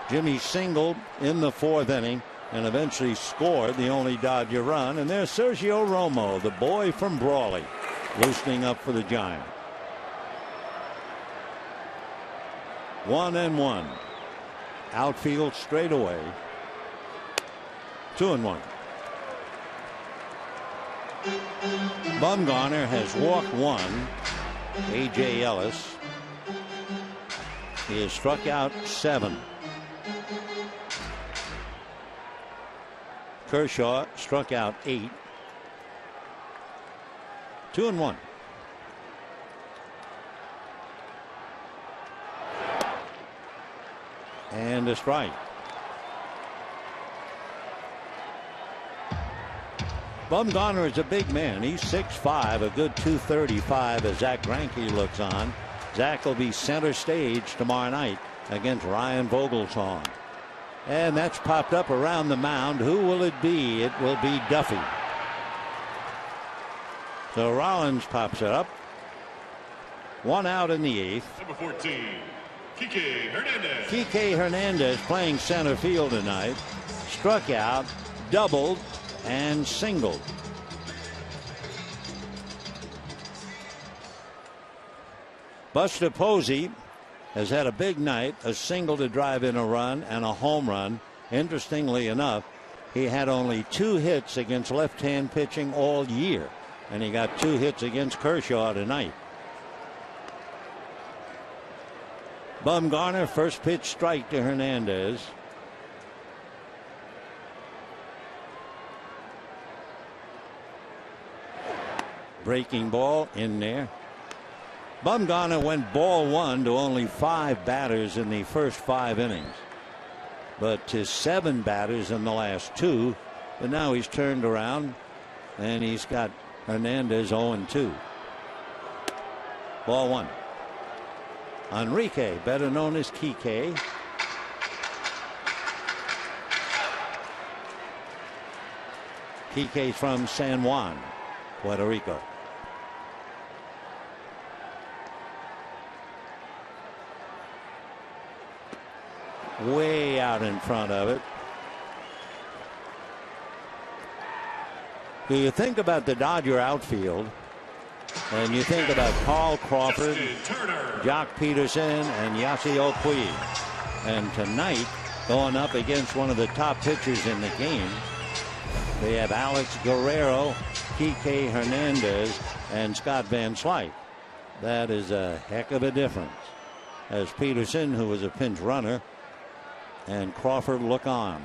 Jimmy singled in the 4th inning and eventually scored the only Dodger run. And there's Sergio Romo, the boy from Brawley, loosening up for the Giants. 1-1. Outfield straightaway. 2-1. Bumgarner has walked 1. A.J. Ellis. He has struck out 7. Kershaw struck out 8. 2-1. And a strike. Bumgarner is a big man. He's 6'5", a good 235 as Zach Greinke looks on. Zach will be center stage tomorrow night against Ryan Vogelsong. And that's popped up around the mound. Who will it be? It will be Duffy. So Rollins pops it up. 1 out in the 8th. Number 14, Kike Hernandez. Kike Hernandez playing center field tonight. Struck out, doubled, and singled. Buster Posey has had a big night, a single to drive in a run and a home run. Interestingly enough, he had only 2 hits against left-hand pitching all year, and he got 2 hits against Kershaw tonight. Bumgarner, first pitch strike to Hernandez. Breaking ball in there. Bumgarner went ball 1 to only 5 batters in the first 5 innings, but to 7 batters in the last 2. But now he's turned around and he's got Hernandez 0-2. Ball 1. Enrique, better known as Kike. Kike's from San Juan, Puerto Rico. Way out in front of it. Do you think about the Dodger outfield, and you think about Carl Crawford, Jock Peterson, and Yasiel Puig, and tonight going up against one of the top pitchers in the game, they have Alex Guerrero, Kike Hernandez, and Scott Van Slyke. That is a heck of a difference, as Peterson, who was a pinch runner, and Crawford look on.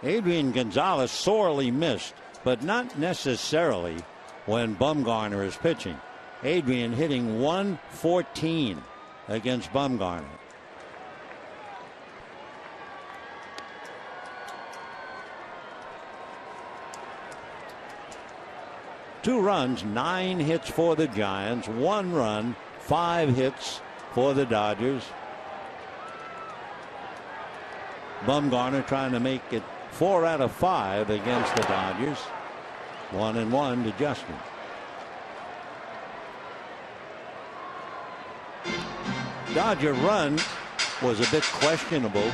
Adrian Gonzalez sorely missed, but not necessarily when Bumgarner is pitching. Adrian hitting .114 against Bumgarner. Two runs, 9 hits for the Giants, 1 run, 5 hits for the Dodgers. Bumgarner trying to make it 4 out of 5 against the Dodgers. 1-1 to Justin. Dodger run was a bit questionable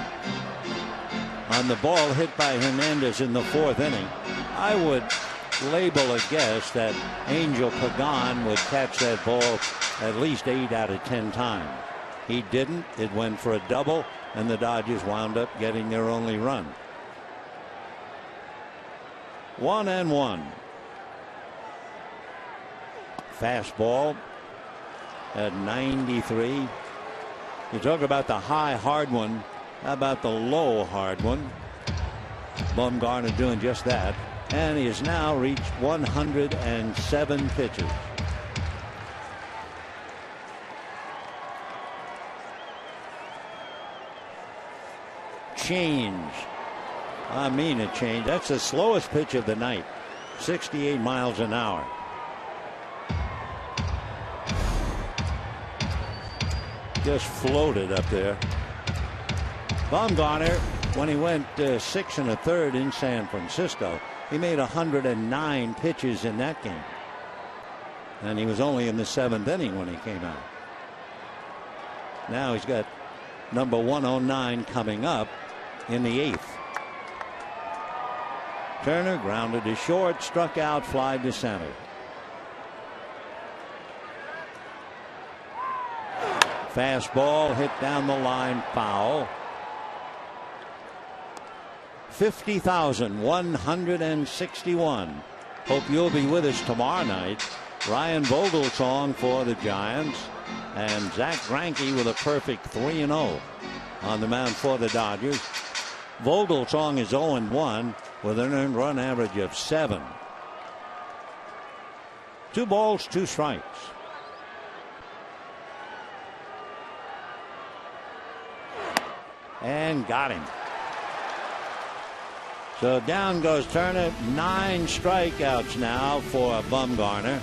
on the ball hit by Hernandez in the 4th inning. I would label a guess that Angel Pagan would catch that ball at least 8 out of 10 times. He didn't. It went for a double, and the Dodgers wound up getting their only run. 1-1. Fastball at 93. You talk about the high hard one. How about the low hard one? Bumgarner doing just that. And he has now reached 107 pitches. Change. I mean a change. That's the slowest pitch of the night. 68 miles an hour. Just floated up there. Bumgarner, when he went 6 1/3 in San Francisco, he made 109 pitches in that game. And he was only in the 7th inning when he came out. Now he's got number 109 coming up in the 8th. Turner grounded to short, struck out, fly to center. Fastball hit down the line, foul. 50,161. Hope you'll be with us tomorrow night. Ryan Vogelsong for the Giants, and Zach Greinke with a perfect 3-0 on the mound for the Dodgers. Vogelsong is 0-1 with an earned run average of 7. 2 balls, 2 strikes. And got him. So down goes Turner. 9 strikeouts now for Bumgarner.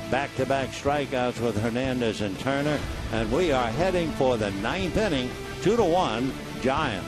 Back-to-back strikeouts with Hernandez and Turner. And we are heading for the 9th inning. 2-1 Giants.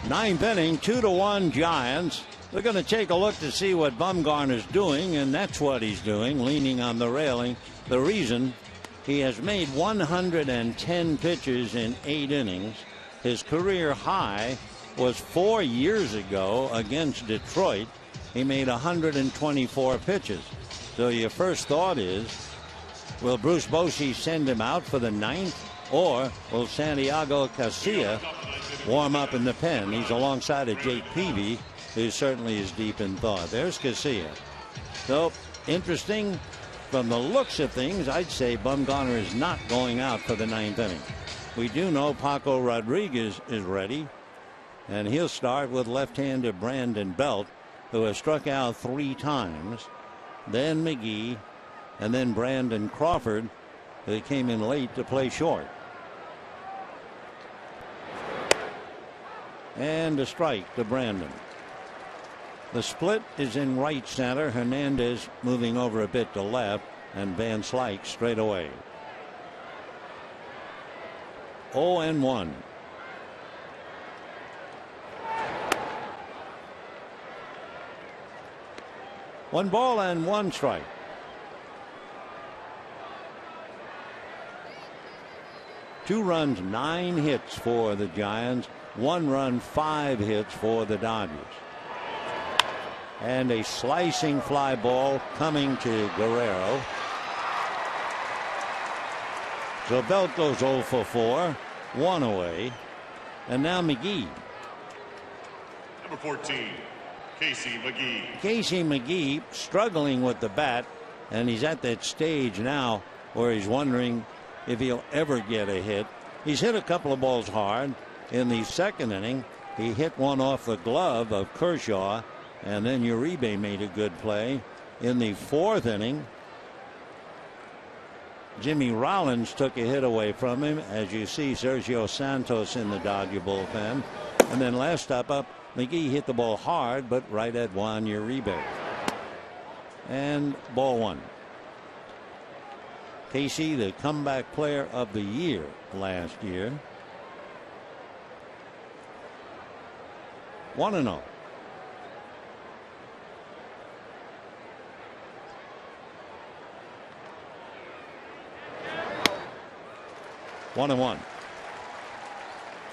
Ninth inning, 2-1 Giants. We're going to take a look to see what Bumgarner's doing, and that's what he's doing, leaning on the railing. The reason, he has made 110 pitches in 8 innings. His career high was 4 years ago against Detroit. He made 124 pitches. So your first thought is, will Bruce Bochy send him out for the 9th, or will Santiago Casilla warm up in the pen? He's alongside of Jake Peavy, who certainly is deep in thought. There's Casilla. So interesting. From the looks of things, I'd say Bumgarner is not going out for the 9th inning. We do know Paco Rodriguez is ready, and he'll start with left-hander Brandon Belt, who has struck out 3 times. Then McGee, and then Brandon Crawford, who came in late to play short. And a strike to Brandon. The split is in right center. Hernandez moving over a bit to left, and Van Slyke straight away. 0-1. One ball and 1 strike. Two runs, 9 hits for the Giants. 1 run, 5 hits for the Dodgers. And a slicing fly ball coming to Guerrero. So Belt goes 0 for 4, 1 away. And now McGee. Number 14, Casey McGee. Casey McGee struggling with the bat, and he's at that stage now where he's wondering if he'll ever get a hit. He's hit a couple of balls hard. In the 2nd inning, he hit one off the glove of Kershaw, and then Uribe made a good play. In the 4th inning, Jimmy Rollins took a hit away from him, as you see Sergio Santos in the Dodger bullpen. And then last up, McGee hit the ball hard, but right at Juan Uribe. And ball 1. Casey, the comeback player of the year last year. 1-0. One and 1.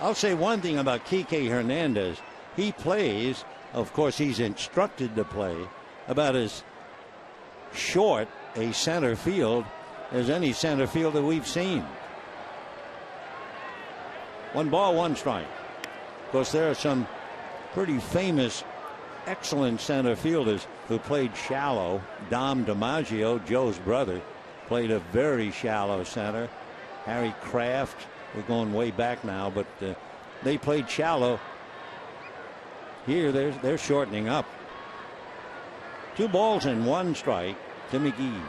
I'll say one thing about Kike Hernandez. He plays, of course, he's instructed to play about as short a center field as any center fielder we've seen. 1 ball, 1 strike. Of course, there are some pretty famous, excellent center fielders who played shallow. Dom DiMaggio, Joe's brother, played a very shallow center. Harry Kraft, we're going way back now, but they played shallow. Here they're shortening up. 2 balls and 1 strike to McGee.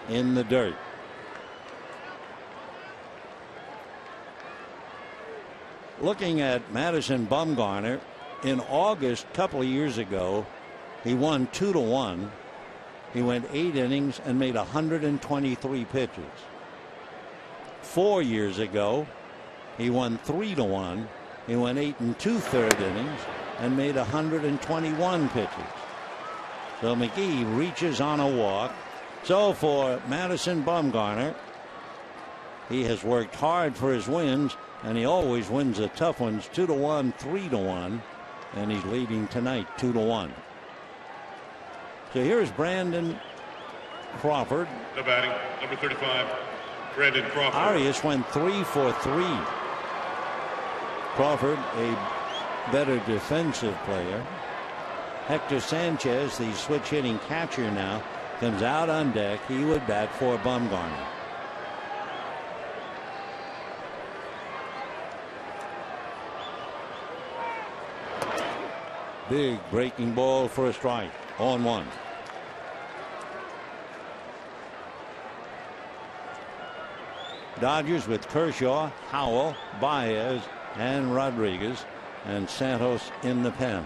In the dirt. Looking at Madison Bumgarner, in August, a couple of years ago, he won 2-1. He went 8 innings and made 123 pitches. 4 years ago, he won 3-1. He went 8 2/3 innings and made 121 pitches. So McGee reaches on a walk. So for Madison Bumgarner, he has worked hard for his wins, and he always wins the tough ones. 2-1, 3-1, and he's leading tonight 2-1. So here's Brandon Crawford. The batting, number 35, Brandon Crawford. Arias went 3 for 3. Crawford, a better defensive player. Hector Sanchez, the switch hitting catcher now, comes out on deck. He would bat for Bumgarner. Big breaking ball for a strike. 0-1. Dodgers with Kershaw, Howell, Baez, and Rodriguez, and Santos in the pen.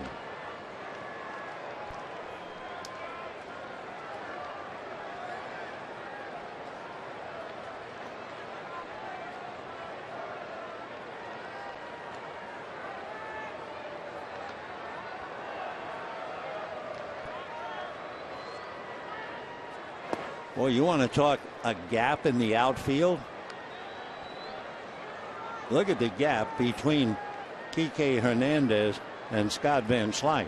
Well, you want to talk a gap in the outfield? Look at the gap between Kike Hernandez and Scott Van Slyke.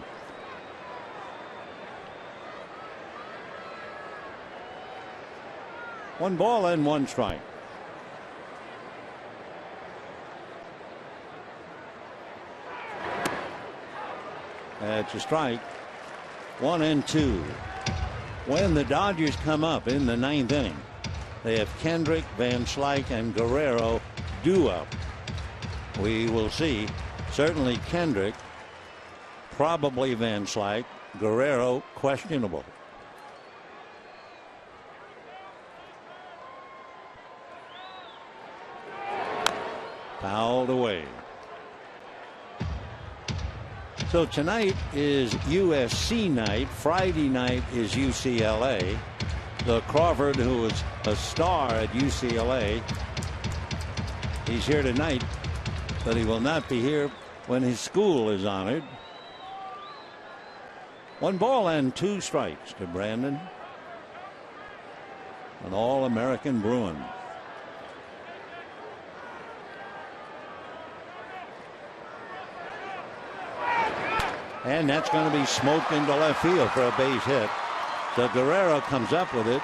One ball and one strike. That's a strike. 1-2. When the Dodgers come up in the ninth inning, they have Kendrick, Van Slyke, and Guerrero due up. We will see. Certainly Kendrick, probably Van Slyke, Guerrero questionable. Fouled away. So tonight is USC night. Friday night is UCLA. So Crawford, who was a star at UCLA, he's here tonight, but he will not be here when his school is honored. 1 ball and 2 strikes to Brandon, an All-American Bruin. And that's going to be smoked into left field for a base hit. So Guerrero comes up with it.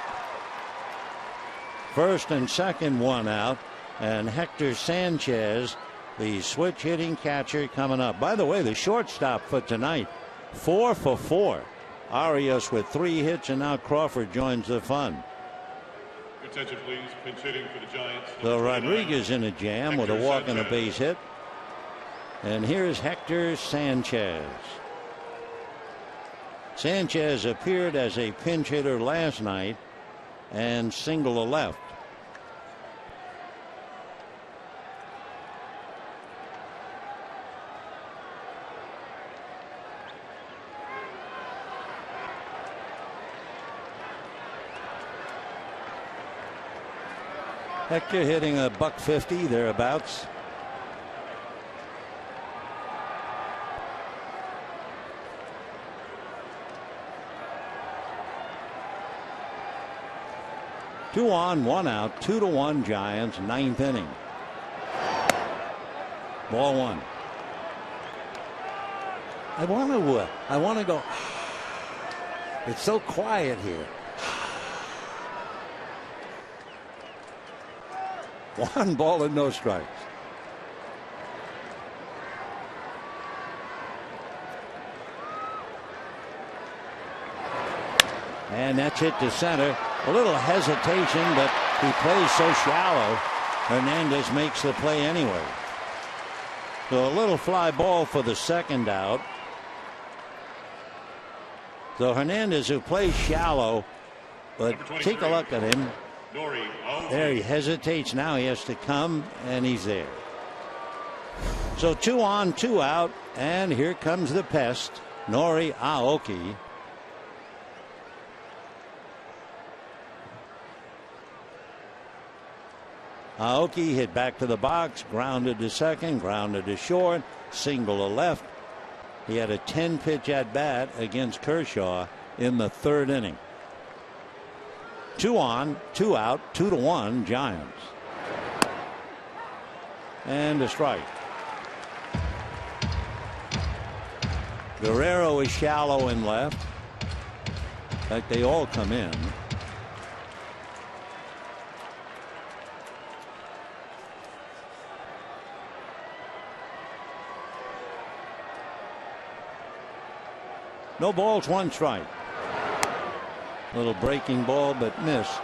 First and second, 1 out. And Hector Sanchez, the switch hitting catcher, coming up. By the way, the shortstop for tonight, 4 for 4. Arias with 3 hits, and now Crawford joins the fun. Attention, please. Pinch hitting for the Giants. So Rodriguez in a jam with a walk and a base hit. And here's Hector Sanchez. Sanchez appeared as a pinch hitter last night and single to left. Hector hitting a $150 thereabouts. Two on, 1 out, 2-1 Giants, 9th inning. Ball 1. I want to go. It's so quiet here. 1 ball and no strikes. And that's hit to center. A little hesitation, but he plays so shallow. Hernandez makes the play anyway. So a little fly ball for the second out. So Hernandez, who plays shallow, but take a look at him. There he hesitates now. He has to come, and he's there. So 2 on, 2 out, and here comes the pest, Nori Aoki. Aoki hit back to the box, grounded to second, grounded to short, single to left. He had a 10-pitch at bat against Kershaw in the 3rd inning. 2 on, 2 out, 2-1 Giants. And a strike. Guerrero is shallow in left. In fact, they all come in. No balls, 1 strike. Little breaking ball, but missed.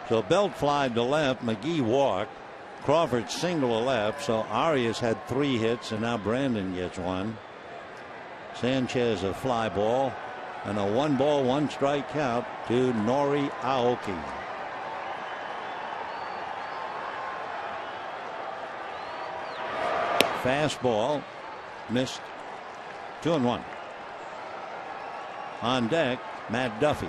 So Belt flied to left. McGee walked. Crawford single to left. So Arias had 3 hits, and now Brandon gets 1. Sanchez a fly ball, and a 1 ball, 1 strike count to Nori Aoki. Fastball. Missed. 2-1. On deck, Matt Duffy.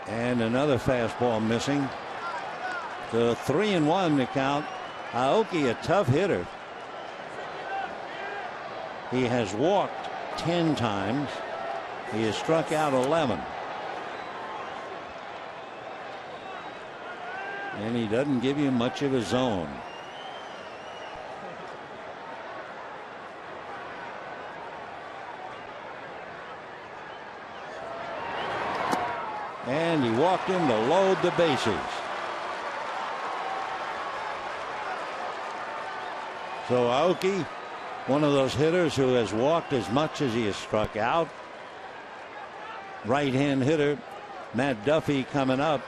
And another fastball missing. So 3-1 to count. Aoki, a tough hitter. He has walked 10 times. He has struck out 11. And he doesn't give you much of a zone. And he walked in to load the bases. So Aoki, one of those hitters who has walked as much as he has struck out. Right-hand hitter Matt Duffy coming up.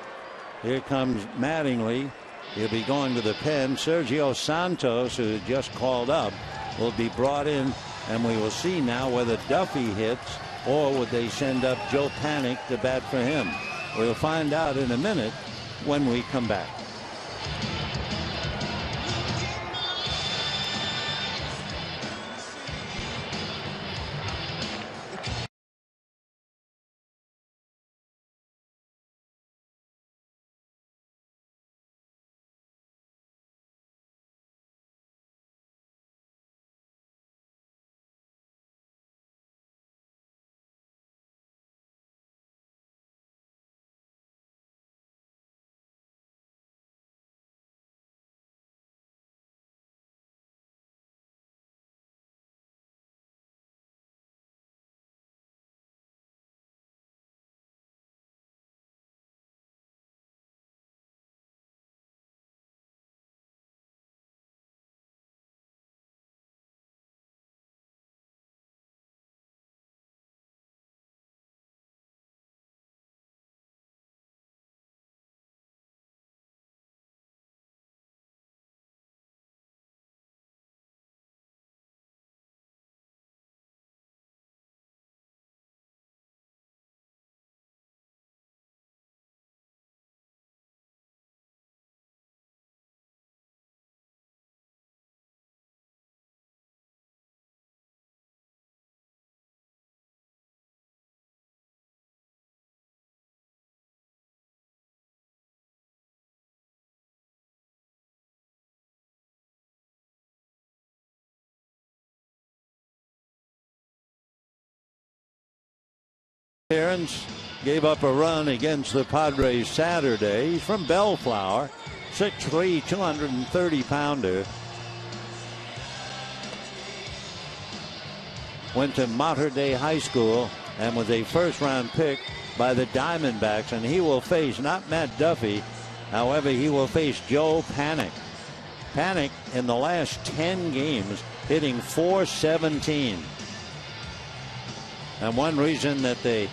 Here comes Mattingly. He'll be going to the pen. Sergio Santos, who just called up, will be brought in, and we will see now whether Duffy hits or would they send up Joe Panik to bat for him. We'll find out in a minute when we come back. Terrence gave up a run against the Padres Saturday. He's from Bellflower, 6'3", 230-pounder. Went to Mater Dei High School and was a first-round pick by the Diamondbacks, and he will face not Matt Duffy, however, he will face Joe Panik. Panik in the last 10 games hitting .417. And one reason that they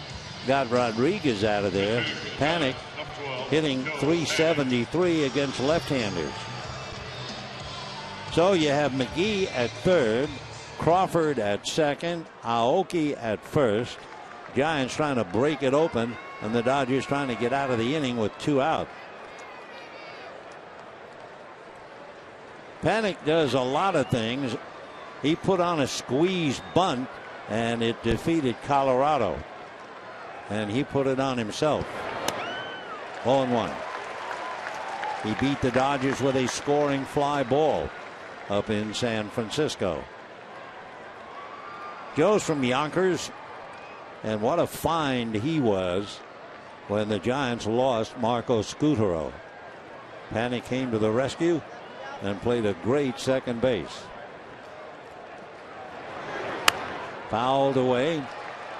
got Rodriguez out of there, Panik hitting .373 against left-handers. So you have McGee at third, Crawford at second, Aoki at first. Giants trying to break it open, and the Dodgers trying to get out of the inning with 2 out. Panik does a lot of things. He put on a squeeze bunt, and it defeated Colorado. And he put it on himself. 0-1. He beat the Dodgers with a scoring fly ball up in San Francisco. Joe's from Yonkers, and what a find he was when the Giants lost Marco Scutaro. Panik came to the rescue and played a great second base. Fouled away.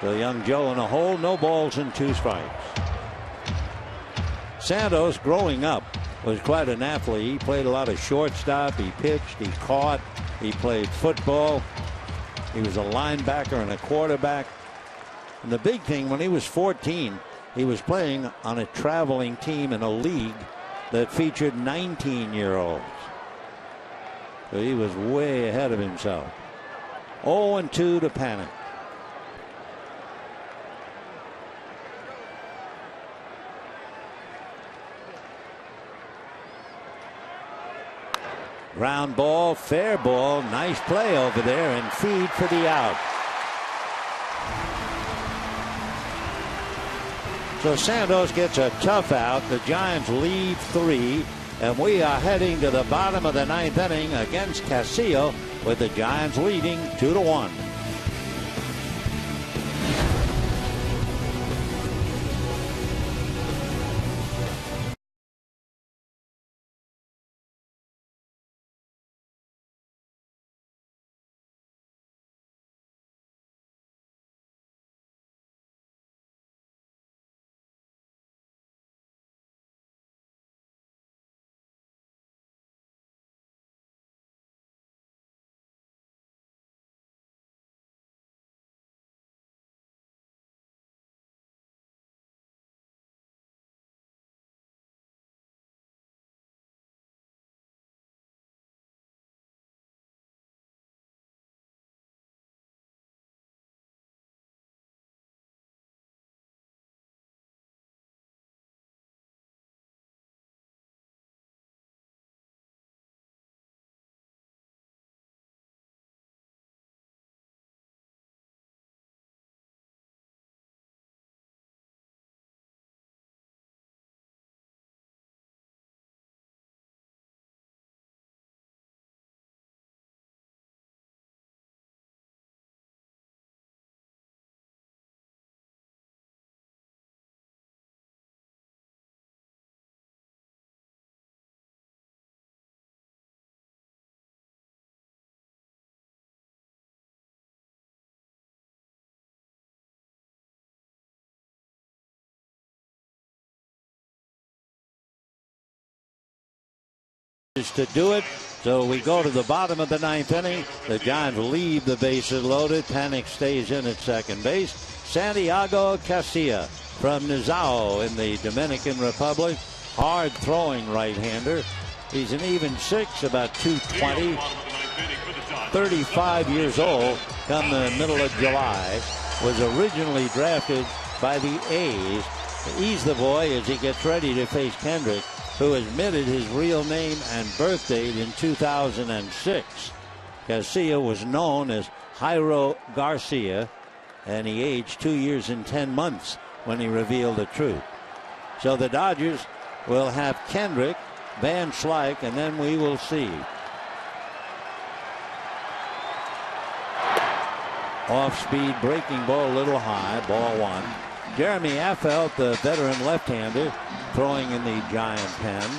The young Joe in a hole. No balls and 2 strikes. Santos, growing up, was quite an athlete. He played a lot of shortstop. He pitched. He caught. He played football. He was a linebacker and a quarterback. And the big thing, when he was 14, he was playing on a traveling team in a league that featured 19-year-olds. So he was way ahead of himself. 0-2 to Panik. Ground ball, fair ball, nice play over there, and feed for the out. So Santos gets a tough out. The Giants lead 3. And we are heading to the bottom of the 9th inning against Castillo, with the Giants leading 2-1. To do it. So we go to the bottom of the 9th inning. The Giants leave the bases loaded. Panik stays in at second base. Santiago Casilla from Nizao in the Dominican Republic. Hard throwing right-hander. He's an even 6, about 220. 35 years old come the middle of July. Was originally drafted by the A's. He's the boy as he gets ready to face Kendrick, who admitted his real name and birth date in 2006. Casilla was known as Jairo Garcia, and he aged 2 years and 10 months when he revealed the truth. So the Dodgers will have Kendrick, Van Slyke, and then we will see. Off-speed breaking ball, a little high, ball 1. Jeremy Affeldt, the veteran left-hander, throwing in the Giant pen.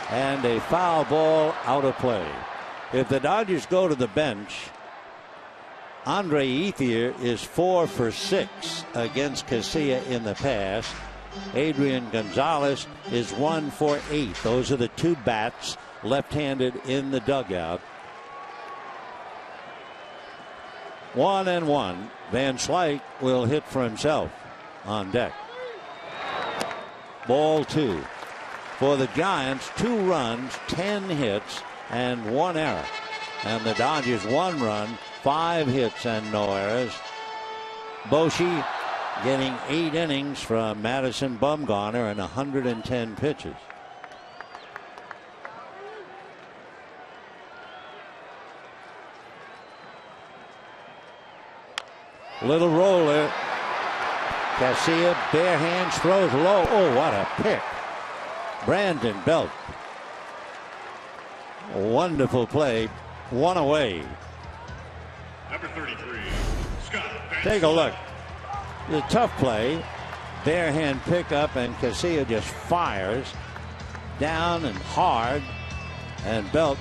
And a foul ball out of play. If the Dodgers go to the bench, Andre Ethier is 4 for 6 against Casilla in the past. Adrian Gonzalez is 1 for 8. Those are the 2 bats left-handed in the dugout. 1-1. Van Slyke will hit for himself on deck. Ball 2. For the Giants, 2 runs, 10 hits, and 1 error. And the Dodgers 1 run, 5 hits, and no errors. Boshi getting 8 innings from Madison Bumgarner and 110 pitches. Little roller. Casilla, bare hands, throws low. Oh, what a pick. Brandon Belt. Wonderful play. 1 away. Number 33, Scott. Take a look. The tough play. Bare hand pickup, and Casilla just fires down and hard. And Belt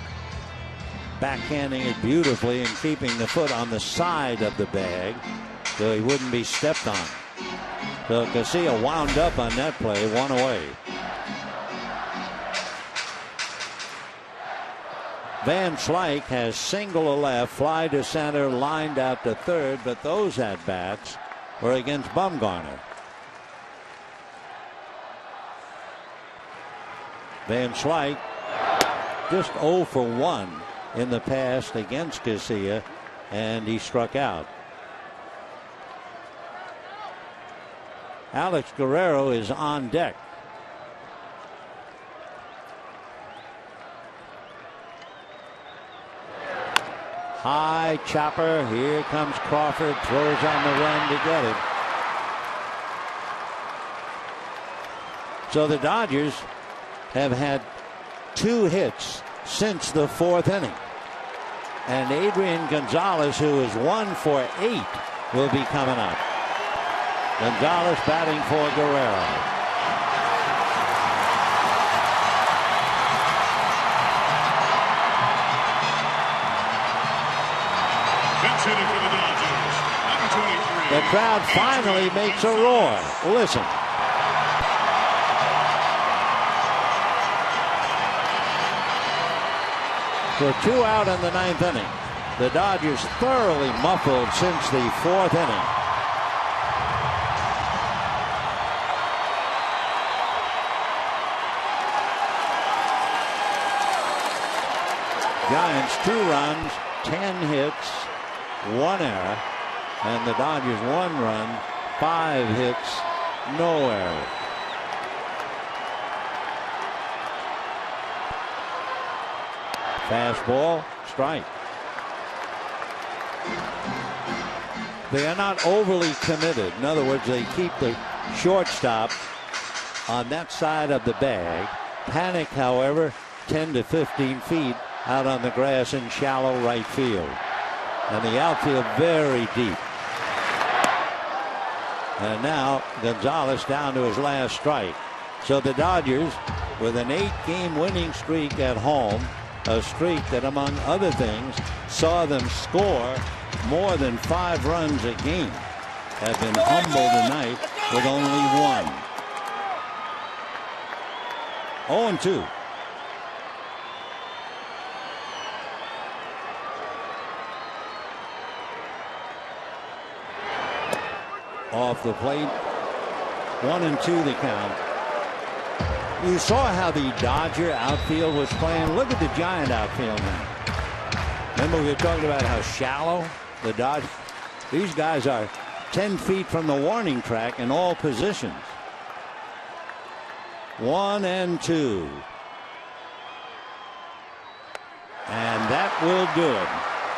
backhanding it beautifully and keeping the foot on the side of the bag so he wouldn't be stepped on. So Casilla wound up on that play, 1 away. Van Slyke has single to left, fly to center, lined out to third, but those at-bats were against Bumgarner. Van Slyke just 0 for 1 in the past against Casilla, and he struck out. Alex Guerrero is on deck. High chopper. Here comes Crawford. Throws on the run to get it. So the Dodgers have had 2 hits since the 4th inning. And Adrian Gonzalez, who is 1 for 8, will be coming up. Gonzalez batting for Guerrero. The crowd finally makes a roar. Listen. So 2 out in the 9th inning. The Dodgers thoroughly muffled since the 4th inning. Giants 2 runs, 10 hits, 1 error. And the Dodgers 1 run, 5 hits, no error. Fastball, strike. They are not overly committed. In other words, they keep the shortstop on that side of the bag. Panic, however, 10 to 15 feet out on the grass in shallow right field. And the outfield very deep. And now Gonzalez down to his last strike. So the Dodgers, with an 8-game winning streak at home, a streak that, among other things, saw them score more than 5 runs a game, have been humbled tonight with only 1. 0-2. Off the plate. 1-2 the count. You saw how the Dodger outfield was playing. Look at the Giant outfield now. Remember we were talking about how shallow the Dodgers. These guys are 10 feet from the warning track in all positions. 1-2. And that will do it.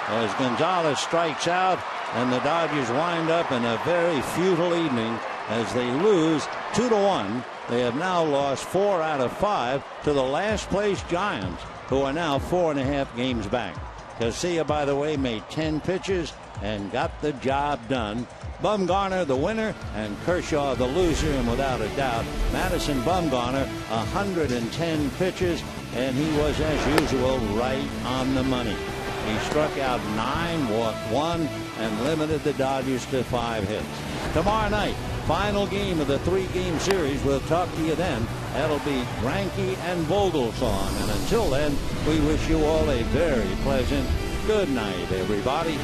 As Gonzalez strikes out, and the Dodgers wind up in a very futile evening as they lose 2-1. They have now lost 4 out of 5 to the last place Giants, who are now 4.5 games back. Garcia, by the way, made 10 pitches and got the job done. Bumgarner the winner and Kershaw the loser, and without a doubt Madison Bumgarner 110 pitches, and he was as usual right on the money. He struck out 9, walked 1, and limited the Dodgers to 5 hits. Tomorrow night, final game of the 3-game series. We'll talk to you then. That'll be Greinke and Vogelsong. And until then, we wish you all a very pleasant good night, everybody.